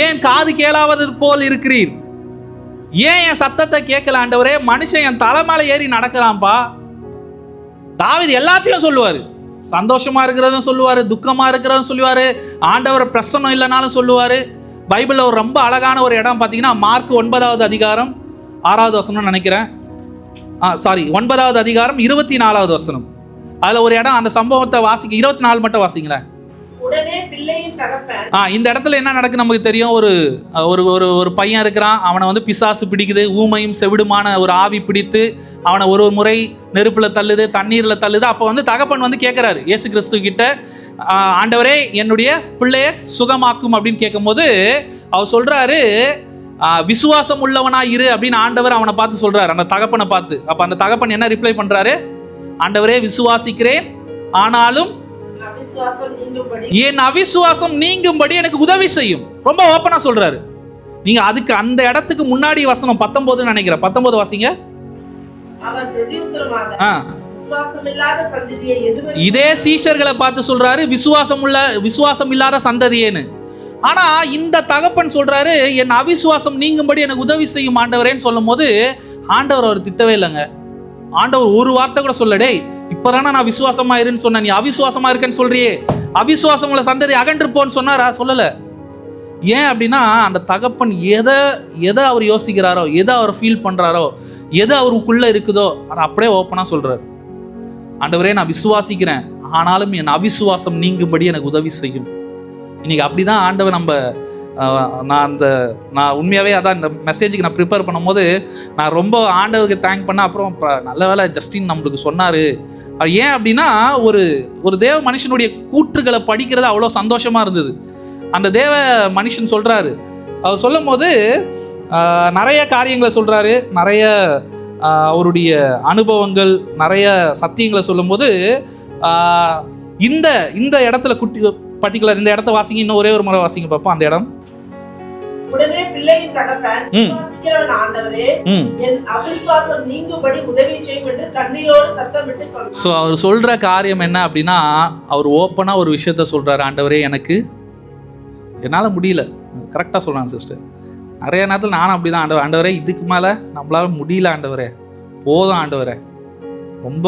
ஏன் காது கேளாவது போல் இருக்கிறீர், ஏன் என் சத்தத்தை கேட்கல ஆண்டவரே, மனுஷன் என் தலைமையில ஏறி நடக்கிறான்பா. தாவீது எல்லாத்தையும் சொல்லுவாரு. சந்தோஷமா இருக்கிறதும் சொல்லுவாரு, துக்கமா இருக்கிறதும் சொல்லுவாரு, ஆண்டவர் பிரசனம் இல்லைனாலும் சொல்லுவாரு. பைபிள்ல ஒரு ரொம்ப அழகான ஒரு இடம் பார்த்தீங்கன்னா, மார்க் 9வது அதிகாரம் 6வது வசனம் நினைக்கிறேன். 9வது அதிகாரம் 24வது வசனம். அதுல ஒரு இடம், அந்த சம்பவத்தை வாசிக்க 24 மட்டும் வாசிங்களேன். உடனே பிள்ளையின் தகப்பன், இந்த இடத்துல என்ன நடக்கு நமக்கு தெரியும். ஒரு பையன் இருக்கிறான், அவனை வந்து பிசாசு பிடிக்குது, ஊமையும் செவிடுமான ஒரு ஆவி பிடித்து அவனை ஒரு முறை நெருப்புல தள்ளுது, தண்ணீர்ல தள்ளுது. அப்போ வந்து தகப்பன் வந்து கேட்கிறாரு இயேசு கிறிஸ்து கிட்ட, ஆண்டவரே என்னுடைய பிள்ளைய சுகமாக்கும் அப்படின்னு கேட்கும் போது அவர் சொல்றாரு, விசுவாசம் உள்ளவனா இரு அப்படின்னு ஆண்டவர் அவனை பார்த்து சொல்றாரு, அந்த தகப்பனை பார்த்து. அப்ப அந்த தகப்பன் என்ன ரிப்ளை பண்றாரு, ஆண்டவரே விசுவாசிக்கிறேன், ஆனாலும் என் அவிசுவாசம் நீங்கும்படி எனக்கு உதவி செய்யும். ரொம்ப ஓப்பனா சொல்றாரு. நீங்க அதுக்கு அந்த இடத்துக்கு முன்னாடி வசனம் 19 நினைக்கிறேன். 19 வாசிங்க. இதே சீஷர்களை பார்த்து சொல்றாரு, விசுவாசம் இல்லாத சந்ததியேன்னு. ஆனா இந்த தகப்பன் சொல்றாரு, என் அவிசுவாசம் நீங்கும்படி எனக்கு உதவி செய்யும் ஆண்டவரேன்னு சொல்லும் போது ஆண்டவர் அவர் திட்டவே இல்லைங்க. ஆண்டவர் ஒரு வார்த்தை கூட சொல்லடே, இப்பதானே நான் விசுவாசமா இருன்னு சொன்னேன், நீ அவிசுவாசமா இருக்கேன்னு சொல்றியே, அவிசுவாசம் உள்ள சந்ததி அகன்றுப்போன்னு சொன்னாரா? சொல்லல. ஏன் அப்படின்னா, அந்த தகப்பன் எதை அவர் யோசிக்கிறாரோ, எதை அவர் ஃபீல் பண்றாரோ, எது அவருக்குள்ள இருக்குதோ அதை அப்படியே ஓப்பனா சொல்றாரு. ஆண்டவரே நான் விசுவாசிக்கிறேன், ஆனாலும் என் அவிசுவாசம் நீங்கும்படி எனக்கு உதவி செய்யும். இன்னைக்கு அப்படிதான் ஆண்டவர் நான் உண்மையாகவே அதான் இந்த மெசேஜுக்கு நான் ப்ரிப்பேர் பண்ணும்போது நான் ரொம்ப ஆண்டவருக்கு தேங்க் பண்ண. அப்புறம் நல்ல வேளை ஜஸ்டின் நம்மளுக்கு சொன்னார். ஏன் அப்படின்னா, ஒரு தேவ மனுஷனுடைய கூற்றுகளை படிக்கிறது அவ்வளோ சந்தோஷமாக இருந்தது. அந்த தேவ மனுஷன் சொல்கிறாரு, அவர் சொல்லும் போது நிறைய காரியங்களை சொல்கிறாரு, நிறைய அவருடைய அனுபவங்கள், நிறைய சத்தியங்களை சொல்லும்போது இந்த இடத்துல பர்டிகுலர் இந்த இடத்த வாசிங்க, இன்னும் ஒரே ஒரு முறை வாசிங்க பார்ப்போம் அந்த இடம். உடனே பிள்ளையின் தகப்பன், விசுவாசிக்கிறவன் ஆண்டவரே என் அவிசுவாசம் நீங்கும்படி உதவி செய்யும் என்று கண்ணீரோடு சத்தமிட்டு சொன்னார். சோ அவர் சொல்ற காரியம் என்ன அப்படின்னா, அவர் ஓப்பனா ஒரு விஷயத்த சொல்றாரு, ஆண்டவரே என்னால முடியல. கரெக்டா சொல்றாங்க சிஸ்டர். நிறைய நேரத்தில் நானும் அப்படிதான், ஆண்டவரே இதுக்கு மேல நம்மளால முடியல ஆண்டவரே, போதும் ஆண்டவரே, ரொம்ப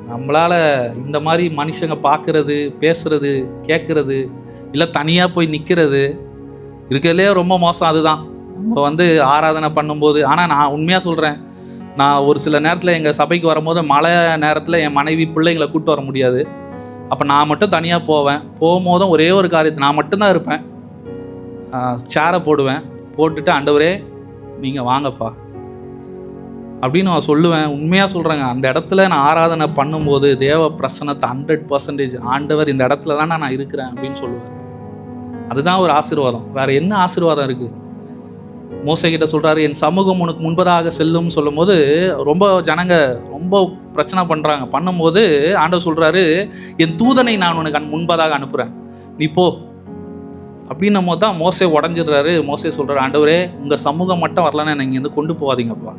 நம்மளால் இந்த மாதிரி மனுஷங்க பார்க்குறது, பேசுகிறது, கேட்குறது, இல்லை தனியாக போய் நிற்கிறது இருக்கிறதுலே ரொம்ப மோசம். அதுதான் நம்ம வந்து ஆராதனை பண்ணும்போது, ஆனால் நான் உண்மையாக சொல்கிறேன், நான் ஒரு சில நேரத்தில் எங்கள் சபைக்கு வரும்போது மழை நேரத்தில் என் மனைவி பிள்ளைங்களை கூப்பிட்டு வர முடியாது. அப்போ நான் மட்டும் தனியாக போவேன். போகும்போதும் ஒரே ஒரு காரியத்தை, நான் மட்டும்தான் இருப்பேன். சேரை போடுவேன், போட்டுட்டு ஆண்டவரே நீங்கள் வாங்கப்பா அப்படின்னு நான் சொல்லுவேன். உண்மையாக சொல்கிறேங்க, அந்த இடத்துல நான் ஆராதனை பண்ணும்போது தேவ பிரசன்னத்தை 100% ஆண்டவர் இந்த இடத்துல தான் நான் இருக்கிறேன் அப்படின்னு சொல்லுவேன். அதுதான் ஒரு ஆசீர்வாதம். வேறு என்ன ஆசீர்வாதம் இருக்குது? மோசே கிட்ட சொல்கிறாரு, என் சமூகம் உனக்கு முன்பதாக செல்லும்னு சொல்லும் போது ரொம்ப ஜனங்க ரொம்ப பிரச்சனை பண்ணும்போது ஆண்டவர் சொல்கிறாரு, என் தூதனை நான் உனக்கு முன்பதாக அனுப்புகிறேன், நீ போ அப்படின்னும் போது தான் மோசே உடஞ்சிடுறாரு. மோசே சொல்கிறாரு, ஆண்டவரே உங்கள் சமூகம் மட்டும் வரலன்னா நீங்கள் இங்கேருந்து கொண்டு போகாதீங்கப்பா.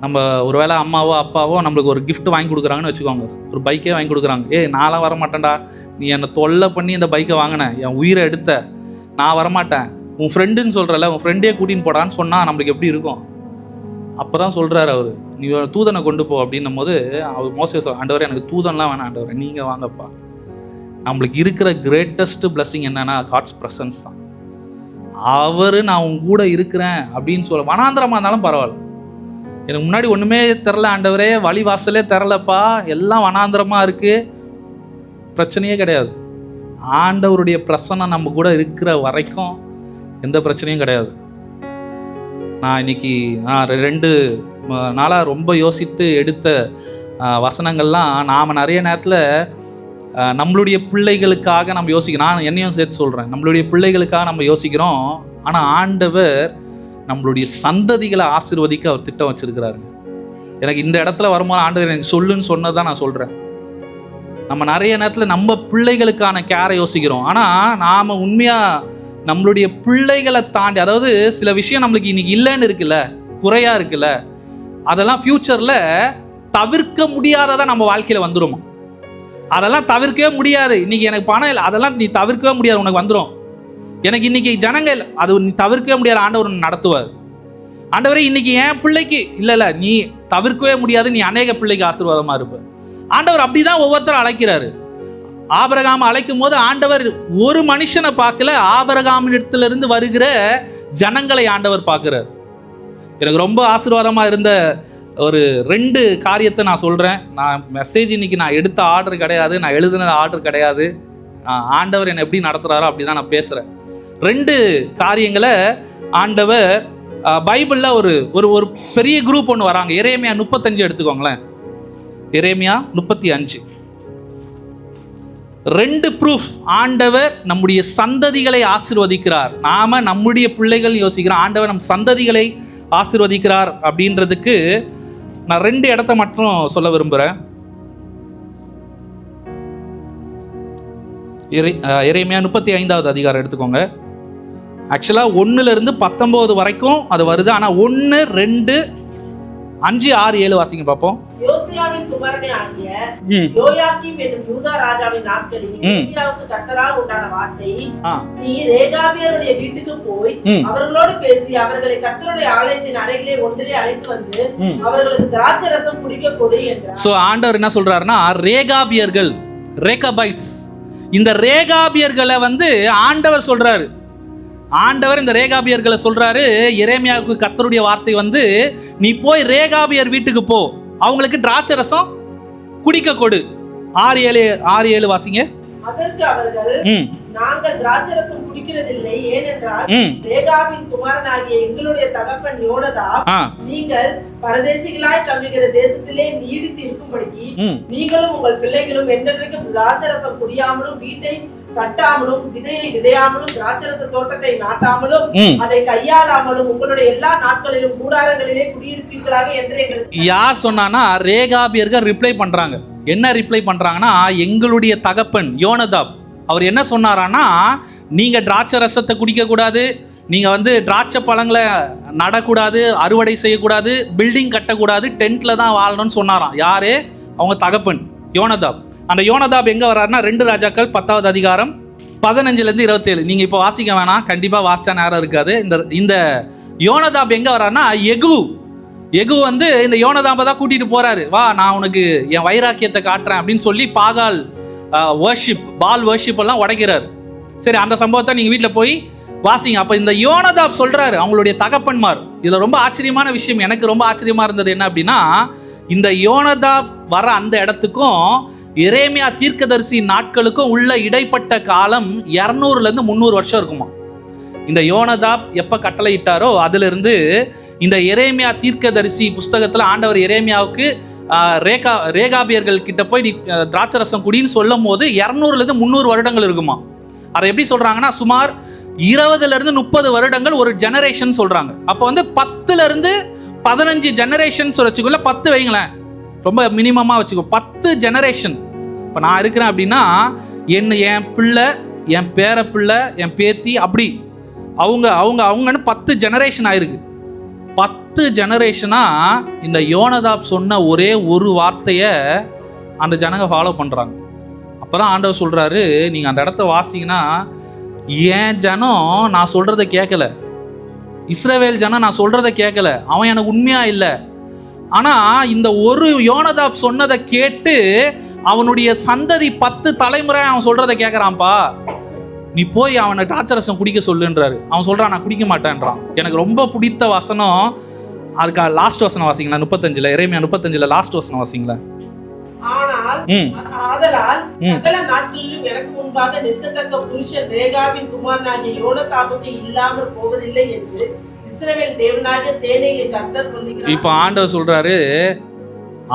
நம்ம ஒரு வேளை அம்மாவோ அப்பாவோ நம்மளுக்கு ஒரு கிஃப்ட் வாங்கி கொடுக்குறாங்கன்னு வச்சுக்கோங்க, ஒரு பைக்கே வாங்கி கொடுக்குறாங்க. நான்லாம் வரமாட்டேன்டா, நீ என்னை தொல்லை பண்ணி இந்த பைக்கை வாங்கினேன், என் உயிரை எடுத்த, நான் வரமாட்டேன், உன் ஃப்ரெண்டுன்னு சொல்கிறல, உன் ஃப்ரெண்டே கூட்டின்னு போடான்னு சொன்னால் நம்மளுக்கு எப்படி இருக்கும்? அப்போ தான் சொல்கிறாரு அவர், நீ தூதனை கொண்டு போ அப்படின்னும் போது அவர் மோசே ஆண்டவரே எனக்கு தூதன்லாம் வேணாம் ஆண்டவரே, நீங்கள் வாங்கப்பா. நம்மளுக்கு இருக்கிற கிரேட்டஸ்ட் பிளஸ்ஸிங் என்னன்னா காட்ஸ் ப்ரெசன்ஸ் தான். அவர் நான் உன் கூட இருக்கிறேன் அப்படின்னு சொல்ல, வனாந்திரமாக இருந்தாலும் பரவாயில்ல, எனக்கு முன்னாடி ஒன்றுமே தெரில ஆண்டவரே, வழி வாசலே தெரிலப்பா, எல்லாம் வனாந்திரமாக இருக்குது, பிரச்சனையே கிடையாது. ஆண்டவருடைய பிரசன்னம் நம்ம கூட இருக்கிற வரைக்கும் எந்த பிரச்சனையும் கிடையாது. நான் இன்னைக்கு 2 நாளாக ரொம்ப யோசித்து எடுத்த வசனங்கள்லாம் நாம் நிறைய நேரத்தில் நம்மளுடைய பிள்ளைகளுக்காக நம்ம யோசிக்கிறோம். நான் என்னையும் சேர்த்து சொல்கிறேன், நம்மளுடைய பிள்ளைகளுக்காக நம்ம யோசிக்கிறோம். ஆனால் ஆண்டவர் நம்மளுடைய சந்ததிகளை ஆசீர்வதிக்க அவர் திட்டம் வச்சிருக்கிறாருங்க. எனக்கு இந்த இடத்துல வரும்போது ஆண்டவர் எனக்கு சொல்லுன்னு சொன்னது தான் நான் சொல்கிறேன். நம்ம நிறைய நேரத்தில் நம்ம பிள்ளைகளுக்கான கேரை யோசிக்கிறோம். ஆனால் நாம் உண்மையாக நம்மளுடைய பிள்ளைகளை தாண்டி, அதாவது சில விஷயம் நம்மளுக்கு இன்னைக்கு இல்லைன்னு இருக்குல்ல, குறையாக இருக்குல்ல, அதெல்லாம் ஃப்யூச்சரில் தவிர்க்க முடியாததான் நம்ம வாழ்க்கையில் வந்துடுமா. அதெல்லாம் தவிர்க்கவே முடியாது. இன்னைக்கு எனக்கு பணம் இல்லை, அதெல்லாம் நீ தவிர்க்கவே முடியாது, உனக்கு வந்துடும். எனக்கு இன்னைக்கு ஜனங்கள், அது நீ தவிர்க்கவே முடியாது, ஆண்டவர் நடத்துவார். ஆண்டவரே இன்னைக்கு என் பிள்ளைக்கு இல்லை நீ தவிர்க்கவே முடியாது, நீ அநேக பிள்ளைக்கு ஆசீர்வாதமாக இருப்ப. ஆண்டவர் அப்படிதான் ஒவ்வொருத்தரும் அழைக்கிறாரு. ஆபிரகாம் அழைக்கும் போது ஆண்டவர் ஒரு மனுஷனை பார்க்கல, ஆபிரகாமிடத்திலிருந்து வருகிற ஜனங்களை ஆண்டவர் பார்க்கிறார். எனக்கு ரொம்ப ஆசீர்வாதமாக இருந்த ஒரு 2 காரியத்தை நான் சொல்கிறேன். நான் மெசேஜ் இன்னைக்கு நான் எடுத்த ஆர்டர் கிடையாது, நான் எழுதின ஆர்டர் கிடையாது. ஆண்டவர் என்னை எப்படி நடத்துகிறாரோ அப்படி தான் நான் பேசுகிறேன். 2 காரியங்களை ஆண்டவர் பைபிளில் ஒரு ஒரு பெரிய குரூப் ஒன்று வராங்க. எரேமியா 35 எடுத்துக்கோங்களேன். எரேமியா 35 2 ப்ரூஃப். ஆண்டவர் நம்முடைய சந்ததிகளை ஆசீர்வதிக்கிறார். நாம நம்முடைய பிள்ளைகள் யோசிக்கிறோம், ஆண்டவர் நம் சந்ததிகளை ஆசீர்வதிக்கிறார் அப்படின்றதுக்கு நான் 2 இடத்த மட்டும் சொல்ல விரும்புகிறேன். எரேமியா 35வது அதிகாரம் எடுத்துக்கோங்க. ஆக்சுவலாக 1லிருந்து 19 வரைக்கும் அது வருது. ஆனால் 1, 2, 5, 6, 7 வாசிங்க பார்ப்போம். யோசியாவின் குமாரனே ஆகிய யோயாக்கீம் என்னும் யூதா ராஜாவின் நாட்களில் எரேமியாவுக்கு கர்த்தரால் உண்டான வார்த்தை, நீ ரேகாபியருடைய வீட்டுக்கு போய் அவர்களோடு பேசி அவர்களை கர்த்தருடைய ஆலயத்தின் அறைகளே ஒன்றிலே அழைத்து வந்து அவர்களுக்கு திராட்சை ரசம் குடிக்க கொடு என்றார். சோ ஆண்டவர் என்ன சொல்றாருன்னா, ரேகாபியர்கள், ரேகாபைட்ஸ், இந்த ரேகாபியர்களை ஆண்டவர் சொல்றாரு. ஆண்டவர் இந்த ரேகாபியர்களை சொல்றாரு, எரேமியாவுக்கு கர்த்தருடைய வார்த்தை நீ போய் ரேகாபியர் வீட்டுக்கு போ, அவங்களுக்கு திராட்சை ரசம் குடிக்க கொடு. 6-7 வாசிங்க. அதற்கு அவர்கள், நாங்கள் திராட்சை ரசம் குடிக்கிறதில்லை, ஏனென்றால் ரேகாபின் குமாரனாகிய எங்களுடைய தகப்பன் யோனதாப் நீங்கள் பரதேசிகளாய் தங்குகிற தேசத்திலே நீடித்து இருக்கும்படிக்கு நீங்களும் உங்கள் பிள்ளைகளும் என்றென்றைக்கும் திராட்சை ரசம் குடியாமலும் வீட்டை கட்டாமலும் விதையை விதையாமலும் திராட்சரச தோட்டத்தை நாட்டாமலும் அதை கையாளாமலும் உங்களுடைய எல்லா நாட்களிலும் கூடாரங்களிலே குடியிருப்பீர்களாக என்று எங்களுக்கு. யார் சொன்னானா? ரேகாபியர்கள் ரிப்ளை பண்றாங்க. என்ன ரிப்ளை பண்றாங்கன்னா, எங்களுடைய தகப்பன் யோனதாப் அவர் என்ன சொன்னாரானா, நீங்க திராட்சை ரசத்தை குடிக்க கூடாது, நீங்க திராட்சை பழங்களை நடக்கூடாது, அறுவடை செய்யக்கூடாது, பில்டிங் கட்டக்கூடாது, டென்ட்ல தான் வாழணும்னு சொன்னாராம். யாரு? அவங்க தகப்பன் யோனதாப். அந்த யோனதாப் எங்க வர்றாருன்னா 2 ராஜாக்கள் 10வது அதிகாரம் 15-27. நீங்க இப்போ வாசிக்க வேணாம், கண்டிப்பா வாசிச்சா நேரம் இருக்காது. இந்த யோனதாப் எங்க வர்றாருன்னா எகு இந்த யோனதாபை தான் கூட்டிட்டு போறாரு. வா, நான் உனக்கு என் வைராக்கியத்தை காட்டுறேன் அப்படின்னு சொல்லி பால் வர்ஷிப் எல்லாம் உடைக்கிறாரு. சரி, அந்த சம்பவத்தை நீங்க வீட்டில் போய் வாசிங்க. அப்ப இந்த யோனதாப் சொல்றாரு அவங்களுடைய தகப்பன்மார். இதுல ரொம்ப ஆச்சரியமான விஷயம், எனக்கு ரொம்ப ஆச்சரியமா இருந்தது என்ன அப்படின்னா, இந்த யோனதாப் வர அந்த இடத்துக்கும் எரேமியா தீர்க்கதரிசி நாட்களுக்கும் உள்ள இடைப்பட்ட காலம் 200-300 வருஷம் இருக்குமா. இந்த யோனதாப் எப்ப கட்டளையிட்டாரோ அதுல இருந்து இந்த எரேமியா தீர்க்கதரிசி புஸ்தகத்துல ஆண்டவர் எரேமியாவுக்கு ரேகாபியர்கள் கிட்ட போய் திராட்சரசம் குடின்னு சொல்லும் போது 200-300 வருடங்கள் இருக்குமா. அதை எப்படி சொல்றாங்கன்னா, சுமார் 20-30 வருடங்கள் ஒரு ஜெனரேஷன் சொல்றாங்க. அப்போ வந்து 10-15 ஜெனரேஷன் வச்சுக்கோல, 10 வைங்களேன், ரொம்ப மினிமமா வச்சுக்கோ, 10 ஜெனரேஷன். இப்போ நான் இருக்கிறேன் அப்படின்னா என் பிள்ளை, என் பேர பிள்ளை, என் பேத்தி, அப்படி அவங்கன்னு 10 ஜெனரேஷன் ஆயிருக்கு. 10 ஜெனரேஷனா இந்த யோனதாப் சொன்ன ஒரே ஒரு வார்த்தையை அந்த ஜனங்க ஃபாலோ பண்றாங்க. அப்பதான் ஆண்டவர் சொல்றாரு, நீங்க அந்த இடத்த வாசிங்கன்னா, என் ஜனம் நான் சொல்றதை கேட்கல, இஸ்ரவேல் ஜனம் நான் சொல்றதை கேட்கல, அவன் எனக்கு உண்மையா இல்லை. ஆனா இந்த ஒரு யோனதாப் சொன்னதை கேட்டு அவனுடைய சந்ததி 10 தலைமுறை அவன் சொல்றதை கேட்கறான்ப்பா. நீ போய் அவனை திராட்சரசம் குடிக்க சொல்லுன்றாரு. அவன் சொல்றான், நான் குடிக்க மாட்டேன்றான். எனக்கு ரொம்ப பிடித்த வசனம், அதுக்கு லாஸ்ட் வசனம் வாசிங்களா, 35 எரேமியா 35 லாஸ்ட் வசனம் வாசிங்களா. ஆதலால் சகல நாட்களிலும் எனக்கு முன்பாக நிற்கத்தக்க புருஷன் ரேகாவின் குமாரனாகிய யோனதாபுக்கு இல்லாமல் போவதில்லை என்று இஸ்ரவேல் தேவனாகிய சேனைகளின் கர்த்தர் சொல்லுகிறார். இப்ப ஆண்டவர் சொல்றாரு,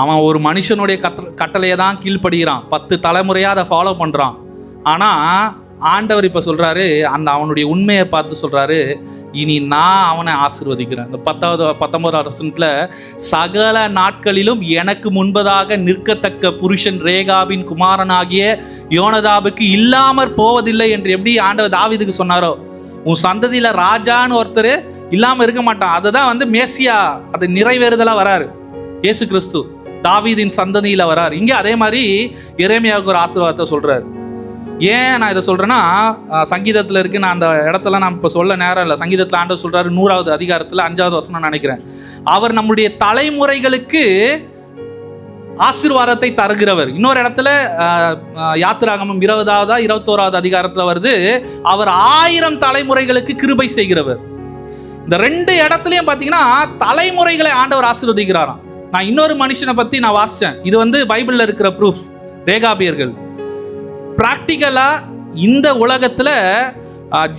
அவன் ஒரு மனுஷனுடைய கட்டளையை தான் கீழ்ப்படுகிறான், 10 தலைமுறையா அதை ஃபாலோ பண்றான். ஆனா ஆண்டவர் இப்ப சொல்றாரு, அந்த அவனுடைய உண்மையை பார்த்து சொல்றாரு, இனி நான் அவனை ஆசீர்வதிக்கிறேன். இந்த 19வது வசனத்துல, சகல நாட்களிலும் எனக்கு முன்பதாக நிற்கத்தக்க புருஷன் ரேகாவின் குமாரனாகிய யோனதாபுக்கு இல்லாமற் போவதில்லை என்று எப்படி ஆண்டவர் தாவீதுக்கு சொன்னாரோ, உன் சந்ததியில ராஜான்னு ஒருத்தர் இல்லாம இருக்க மாட்டான். அதுதான் வந்து மேசியா, அது நிறைவேறுதலா வராரு. இயேசு கிறிஸ்து தாவீதின் சந்ததியில வராரு. இங்க அதே மாதிரி எரேமியாவுக்கு ஒரு ஆசீர்வாதத்தை சொல்றாரு. ஏன் நான் இதை சொல்றேன்னா, சங்கீதத்தில் இருக்கு, நான் அந்த இடத்துல நான் இப்போ சொல்ல நேரம் இல்லை. சங்கீதத்தில் ஆண்டவர் சொல்றாரு 100வது அதிகாரத்தில் 5வது வசனம் நினைக்கிறேன், அவர் நம்முடைய தலைமுறைகளுக்கு ஆசீர்வாதத்தை தருகிறவர். இன்னொரு இடத்துல யாத்திராகமம் 21வது அதிகாரத்தில் வருது, அவர் 1000 தலைமுறைகளுக்கு கிருபை செய்கிறவர். இந்த 2 இடத்துலையும் பார்த்தீங்கன்னா தலைமுறைகளை ஆண்டவர் ஆசீர்வதிக்கிறாராம். நான் இன்னொரு மனுஷனை பற்றி நான் வாசித்தேன், இது வந்து பைபிளில் இருக்கிற ப்ரூஃப். ரேகாபியர்கள் பிராக்டிக்கலா இந்த உலகத்துல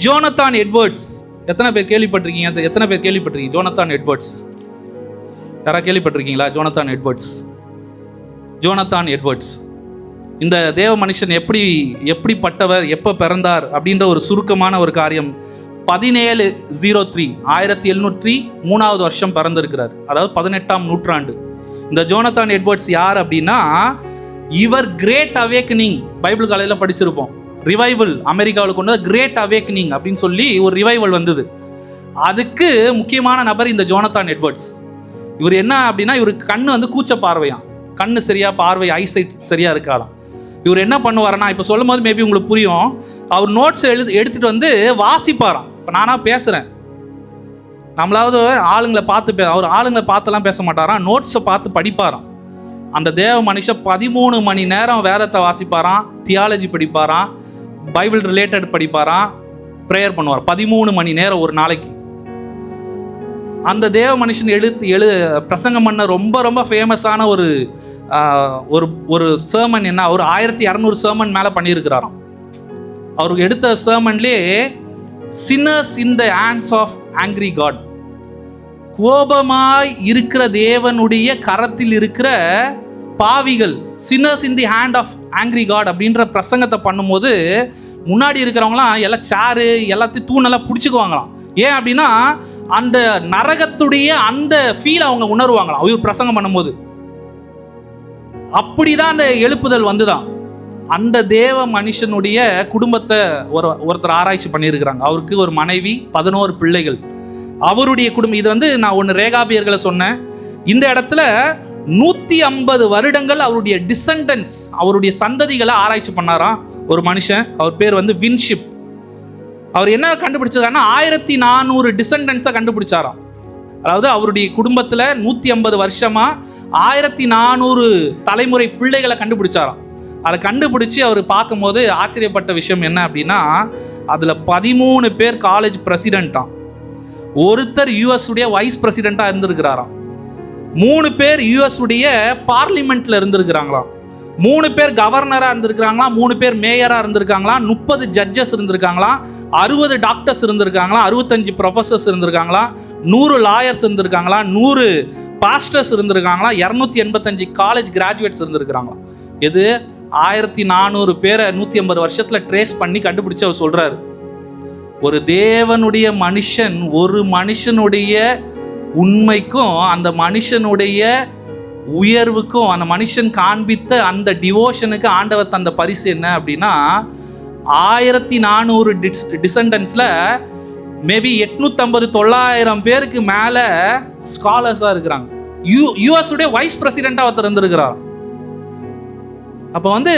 ஜோனத்தான் எட்வர்ட்ஸ், எத்தனை பேர் கேள்விப்பட்டிருக்கீங்க? ஜோனத்தான் எட்வர்ட்ஸ் யாரா கேள்விப்பட்டிருக்கீங்களா? ஜோனத்தான் எட்வர்ட்ஸ் இந்த தேவ மனுஷன் எப்படிப்பட்டவர், எப்போ பிறந்தார் அப்படின்ற ஒரு சுருக்கமான ஒரு காரியம். 1703 1703வது வருஷம் பிறந்திருக்கிறார், அதாவது 18ஆம் நூற்றாண்டு. இந்த ஜோனத்தான் எட்வர்ட்ஸ் யார் அப்படின்னா, இவர் கிரேட் அவேக்கனிங், பைபிள் காலையில் படிச்சிருப்போம், ரிவைவல், அமெரிக்காவில் கொண்டு வந்த கிரேட் அவேக்கனிங் அப்படின்னு சொல்லி ஒரு ரிவைவல் வந்தது. அதுக்கு முக்கியமான நபர் இந்த ஜோனத்தான் எட்வர்ட்ஸ். இவர் என்ன அப்படின்னா, இவருக்கு கண்ணு வந்து கூச்ச பார்வையாம், கண்ணு சரியா பார்வை ஐசைட் சரியா இருக்காதாம். இவர் என்ன பண்ணுவாருன்னா, இப்போ சொல்லும் போது மேபி உங்களுக்கு புரியும், அவர் நோட்ஸ் எடுத்துட்டு வந்து வாசிப்பாராம். இப்போ நானா பேசுறேன், நம்மளாவது ஆளுங்களை பார்த்து அவர் ஆளுங்களை பார்த்தெல்லாம் பேச மாட்டாராம், நோட்ஸை பார்த்து படிப்பாராம். அந்த தேவ மனுஷன் 13 மணி நேரம் வேதத்தை வாசிப்பாராம், தியாலஜி படிப்பாராம், பைபிள் ரிலேட்டட் படிப்பாராம், ப்ரேயர் பண்ணுவார் 13 மணி நேரம் ஒரு நாளைக்கு. அந்த தேவ மனுஷன் பிரசங்கம் பண்ண ரொம்ப ரொம்ப ஃபேமஸான ஒரு சர்மன் என்ன, ஒரு 1200 சர்மன் மேலே பண்ணியிருக்கிறாராம். அவருக்கு எடுத்த சர்மன்லேயே sinners in the hands of angry God, கோபமாய் இருக்கிற தேவனுடைய கரத்தில் இருக்கிற பாவிகள், sinners in the hand of angry God அப்படின்ற பிரசங்கத்தை பண்ணும்போது முன்னாடி இருக்கிறவங்களாம் எல்லாம் சேரு எல்லாத்தையும் தூணெல்லாம் பிடிச்சிக்குவாங்களாம். ஏன் அப்படின்னா அந்த நரகத்துடைய அந்த ஃபீல் அவங்க உணர்வாங்களாம் இவர் பிரசங்கம் பண்ணும்போது. அப்படிதான் அந்த எழுப்புதல் வந்துதான். அந்த தேவ மனுஷனுடைய குடும்பத்தை ஒருத்தர் ஆராய்ச்சி பண்ணியிருக்கிறாங்க. அவருக்கு ஒரு மனைவி, 11 பிள்ளைகள். அவருடைய குடும்பம், இது வந்து நான் ஒன்று ரேகாபியர்களை சொன்னேன். இந்த இடத்துல 150 வருடங்கள் அவருடைய டிசெண்டன்ஸ், அவருடைய சந்ததிகளை ஆராய்ச்சி பண்ணாராம் ஒரு மனுஷன். அவர் பேர் வந்து வின்ஷிப். அவர் என்ன கண்டுபிடிச்சதுன்னா 1400 டிசெண்டன்ஸை கண்டுபிடிச்சாராம். அதாவது அவருடைய குடும்பத்தில் 150 வருஷமா 1400 தலைமுறை பிள்ளைகளை கண்டுபிடிச்சாராம். அதை கண்டுபிடிச்சி அவர் பார்க்கும்போது ஆச்சரியப்பட்ட விஷயம் என்ன அப்படின்னா, அதில் 13 பேர் காலேஜ் பிரசிடெண்ட்டாம், ஒருத்தர் யூஎஸ்டைய வைஸ் பிரசிடெண்ட்டாக இருந்திருக்கிறாராம், 3 பேர் யூஎஸ்டைய பார்லிமெண்ட்டில் இருந்திருக்கிறாங்களாம், 3 பேர் கவர்னராக இருந்திருக்கிறாங்களாம், 3 பேர் மேயராக இருந்திருக்காங்களாம், 30 ஜட்ஜஸ் இருந்திருக்காங்களாம், 60 டாக்டர்ஸ் இருந்திருக்காங்களாம், 65 ப்ரொஃபஸர்ஸ் இருந்திருக்காங்களாம், 100 லாயர்ஸ் இருந்திருக்காங்களாம், 100 பாஸ்டர்ஸ் இருந்திருக்காங்களாம், 285 காலேஜ் கிராஜுவேட்ஸ் இருந்திருக்கிறாங்களாம். எது 1400 பேரை 150 வருஷத்தில் ட்ரேஸ் பண்ணி கண்டுபிடிச்சு அவர் சொல்கிறாரு, ஒரு தேவனுடைய மனுஷன், ஒரு மனுஷனுடைய உண்மைக்கும் அந்த மனுஷனுடைய உயர்வுக்கும் அந்த மனுஷன் காண்பித்த அந்த டிவோஷனுக்கு ஆண்டவர் தந்த பரிசு என்ன அப்படின்னா, 1400 டிசெண்டன்ஸில் மேபி 850-900 பேருக்கு மேலே ஸ்காலர்ஸாக இருக்கிறாங்க. யூஎஸ்டைய வைஸ் பிரசிடெண்ட்டாக ஒருத்தர் இருந்திருக்கிறார். அப்போ வந்து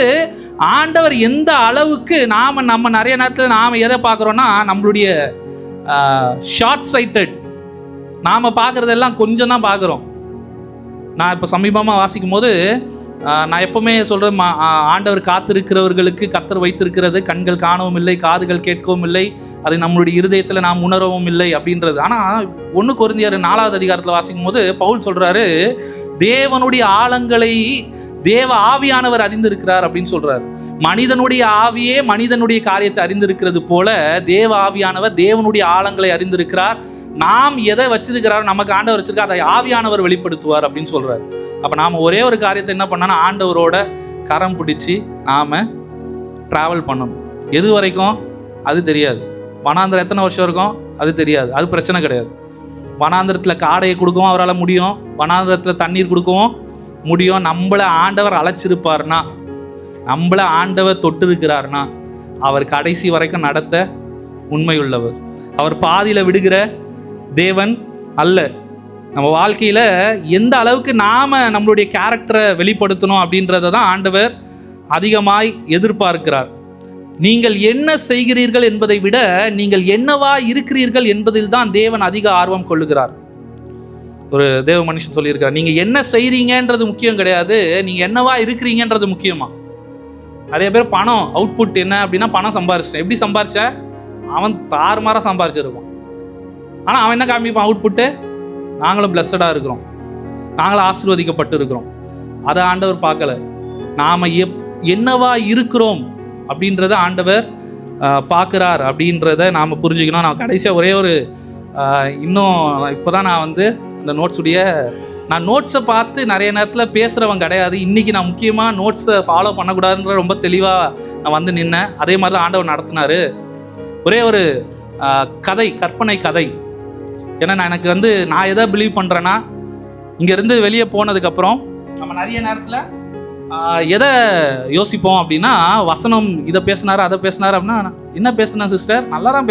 ஆண்டவர் எந்த அளவுக்கு நம்ம நிறைய நேரத்தில் நாம் எதை பார்க்குறோன்னா, நம்மளுடைய ஷார்ட் சைட்டட், நாம் பார்க்குறதெல்லாம் கொஞ்சம் தான் பார்க்குறோம். நான் இப்போ சமீபமாக வாசிக்கும் போது நான் எப்போவுமே சொல்கிறேன், ஆண்டவர் காத்திருக்கிறவர்களுக்கு கர்த்தர் வைத்திருக்கிறது கண்கள் காணவும் இல்லை, காதுகள் கேட்கவும் இல்லை, அதை நம்மளுடைய இருதயத்தில் நாம் உணரவும் இல்லை அப்படின்றது. ஆனால் 1 கொரிந்தியர் 4வது அதிகாரத்தில் வாசிக்கும் போது பவுல் சொல்கிறாரு, தேவனுடைய ஆழங்களை தேவ ஆவியானவர் அறிந்திருக்கிறார் அப்படின்னு சொல்கிறார். மனிதனுடைய ஆவியே மனிதனுடைய காரியத்தை அறிந்திருக்கிறது போல தேவ ஆவியானவர் தேவனுடைய ஆழங்களை அறிந்திருக்கிறார். நாம் எதை வச்சிருக்கிறாரோ, நமக்கு ஆண்டவர் வச்சிருக்கார், அதை ஆவியானவர் வெளிப்படுத்துவார் அப்படின்னு சொல்றாரு. அப்போ நாம் ஒரே ஒரு காரியத்தை என்ன பண்ணோன்னா, ஆண்டவரோட கரம் பிடிச்சி நாம் ட்ராவல் பண்ணணும். எது வரைக்கும் அது தெரியாது. வனாந்திரம் எத்தனை வருஷம் இருக்கும் அது தெரியாது, அது பிரச்சனை கிடையாது. வனாந்திரத்தில் காடையை கொடுக்கவும் அவரால் முடியும், வனாந்திரத்தில் தண்ணீர் கொடுக்கவும் முடியும். நம்மளை ஆண்டவர் அழைச்சிருப்பார்னா, நம்மளை ஆண்டவர் தொட்டு இருக்கிறார்னா, அவர் கடைசி வரைக்கும் நடத்த உண்மையுள்ளவர். அவர் பாதியில் விடுகிற தேவன் அல்ல. நம்ம வாழ்க்கையில் எந்த அளவுக்கு நாம் நம்மளுடைய கேரக்டரை வெளிப்படுத்தணும் அப்படின்றத தான் ஆண்டவர் அதிகமாய் எதிர்பார்க்கிறார். நீங்கள் என்ன செய்கிறீர்கள் என்பதை விட நீங்கள் என்னவா இருக்கிறீர்கள் என்பதில் தான் தேவன் அதிக ஆர்வம் கொள்ளுகிறார். ஒரு தேவ மனுஷன் சொல்லியிருக்கார், நீங்கள் என்ன செய்கிறீங்கன்றது முக்கியம் கிடையாது, நீங்கள் என்னவா இருக்கிறீங்கன்றது முக்கியமா. நிறைய பேர் பணம் அவுட்புட் என்ன அப்படின்னா, பணம் சம்பாரிச்சிட்டேன். எப்படி சம்பாரிச்ச? அவன் தாறுமாறாக சம்பாரிச்சிருப்பான். ஆனால் அவன் என்ன காமிப்பான்? அவுட்புட்டு, நாங்களும் பிளஸ்டடாக இருக்கிறோம், நாங்களும் ஆசீர்வதிக்கப்பட்டு இருக்கிறோம். அதை ஆண்டவர் பார்க்கல. நாம் என்னவா இருக்கிறோம் அப்படின்றத ஆண்டவர் பார்க்குறார் அப்படின்றத நாம் புரிஞ்சுக்கணும். நான் கடைசியாக ஒரே ஒரு இன்னும் இப்போ தான் நான் வந்து இந்த நான் நோட்ஸை பார்த்து நிறைய நேரத்தில் பேசுகிறவன் கிடையாது. இன்றைக்கி நான் முக்கியமாக நோட்ஸை ஃபாலோ பண்ணக்கூடாதுன்ற ரொம்ப தெளிவாக நான் வந்து நின்னேன். அதே மாதிரி தான் ஆண்டவர் நடத்தினார். ஒரே ஒரு கதை, கற்பனை கதை. ஏன்னா எனக்கு வந்து நான் எதை பிலீவ் பண்ணுறேன்னா, இங்கேருந்து வெளியே போனதுக்கப்புறம் நம்ம நிறைய நேரத்தில் எதை யோசிப்போம் அப்படின்னா, வசனம் இதை பேசினார் அதை பேசினார் அப்படின்னா, என்ன பேசுனா சிஸ்டர், நல்லா தான்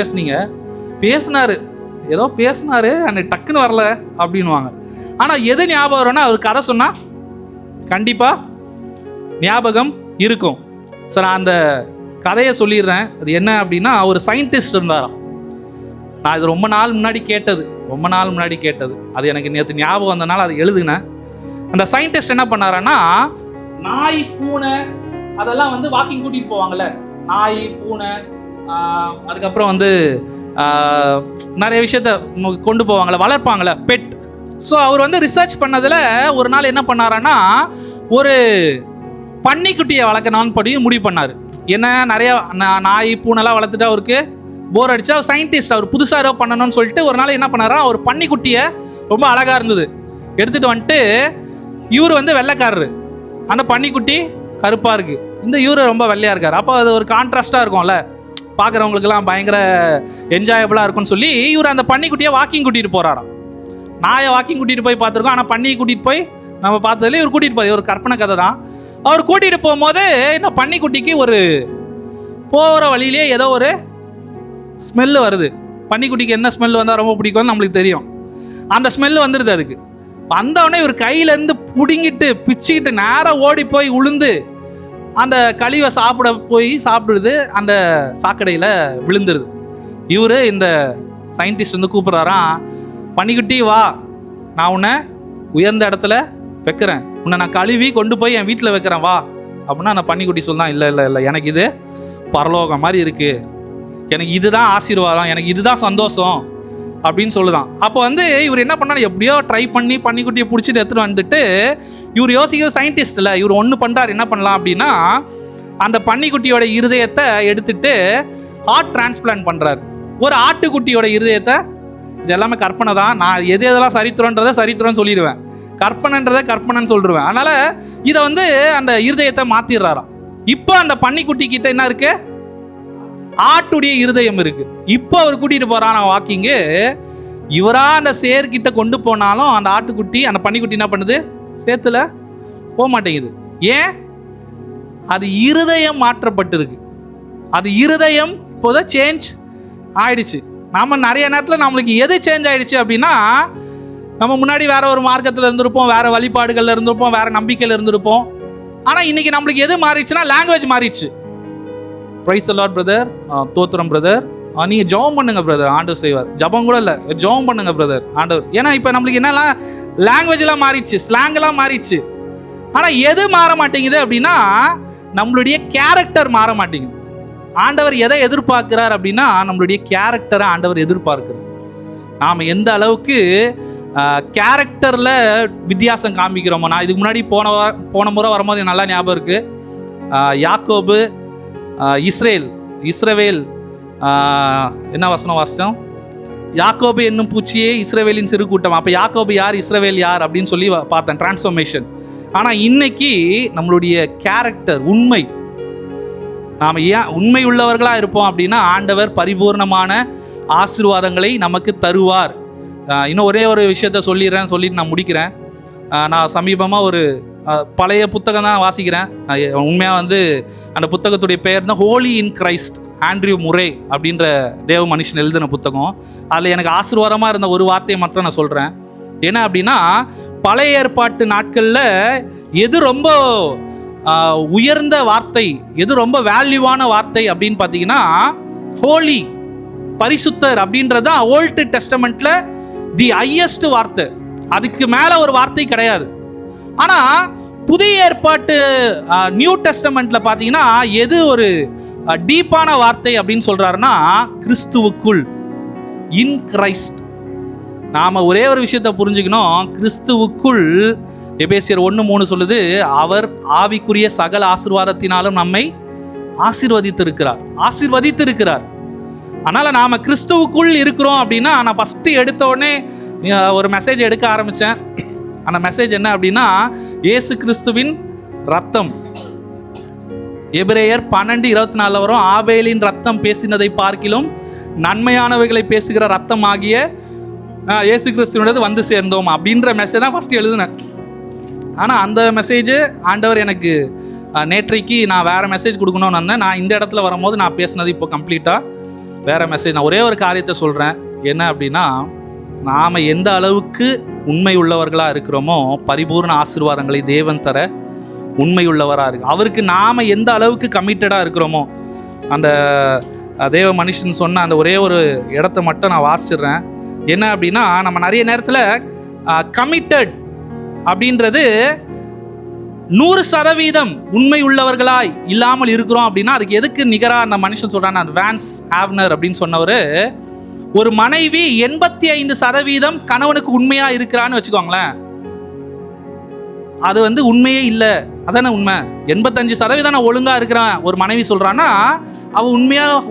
பேசினார், ஏதோ பேசினார், அன்னைக்கு டக்குன்னு வரல அப்படின்வாங்க. ஆனால் எது ஞாபகம் வரும்னா, அவர் கதை சொன்னால் கண்டிப்பாக ஞாபகம் இருக்கும். ஸோ நான் அந்த கதையை சொல்லிடுறேன். அது என்ன அப்படின்னா, ஒரு சயின்டிஸ்ட் இருந்தாராம். நான் இது ரொம்ப நாள் முன்னாடி கேட்டது, அது எனக்கு நேற்று ஞாபகம் வந்தனால அதை எழுதுனேன். அந்த சயின்டிஸ்ட் என்ன பண்ணாரன்னா, நாய் பூனை அதெல்லாம் வந்து வாக்கிங் கூட்டிகிட்டு போவாங்கள்ல, நாய் பூனை, அதுக்கப்புறம் வந்து நிறைய விஷயத்த கொண்டு போவாங்களே, வளர்ப்பாங்களே, பெட். ஸோ அவர் வந்து ரிசர்ச் பண்ணதில் ஒரு நாள் என்ன பண்ணாரான்னா, ஒரு பன்னிக்குட்டியை வளர்க்கணும்னு படி முடிவு பண்ணார். என்ன, நிறைய நாய் பூனைலாம் வளர்த்துட்டு அவருக்கு போர் அடிச்சு, அவர் சயின்டிஸ்ட், அவர் புதுசாக ஏதோ பண்ணணும்னு சொல்லிட்டு ஒரு நாள் என்ன பண்ணாரா, ஒரு பன்னிக்குட்டியை ரொம்ப அழகாக இருந்தது எடுத்துகிட்டு வந்துட்டு, இவர் வந்து வெள்ளைக்காரரு, ஆனால் பன்னிக்குட்டி கருப்பாக இருக்குது, இந்த இவர் ரொம்ப வெள்ளையாக இருக்கார். அப்போ அது ஒரு கான்ட்ராஸ்டாக இருக்கும்ல, பார்க்குறவங்களுக்குலாம் பயங்கர என்ஜாயபுளாக இருக்கும்னு சொல்லி இவர் அந்த பன்னிக்குட்டியை வாக்கிங் கூட்டிகிட்டு போகிறாராம். நாயை வாக்கிங் கூட்டிகிட்டு போய் பார்த்துருக்கோம், ஆனால் பன்னியை கூட்டிகிட்டு போய் நம்ம பார்த்ததுல இவர் கூட்டிகிட்டு போய், ஒரு கற்பனை கதை தான். அவர் கூட்டிகிட்டு போகும்போது இந்த பன்னிக்குட்டிக்கு ஒரு போகிற வழியிலே ஏதோ ஒரு ஸ்மெல்லு வருது. பன்னிக்குட்டிக்கு என்ன ஸ்மெல் வந்தால் ரொம்ப பிடிக்கும்னு நம்மளுக்கு தெரியும். அந்த ஸ்மெல்லு வந்துடுது அதுக்கு. வந்தவொடனே இவர் கையிலேருந்து பிடுங்கிட்டு பிச்சுக்கிட்டு நேராக ஓடி போய் உளுந்து அந்த கழிவை சாப்பிடுது, அந்த சாக்கடையில் விழுந்துருது. இவர் இந்த சயின்டிஸ்ட் வந்து கூப்பிட்றாராம், பன்னிக்குட்டி வா, நான் உன்னை உயர்ந்த இடத்துல வைக்கிறேன், உன்னை நான் கழுவி கொண்டு போய் என் வீட்டில் வைக்கிறேன் வா அப்படின்னா அந்த பன்னிக்குட்டி சொல்லலாம், இல்லை இல்லை இல்லை, எனக்கு இது பரலோகம் மாதிரி இருக்குது, எனக்கு இதுதான் ஆசீர்வாதம், எனக்கு இதுதான் சந்தோஷம் அப்படின்னு சொல்லுதான். அப்போ வந்து இவர் என்ன பண்ணாரு, எப்படியோ ட்ரை பண்ணி பன்னிக்குட்டியை பிடிச்சிட்டு எடுத்துகிட்டு வந்துட்டு இவர் யோசிக்கிறது சயின்டிஸ்ட் இல்லை, இவர் ஒன்று பண்ணுறாரு, என்ன பண்ணலாம் அப்படின்னா அந்த பன்னிக்குட்டியோட இருதயத்தை எடுத்துட்டு ஹார்ட் டிரான்ஸ்பிளான்ட் பண்ணுறாரு. ஒரு ஆட்டுக்குட்டியோட இருதயத்தை, இது எல்லாமே கற்பனை தான், நான் எது எதெல்லாம் சரித்திரன்றதை சரித்திரம்னு சொல்லிடுவேன், கற்பனைன்றதை கற்பனைன்னு சொல்லிடுவேன். அதனால் இதை வந்து அந்த இருதயத்தை மாற்றிடுறாராம். இப்போ அந்த பன்னிக்குட்டி கிட்ட என்ன இருக்கு, ஆட்டுடைய இருதயம் இருக்கு. இப்போ அவர் கூட்டிட்டு போறான் வாக்கிங்கு, இவரா அந்த சேர்கிட்ட கொண்டு போனாலும் அந்த ஆட்டுக்குட்டி அந்த பன்னிக்குட்டி என்ன பண்ணுது, சேத்துல போக மாட்டேங்குது. ஏன்? அது இருதயம் மாற்றப்பட்டிருக்கு. அது இருதயம் இப்போதான் சேஞ்ச் ஆயிடுச்சு. நாம நிறைய நேரத்தில் நம்மளுக்கு எது சேஞ்ச் ஆயிடுச்சு அப்படின்னா, நம்ம முன்னாடி வேற ஒரு மார்க்கத்தில் இருந்திருப்போம், வேற வழிபாடுகள்ல இருந்திருப்போம், வேற நம்பிக்கையில் இருந்திருப்போம். ஆனால் இன்னைக்கு நம்மளுக்கு எது மாறிடுச்சுன்னா லாங்குவேஜ் மாறிடுச்சு. பிரைஸ் தி லார்ட் பிரதர், தோத்திரம் பிரதர், நீங்கள் ஜெபம் பண்ணுங்க பிரதர், ஆண்டவர் செய்வார். ஜெபம் கூட இல்லை, ஜெபம் பண்ணுங்க பிரதர், ஆண்டவர். ஏன்னா இப்போ நம்மளுக்கு என்னெல்லாம் லாங்குவேஜ்லாம் மாறிடுச்சு, ஸ்லாங்கெல்லாம் மாறிடுச்சு. ஆனால் எது மாற மாட்டேங்குது அப்படின்னா நம்மளுடைய கேரக்டர் மாற மாட்டேங்குது. ஆண்டவர் எதை எதிர்பார்க்கிறார் அப்படின்னா நம்மளுடைய கேரக்டரை ஆண்டவர் எதிர்பார்க்கிறார். நாம் எந்த அளவுக்கு கேரக்டரில் வித்தியாசம் காமிக்கிறோமோ. நான் இதுக்கு முன்னாடி போன முறை வரும்போது நல்லா ஞாபகம் இருக்குது. யாக்கோபு, இஸ்ரவேல் என்ன வசனம் வாசித்தோம், யாக்கோபு என்னும் பூச்சியே இஸ்ரவேலின் சிறு கூட்டம். அப்போ யாக்கோபு யார், இஸ்ரவேல் யார் அப்படின்னு சொல்லி பார்த்தேன், டிரான்ஸ்ஃபர்மேஷன். ஆனால் இன்னைக்கு நம்மளுடைய கேரக்டர், உண்மை, நாம் ஏன் உண்மை உள்ளவர்களாக இருப்போம் அப்படின்னா ஆண்டவர் பரிபூர்ணமான ஆசீர்வாதங்களை நமக்கு தருவார். இன்னும் ஒரே ஒரு விஷயத்த சொல்லிட்டு நான் முடிக்கிறேன். நான் சமீபமாக ஒரு பழைய புத்தகம் தான் வாசிக்கிறேன். உண்மையாக வந்து அந்த புத்தகத்துடைய பெயர் தான் holy in Christ, Andrew Murray அப்படின்ற தேவ மனுஷன் எழுதின புத்தகம். அதில் எனக்கு ஆசீர்வாதமாக இருந்த ஒரு வார்த்தையை மட்டும் நான் சொல்கிறேன். என்ன அப்படின்னா, பழைய ஏற்பாட்டு நாட்களில் எது ரொம்ப உயர்ந்த வார்த்தை, எது ரொம்ப வேல்யூவான வார்த்தை அப்படின்னு பார்த்தீங்கன்னா ஹோலி, பரிசுத்தர் அப்படின்றது தான் ஓல்டு டெஸ்டமெண்ட்ல தி ஹையஸ்ட் வார்த்தை. அதுக்கு மேலே ஒரு வார்த்தை கிடையாது. ஆனால் புதிய ஏற்பாட்டு நியூ டெஸ்டமெண்ட்ல பார்த்தீங்கன்னா எது ஒரு டீப்பான வார்த்தை அப்படின்னு சொல்றாருன்னா கிறிஸ்துவுக்குள், இன் கிரைஸ்ட். நாம் ஒரே ஒரு விஷயத்தை புரிஞ்சுக்கணும், கிறிஸ்துவுக்குள். எபேசியர் 1:3 சொல்லுது, அவர் ஆவிக்குரிய சகல ஆசீர்வாதத்தினாலும் நம்மை ஆசீர்வதித்திருக்கிறார். அதனால் நாம் கிறிஸ்துவுக்குள் இருக்கிறோம் அப்படின்னா, நான் ஃபஸ்ட்டு எடுத்த உடனே ஒரு மெசேஜ் எடுக்க ஆரம்பித்தேன். அந்த மெசேஜ் என்ன அப்படின்னா, இயேசு கிறிஸ்துவின் ரத்தம். எபிரேயர் 12:24 வரும், ஆபேலின் ரத்தம் பேசினதை பார்க்கிலும் நன்மையானவைகளை பேசுகிற ரத்தம் ஆகிய இயேசு கிறிஸ்துவினது வந்து சேர்ந்தோம் அப்படின்ற மெசேஜ் தான் ஃபஸ்ட்டு எழுதுனேன். ஆனால் அந்த மெசேஜ் ஆண்டவர் எனக்கு நேற்றைக்கு நான் வேறு மெசேஜ் கொடுக்கணும்னு வந்தேன். நான் இந்த இடத்துல வரும்போது நான் பேசினது இப்போ கம்ப்ளீட்டாக வேறு மெசேஜ். நான் ஒரே ஒரு காரியத்தை சொல்கிறேன், என்ன அப்படின்னா, நாம் எந்த அளவுக்கு உண்மை உள்ளவர்களாக இருக்கிறோமோ பரிபூர்ண ஆசீர்வாதங்களை தேவன் தர உண்மை உள்ளவராக இருக்கு. அவருக்கு நாம் எந்த அளவுக்கு கமிட்டடாக இருக்கிறோமோ, அந்த தேவ மனுஷன் சொன்ன அந்த ஒரே ஒரு இடத்த மட்டும் நான் வாசிச்சிடுறேன். என்ன அப்படின்னா, நம்ம நிறைய நேரத்தில் கமிட்டட் அப்படின்றது 100% உண்மை உள்ளவர்களாய் இல்லாமல் இருக்கிறோம் அப்படின்னா அதுக்கு எதுக்கு நிகராக அந்த மனுஷன் சொல்கிறான், அந்த வான்ஸ் ஹேவ்னர் அப்படின்னு சொன்னவர், ஒரு மனைவி 85% கணவனுக்கு உண்மையாக இருக்கிறான்னு வச்சுக்கோங்களேன், அது வந்து உண்மையே இல்லை. அதானே உண்மை. 85% நான் ஒழுங்காக இருக்கிறேன் ஒரு மனைவி சொல்கிறான்னா அவள்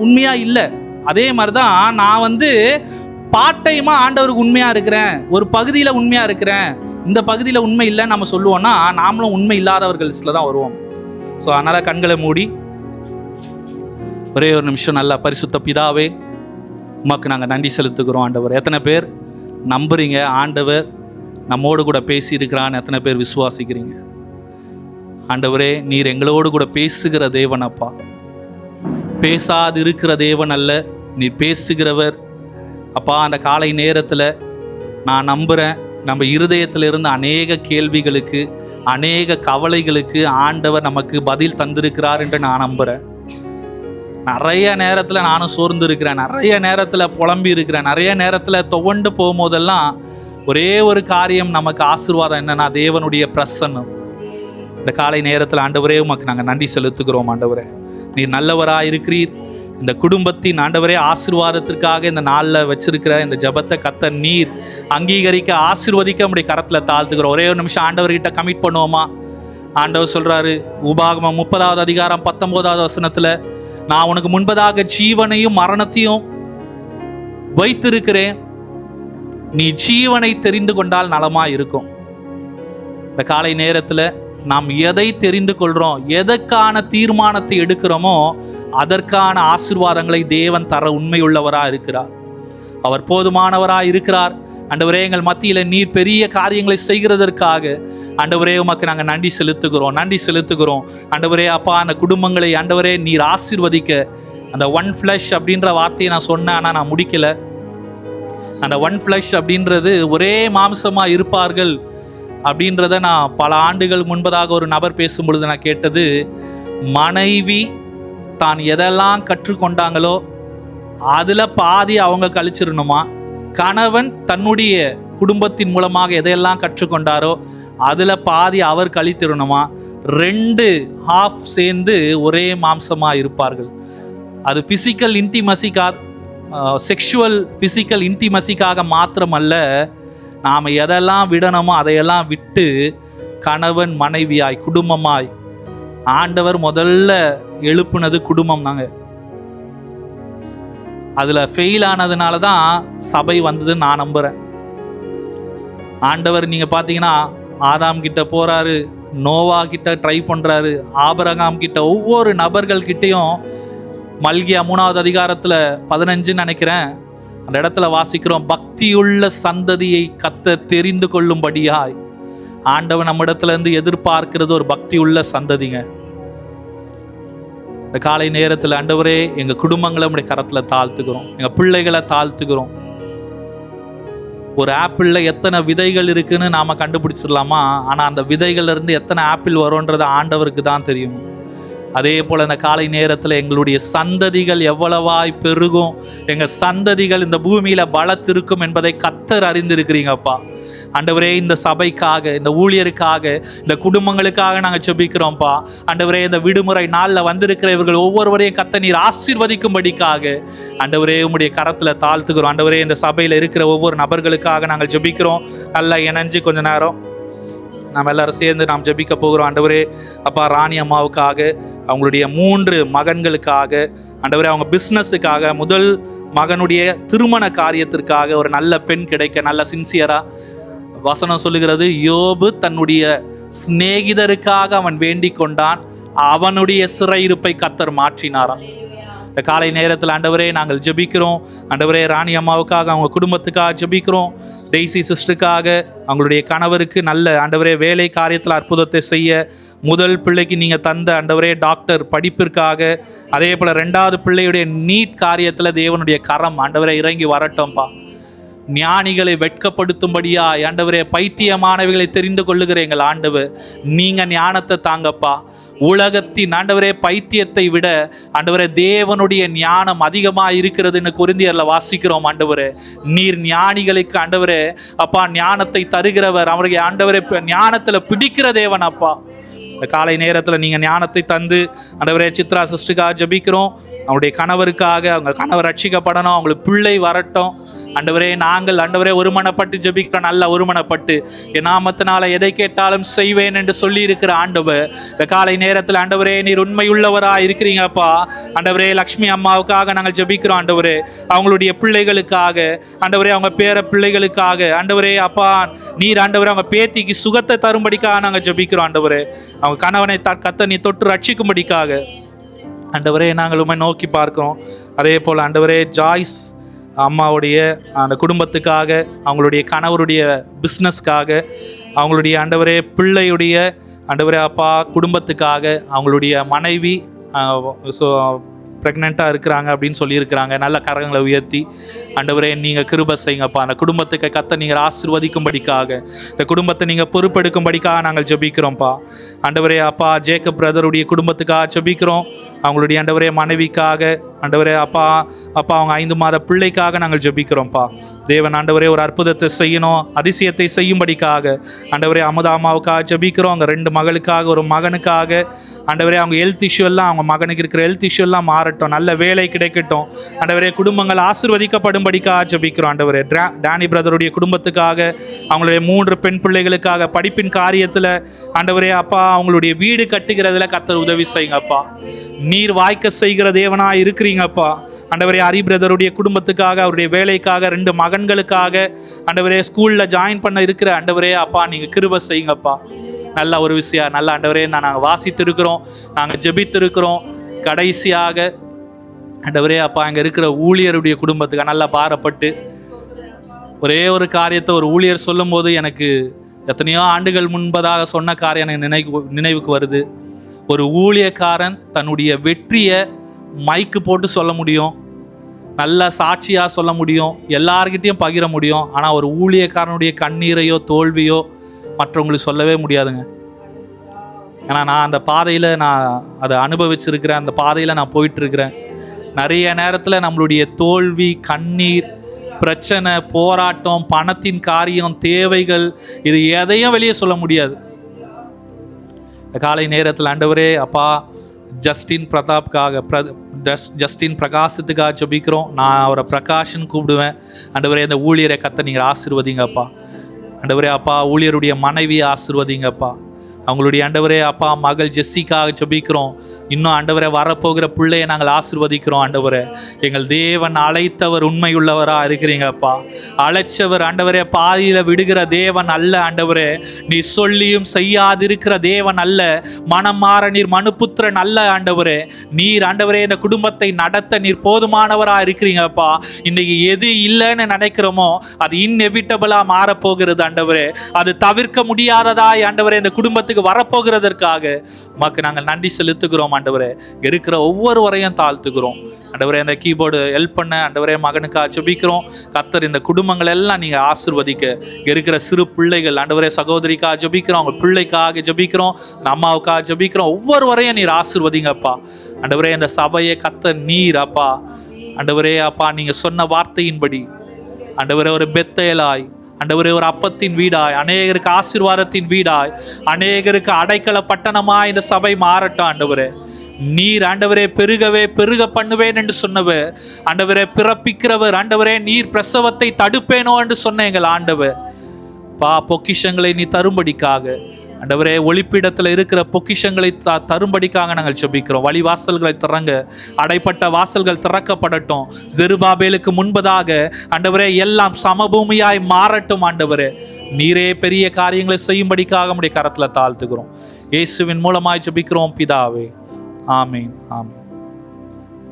உண்மையாக இல்லை. அதே மாதிரி தான் நான் வந்து பார்ட் டைமாக ஆண்டவருக்கு உண்மையாக இருக்கிறேன், ஒரு பகுதியில் உண்மையாக இருக்கிறேன், இந்த பகுதியில் உண்மை இல்லைன்னு நம்ம சொல்லுவோம்னா நாமளும் உண்மை இல்லாதவர்கள் லிஸ்ட்டில் தான் வருவோம். ஸோ அதனால் கண்களை மூடி ஒரே ஒரு நிமிஷம் நல்லா, பரிசுத்த பிதாவே, உமக்கு நாங்கள் நன்றி செலுத்துக்கிறோம் ஆண்டவர். எத்தனை பேர் நம்புறீங்க ஆண்டவர் நம்மோடு கூட பேசியிருக்கிறான்னு? எத்தனை பேர் விசுவாசிக்கிறீங்க? ஆண்டவரே, நீர் எங்களோடு கூட பேசுகிற தேவன் அப்பா, பேசாது இருக்கிற தேவன் அல்ல, நீர் பேசுகிறவர் அப்பா. அந்த காலை நேரத்தில் நான் நம்புகிறேன், நம்ம இருதயத்தில் இருந்த அநேக கேள்விகளுக்கு, அநேக கவலைகளுக்கு ஆண்டவர் நமக்கு பதில் தந்திருக்கிறார் என்று நான் நம்புகிறேன். நிறைய நேரத்தில் நானும் சோர்ந்து இருக்கிறேன், நிறைய நேரத்தில் புலம்பி இருக்கிறேன், நிறைய நேரத்தில் துவண்டு போகும்போதெல்லாம் ஒரே ஒரு காரியம் நமக்கு ஆசீர்வாதம் என்னன்னா தேவனுடைய பிரசன்னம். இந்த காலை நேரத்தில் ஆண்டவரே உமக்கு நாங்கள் நன்றி செலுத்துகிறோம். ஆண்டவரே, நீர் நல்லவராக இருக்கிறீர். இந்த குடும்பத்தின் ஆண்டவரே ஆசீர்வாதத்திற்காக இந்த நாளில் வச்சிருக்கிற இந்த ஜபத்தை கர்த்தர் நீர் அங்கீகரிக்க ஆசீர்வதிக்க நம்முடைய கரத்தில் தாழ்த்துக்கிறோம். ஒரே ஒரு நிமிஷம் ஆண்டவர்கிட்ட கமிட் பண்ணுவோமா? ஆண்டவர் சொல்றாரு, உபாகமம் 30வது அதிகாரம் 19வது வசனத்தில், நான் உனக்கு முன்பதாக ஜீவனையும் மரணத்தையும் வைத்திருக்கிறேன், நீ ஜீவனை தெரிந்து கொண்டால் நலமா இருக்கும். இந்த காலை நேரத்தில் நாம் எதை தெரிந்து கொள்கிறோம், எதற்கான தீர்மானத்தை எடுக்கிறோமோ அதற்கான ஆசீர்வாதங்களை தேவன் தர உண்மையுள்ளவராக இருக்கிறார். அவர் போதுமானவராக இருக்கிறார். ஆண்டவரே, எங்கள் மத்தியில் நீர் பெரிய காரியங்களை செய்கிறதற்காக ஆண்டவரே உமக்கு நாங்கள் நன்றி செலுத்துகிறோம். ஆண்டவரே அப்பா, அந்த குடும்பங்களை ஆண்டவரே நீர் ஆசீர்வதிக்க. அந்த ஒன் ஃப்ளஷ் அப்படின்ற வார்த்தையை நான் சொன்னேன், ஆனால் நான் முடிக்கலை. அந்த ஒன் ஃப்ளஷ் அப்படின்றது ஒரே மாம்சமாக இருப்பார்கள் அப்படின்றத நான் பல ஆண்டுகள் முன்பதாக ஒரு நபர் பேசும் பொழுது நான் கேட்டது, மனைவி தான் எதெல்லாம் கற்றுக்கொண்டாங்களோ அதில் பாதி அவங்க கழிச்சிடணுமா, கணவன் தன்னுடைய குடும்பத்தின் மூலமாக எதையெல்லாம் கற்றுக்கொண்டாரோ அதில் பாதி அவர் கழித்திடணுமா, 2 ஹாஃப் சேர்ந்து ஒரே மாம்சமாக இருப்பார்கள். அது ஃபிசிக்கல் இன்டிமசிக்காக, செக்ஷுவல் ஃபிசிக்கல் இன்டிமசிக்காக மாத்திரமல்ல, நாம் எதெல்லாம் விடணுமோ அதையெல்லாம் விட்டு கணவன் மனைவியாய் குடும்பமாய், ஆண்டவர் முதல்ல எழுப்புனது குடும்பம் தாங்க. அதில் ஃபெயில் ஆனதுனால தான் சபை வந்ததுன்னு நான் நம்புகிறேன். ஆண்டவர் நீங்கள் பார்த்தீங்கன்னா ஆதாம் கிட்ட போகிறாரு, நோவா கிட்ட ட்ரை பண்ணுறாரு, ஆபிரகாம் கிட்ட, ஒவ்வொரு நபர்கள்கிட்டையும். மல்கியா 3வது அதிகாரத்தில் 15 நினைக்கிறேன், அந்த இடத்துல வாசிக்கிறோம், பக்தியுள்ள சந்ததியை கர்த்தர் தெரிந்து கொள்ளும்படியாய் ஆண்டவன் நம்மிடத்துல இருந்து எதிர்பார்க்கிறது ஒரு பக்தியுள்ள சந்ததிங்க. இந்த காலை நேரத்தில் ஆண்டவரே, எங்க குடும்பங்களை நம்முடைய கரத்துல தாழ்த்துக்கிறோம், எங்க பிள்ளைகளை தாழ்த்துக்கிறோம். ஒரு ஆப்பிளில் எத்தனை விதைகள் இருக்குன்னு நாம கண்டுபிடிச்சிடலாமா? ஆனா அந்த விதைகள்ல இருந்து எத்தனை ஆப்பிள் வரும்ன்றது ஆண்டவருக்கு தான் தெரியும். அதே போல் இந்த காலை நேரத்தில் எங்களுடைய சந்ததிகள் எவ்வளவாய் பெருகும், எங்கள் சந்ததிகள் இந்த பூமியில் பலத்திருக்கும் என்பதை கர்த்தர் அறிந்திருக்கிறீங்கப்பா. ஆண்டவரே, இந்த சபைக்காக, இந்த ஊழியருக்காக, இந்த குடும்பங்களுக்காக நாங்கள் ஜெபிக்கிறோம்ப்பா. ஆண்டவரே, இந்த விடுமுறை நாளில் வந்திருக்கிற இவர்கள் ஒவ்வொருவரையும் கர்த்தர் நீர் ஆசீர்வதிக்கும்படிக்காக ஆண்டவரே உம்முடைய கரத்தில் தாழ்த்துக்கிறோம். ஆண்டவரே, இந்த சபையில் இருக்கிற ஒவ்வொரு நபர்களுக்காக நாங்கள் ஜெபிக்கிறோம். நல்லா இணைஞ்சு கொஞ்ச நேரம் நாம் எல்லாரும் சேர்ந்து நாம் ஜெபிக்க போகிறோம். ஆண்டவரே அப்பா, ராணி அம்மாவுக்காக, அவங்களுடைய 3 மகன்களுக்காக, ஆண்டவரே அவங்க பிஸ்னஸுக்காக, முதல் மகனுடைய திருமண காரியத்திற்காக ஒரு நல்ல பெண் கிடைக்க, நல்ல சின்சியராக வசனம் சொல்லுகிறது, யோபு தன்னுடைய சிநேகிதருக்காக அவன் வேண்டிக் கொண்டான், அவனுடைய சிறையிருப்பை கர்த்தர் மாற்றினாராம். இந்த காலை நேரத்தில் ஆண்டவரே நாங்கள் ஜெபிக்கிறோம். ஆண்டவரே, ராணி அம்மாவுக்காக, அவங்க குடும்பத்துக்காக ஜெபிக்கிறோம். டெய்சி சிஸ்டருக்காக, அவங்களுடைய கணவருக்கு நல்ல ஆண்டவரே வேலை காரியத்தில் அற்புதத்தை செய்ய, முதல் பிள்ளைக்கு நீங்கள் தந்த ஆண்டவரே டாக்டர் படிப்பிற்காக, அதே போல் 2வது பிள்ளையுடைய நீட் காரியத்தில் தேவனுடைய கரம் ஆண்டவரே இறங்கி வரட்டும்ப்பா. ஞானிகளை வெட்கப்படுத்தும்படியா ஆண்டவரே, பைத்தியமானவைகளை தெரிந்து கொள்ளுகிற எங்கள் ஆண்டவர், நீங்க ஞானத்தை தாங்கப்பா. உலகத்தின் ஆண்டவரே பைத்தியத்தை விட ஆண்டவரே தேவனுடைய ஞானம் அதிகமாக இருக்கிறதுன்னு கொரிந்தியர்ல வாசிக்கிறோம். ஆண்டவரே, நீர் ஞானிகளுக்கு ஆண்டவரே அப்பா ஞானத்தை தருகிறவர், அவருடைய ஆண்டவரே ஞானத்துல பிடிக்கிற தேவன் அப்பா. இந்த காலை நேரத்தில் நீங்கள் ஞானத்தை தந்து ஆண்டவரே சித்ரா சிஸ்டருக்காக ஜெபிக்கிறோம். அவங்களுடைய கணவருக்காக, அவங்க கணவர் ரட்சிக்கப்படணும், அவங்களுக்கு பிள்ளை வரட்டும். ஆண்டவரே, நாங்கள் ஆண்டவரே ஒருமனப்பட்டு ஜெபிக்கிறோம், நல்ல ஒருமனப்பட்டு என் நாமத்தினால எதை கேட்டாலும் செய்வேன் என்று சொல்லி இருக்கிற ஆண்டவர், இந்த காலை நேரத்தில் ஆண்டவரே நீர் உண்மையுள்ளவராக இருக்கிறீங்கப்பா. ஆண்டவரே, லக்ஷ்மி அம்மாவுக்காக நாங்கள் ஜெபிக்கிறோம். ஆண்டவரே, அவங்களுடைய பிள்ளைகளுக்காக, ஆண்டவரே அவங்க பேர பிள்ளைகளுக்காக, ஆண்டவரே அப்பா நீர் ஆண்டவரே அவங்க பேத்திக்கு சுகத்தை தரும்படிக்காக நாங்கள் ஜெபிக்கிறோம். ஆண்டவரே, அவங்க கணவனை கர்த்தர் நீ தொட்டு ரட்சிக்கும்படிக்காக ஆண்டவரே நாங்கள் உண்மை நோக்கி பார்க்கிறோம். அதே போல் ஆண்டவரே ஜாய்ஸ் அம்மாவுடைய அந்த குடும்பத்துக்காக, அவங்களுடைய கணவருடைய பிஸ்னஸ்க்காக, அவங்களுடைய ஆண்டவரே பிள்ளையுடைய ஆண்டவரே அப்பா குடும்பத்துக்காக, அவங்களுடைய மனைவி ப்ரெக்னெண்ட்டாக இருக்கிறாங்க அப்படின்னு சொல்லியிருக்கிறாங்க. நல்ல கரங்களை உயர்த்தி ஆண்டவரே நீங்கள் கிருபை செய்யுங்கப்பா. அந்த குடும்பத்துக்கு கர்த்தர் நீங்கள் ஆசீர்வதிக்கும்படிக்காக, இந்த குடும்பத்தை நீங்கள் பொறுப்பெடுக்கும்படிக்காக நாங்கள் ஜெபிக்கிறோம்ப்பா. ஆண்டவரே அப்பா ஜேக்கப் பிரதருடைய குடும்பத்துக்காக ஜெபிக்கிறோம். அவங்களுடைய ஆண்டவரே மனைவிக்காக, ஆண்டவரே அப்பா அவங்க 5 மாத பிள்ளைக்காக நாங்கள் ஜெபிக்கிறோம்ப்பா. தேவன் ஆண்டவரே ஒரு அற்புதத்தை செய்யணும், அதிசயத்தை செய்யும்படிக்காக ஆண்டவரே அமுதாமாவுக்காக ஜெபிக்கிறோம். அவங்க 2 மகளுக்காக, ஒரு மகனுக்காக ஆண்டவரே அவங்க ஹெல்த் இஷ்யூ எல்லாம், அவங்க மகனுக்கு இருக்கிற ஹெல்த் இஷ்யூ எல்லாம் மாறட்டும், நல்ல வேலை கிடைக்கட்டும் ஆண்டவரே, குடும்பங்கள் ஆசீர்வதிக்கப்படும்படிக்காக ஜெபிக்கிறோம். ஆண்டவரே டேனி பிரதருடைய குடும்பத்துக்காக, அவங்களுடைய 3 பெண் பிள்ளைகளுக்காக, படிப்பின் காரியத்தில் ஆண்டவரே அப்பா அவங்களுடைய வீடு கட்டுகிறதுல கர்த்தர் உதவி செய்யுங்கப்பா. நீர் வாய்க்க செய்கிற தேவனா இருக்கிறீங்கப்பா. ஆண்டவரே ஹரி பிரதருடைய குடும்பத்துக்காக, அவருடைய வேலைக்காக, 2 மகன்களுக்காக ஆண்டவரே ஸ்கூலில் ஜாயின் பண்ண இருக்கிற ஆண்டவரே அப்பா நீங்கள் கிருபை செய்யுங்கப்பா. நல்ல ஒரு விஷயம், நல்ல ஆண்டவரே நாங்கள் வாசித்திருக்கிறோம், நாங்கள் ஜெபித்திருக்கிறோம். கடைசியாக ஆண்டவரே அப்பா இங்கே இருக்கிற ஊழியருடைய குடும்பத்துக்கு நல்லா பாரப்பட்டு ஒரே ஒரு காரியத்தை ஒரு ஊழியர் சொல்லும் போது எனக்கு எத்தனையோ ஆண்டுகள் முன்பதாக சொன்ன காரியம் எனக்கு நினைவுக்கு வருது. ஒரு ஊழியக்காரன் தன்னுடைய வெற்றியை மைக்கு போட்டு சொல்ல முடியும், நல்ல சாட்சியாக சொல்ல முடியும், எல்லார்கிட்டையும் பகிர முடியும். ஆனால் ஒரு ஊழியக்காரனுடைய கண்ணீரையோ தோல்வியோ மற்றவங்களுக்கு சொல்லவே முடியாதுங்க. ஏன்னா நான் அந்த பாதையில் நான் அதை அனுபவிச்சிருக்கிறேன், அந்த பாதையில் நான் போயிட்டுருக்கிறேன். நிறைய நேரத்தில் நம்மளுடைய தோல்வி, கண்ணீர், பிரச்சனை, போராட்டம், பணத்தின் காரியம், தேவைகள், இது எதையும் வெளியே சொல்ல முடியாது. காலை நேரத்தில் ஆண்டவரே அப்பா ஜஸ்டின் பிரகாசத்துக்காக ஜெபிக்கிறோம். நான் அவரை பிரகாஷன் கூப்பிடுவேன். ஆண்டவரே அந்த ஊழியரை கத்த நீங்கள் ஆசீர்வதிங்கப்பா. ஆண்டவரே அப்பா ஊழியருடைய மனைவியை ஆசீர்வதிங்கப்பா. அவங்களுடைய ஆண்டவரே அப்பா மகள் ஜெஸ்ஸிக்காக ஜெபிக்கிறோம். இன்னும் ஆண்டவரே வரப்போகிற பிள்ளையை நாங்கள் ஆசீர்வதிக்கிறோம். ஆண்டவரே எங்கள் தேவன் அழைத்தவர் உண்மையுள்ளவராக இருக்கிறீங்கப்பா. அழைச்சவர் ஆண்டவரே பாதியில் விடுகிற தேவன் அல்ல. ஆண்டவரே நீ சொல்லியும் செய்யாதிருக்கிற தேவன் அல்ல. மனம் மாற நீர் மனுபுத்திரன் அல்ல. ஆண்டவரே நீர் ஆண்டவரே இந்த குடும்பத்தை நடத்த நீர் போதுமானவராக இருக்கிறீங்கப்பா. இன்னைக்கு எது இல்லைன்னு நினைக்கிறோமோ அது இன்எவிட்டபிளாக மாறப்போகிறது. ஆண்டவரே அது தவிர்க்க முடியாததாய் ஆண்டவரே இந்த குடும்பத்தை வரப்போகிறதற்காக உமக்கு நாங்கள் நன்றி செலுத்துகிறோம். ஆண்டவரே இருக்கிற ஒவ்வொருவரையும் தாழ்த்துகிறோம். ஆண்டவரே அந்த கீபோர்டு ஹெல்ப் பண்ண ஆண்டவரே மகனுக்காக ஜெபிக்கிறோம். கர்த்தர் இந்த குடும்பங்கள் எல்லாம் நீங்கள் ஆசீர்வதிக்க. இருக்கிற சிறு பிள்ளைகள் ஆண்டவரே சகோதரிக்காக ஜெபிக்கிறோம், அவங்க பிள்ளைக்காக ஜெபிக்கிறோம், அம்மாவுக்காக ஜெபிக்கிறோம். ஒவ்வொருவரையும் நீர் ஆசீர்வதிங்கப்பா. ஆண்டவரே இந்த சபையை கர்த்தர் நீர் அப்பா ஆண்டவரே அப்பா நீங்கள் சொன்ன வார்த்தையின்படி ஆண்டவரே ஒரு பெத்தேலாய், ஆண்டவரே ஒரு அப்பத்தின் வீடாய், அநேகருக்கு ஆசீர்வாதத்தின் வீடாய், அநேகருக்கு அடைக்கல பட்டணமாய் இந்த சபை மாறட்டும். ஆண்டவரே நீர் ஆண்டவரே பெருகவே பெருக பண்ணுவேன் என்று சொன்னவர், ஆண்டவரே பிறப்பிக்கிறவர், ஆண்டவரே நீர் பிரசவத்தை தடுப்பேனோ என்று சொன்ன எங்கள் ஆண்டவர் பொக்கிஷங்களை நீ தரும்படிக்காக, ஆண்டவரே ஒளிப்பிடத்தில் இருக்கிற பொக்கிஷங்களை தரும்படிக்காக நாங்கள் ஜெபிக்கிறோம். வழி வாசல்களை திறங்க, அடைப்பட்ட வாசல்கள் திறக்கப்படட்டும். ஜெருபாபேலுக்கு முன்பதாக ஆண்டவரே எல்லாம் சமபூமியாய் மாறட்டும். ஆண்டவரே நீரே பெரிய காரியங்களை செய்யும்படிக்காக உம்முடைய கரத்தில் தாழ்த்துகிறோம். இயேசுவின் மூலமாய் ஜெபிக்கிறோம் பிதாவே. ஆமீன், ஆமீன்.